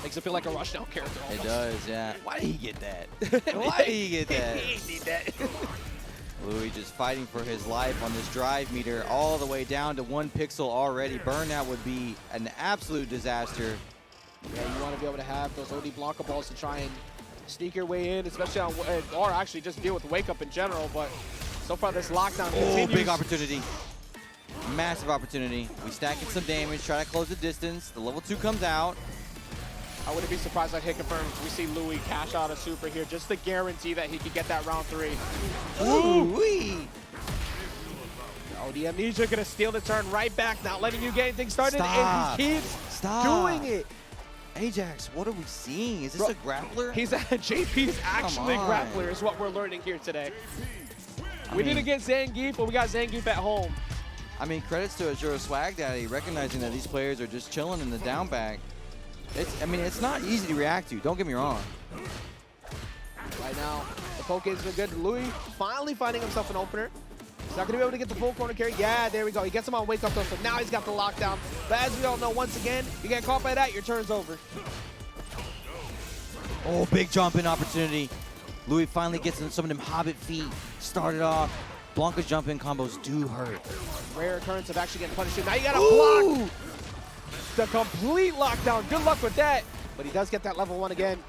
Makes it feel like a rushdown character almost. It does, yeah. Why did he get that? Why did he get that? He didn't need that. Louis just fighting for his life on this drive meter all the way down to 1 pixel already. Burnout would be an absolute disaster. Yeah, you want to be able to have those OD Blanka balls to try and sneak your way in, especially on, or actually just deal with wake up in general. But so far this lockdown continues. Big opportunity. Massive opportunity. We stacking some damage, try to close the distance. The level 2 comes out. I wouldn't be surprised if hit confirms. We see Louis cash out a super here just to guarantee that he could get that round 3. Ooh-wee. Oh, the Amnesia gonna steal the turn right back, not letting you get anything started, Stop. and he keeps doing it. Ajax, what are we seeing? Is this a grappler? He's JP's actually grappler is what we're learning here today. We didn't get Zangief, but we got Zangief at home. I mean, credits to AsuraSwagDaddy recognizing that these players are just chilling in the down back. It's not easy to react to, don't get me wrong. Right now, the poke has been good. Louis finally finding himself an opener. He's not going to be able to get the full corner carry. Yeah, there we go. He gets him on wake up though, so now he's got the lockdown. But as we all know, once again, you get caught by that, your turn's over. Oh, big jump in opportunity. Louis finally gets in some of them Hobbit feet. Started off. Blanka's jump in combos do hurt. Rare occurrence of actually getting punished. Now you got to block the complete lockdown. Good luck with that. But he does get that level 1 again.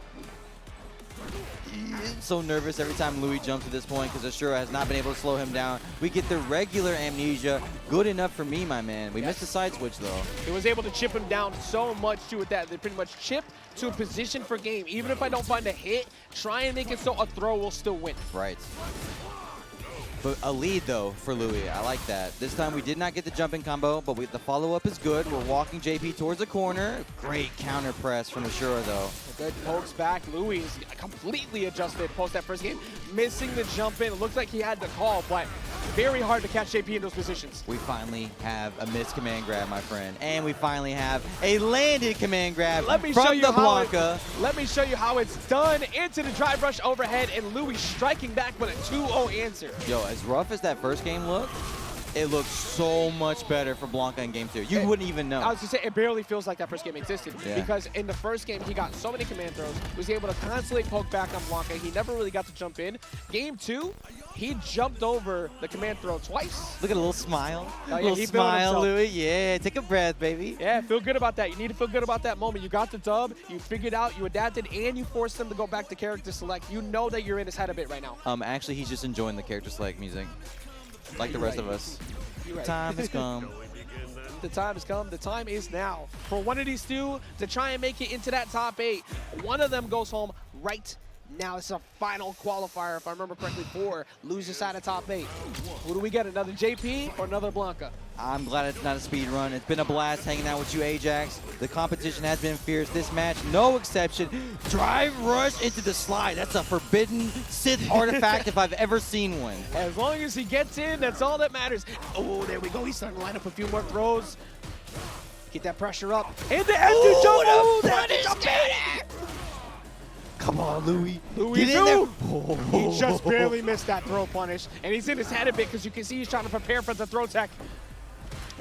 So nervous every time Louis jumps at this point because Asura has not been able to slow him down. We get the regular Amnesia. Good enough for me, my man. We missed the side switch, though. He was able to chip him down so much, too, with that. They pretty much chip to a position for game. Even if I don't find a hit, try and make it so a throw will still win. Right. But a lead, though, for Louis. I like that. This time we did not get the jumping combo, but the follow-up is good. We're walking JP towards the corner. Great counter press from Asura, though. A good pokes back. Louis is completely adjusted post that first game. Missing the jump in. It looks like he had the call, but very hard to catch JP in those positions. We finally have a missed command grab, my friend. And we finally have a landed command grab from the Blanka. Let me show you how it's done. Into the drive rush overhead, and Louis striking back with a 2-0 answer. Yo, as rough as that first game looked, it looks so much better for Blanka in game 2. You wouldn't even know. I was just saying, it barely feels like that first game existed. Yeah. Because in the first game, he got so many command throws, was able to constantly poke back on Blanka. He never really got to jump in. Game 2, he jumped over the command throw twice. Look at a little smile. Oh, yeah, little he smile, feeling Louis. Yeah, take a breath, baby. Yeah, feel good about that. You need to feel good about that moment. You got the dub, you figured out, you adapted, and you forced them to go back to character select. You know that you're in his head a bit right now. Actually, he's just enjoying the character select music, like the rest of us. You're right. Time has come. The time has come. The time is now for one of these two to try and make it into that top 8. One of them goes home right now. It's a final qualifier, if I remember correctly, for loser side of top 8. Who do we get? Another JP or another Blanka? I'm glad it's not a speed run. It's been a blast hanging out with you, Ajax. The competition has been fierce. This match, no exception. Drive rush into the slide. That's a forbidden Sith artifact if I've ever seen one. As long as he gets in, that's all that matters. Oh, there we go. He's starting to line up a few more throws. Get that pressure up. And the empty jump. Oh, that is better. Come on, Louis. Get in there. Oh. He just barely missed that throw punish. And he's in his head a bit because you can see he's trying to prepare for the throw tech.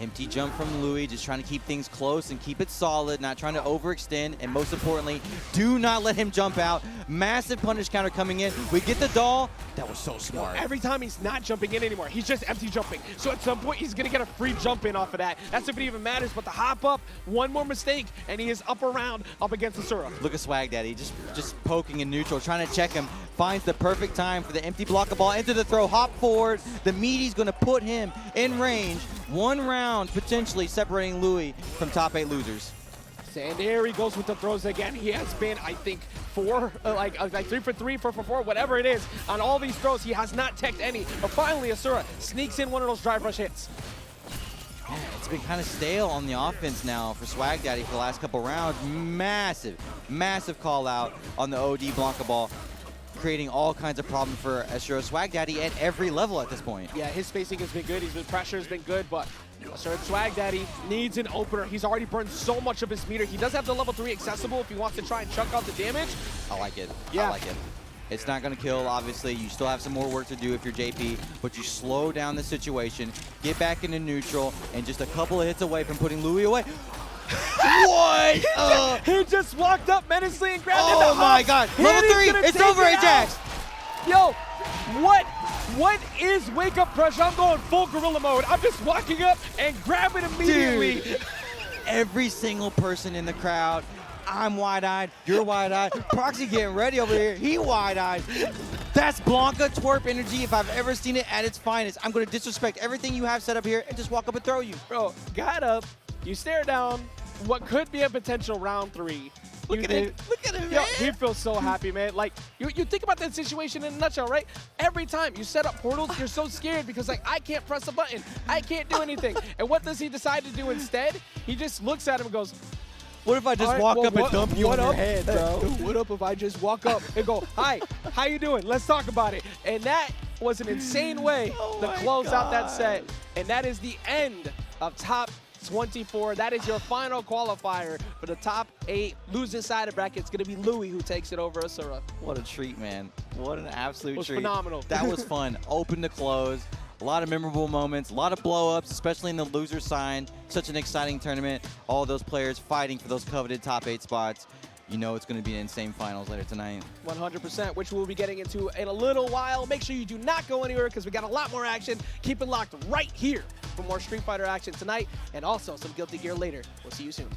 Empty jump from Louis, just trying to keep things close and keep it solid, not trying to overextend, and most importantly, do not let him jump out. Massive punish counter coming in. We get the doll. That was so smart. Every time he's not jumping in anymore, he's just empty jumping. So at some point, he's going to get a free jump in off of that. That's if it even matters, but the hop up, one more mistake, and he is up around, up against Asura. Look at SwagDaddy, just poking in neutral, trying to check him. Finds the perfect time for the empty block of ball into the throw, hop forward. The meaty's going to put him in range. 1 round potentially separating Louis from top 8 losers. And there he goes with the throws again. He has been, I think, 3 for 3, 4 for 4, whatever it is. On all these throws, he has not teched any. But finally, Asura sneaks in one of those drive rush hits. Yeah, it's been kind of stale on the offense now for SwagDaddy for the last couple rounds. Massive call out on the OD Blanka ball, creating all kinds of problems for AsuraSwagDaddy at every level at this point. Yeah, his spacing has been good. His pressure has been good, but AsuraSwagDaddy needs an opener. He's already burned so much of his meter. He does have the level 3 accessible if he wants to try and chuck out the damage. I like it. Yeah. I like it. It's not going to kill, obviously. You still have some more work to do if you're JP, but you slow down the situation, get back into neutral, and just a couple of hits away from putting Louis away. What? He just walked up menacingly and grabbed it. Oh my God. Level 3, it's over, Ajax. Yo, what is wake up pressure? I'm going full gorilla mode. I'm just walking up and grabbing immediately. Dude, every single person in the crowd, I'm wide-eyed, you're wide-eyed, Proxy getting ready over here, he wide-eyed. That's Blanka twerp energy if I've ever seen it at its finest. I'm going to disrespect everything you have set up here and just walk up and throw you. Bro, got up, you stare down what could be a potential round 3. Look at him, Yo, man. he feels so happy, man. Like, you think about that situation in a nutshell, right? Every time you set up portals, you're so scared because, like, I can't press a button. I can't do anything. And what does he decide to do instead? He just looks at him and goes, what if I just all right, walk well, up and dump you on your head, bro? What up if I just walk up and go, hi, how you doing? Let's talk about it. And that was an insane way to close out that set. And that is the end of top 24. That is your final qualifier for the top 8 losing side of bracket. It's going to be Louis who takes it over Asura. What a treat, man. What an absolute treat. Phenomenal. That was fun. Open to close. A lot of memorable moments, a lot of blow-ups, especially in the loser side. Such an exciting tournament. All those players fighting for those coveted top 8 spots. You know it's going to be an insane finals later tonight. 100%, which we'll be getting into in a little while. Make sure you do not go anywhere because we got a lot more action. Keep it locked right here for more Street Fighter action tonight and also some Guilty Gear later. We'll see you soon.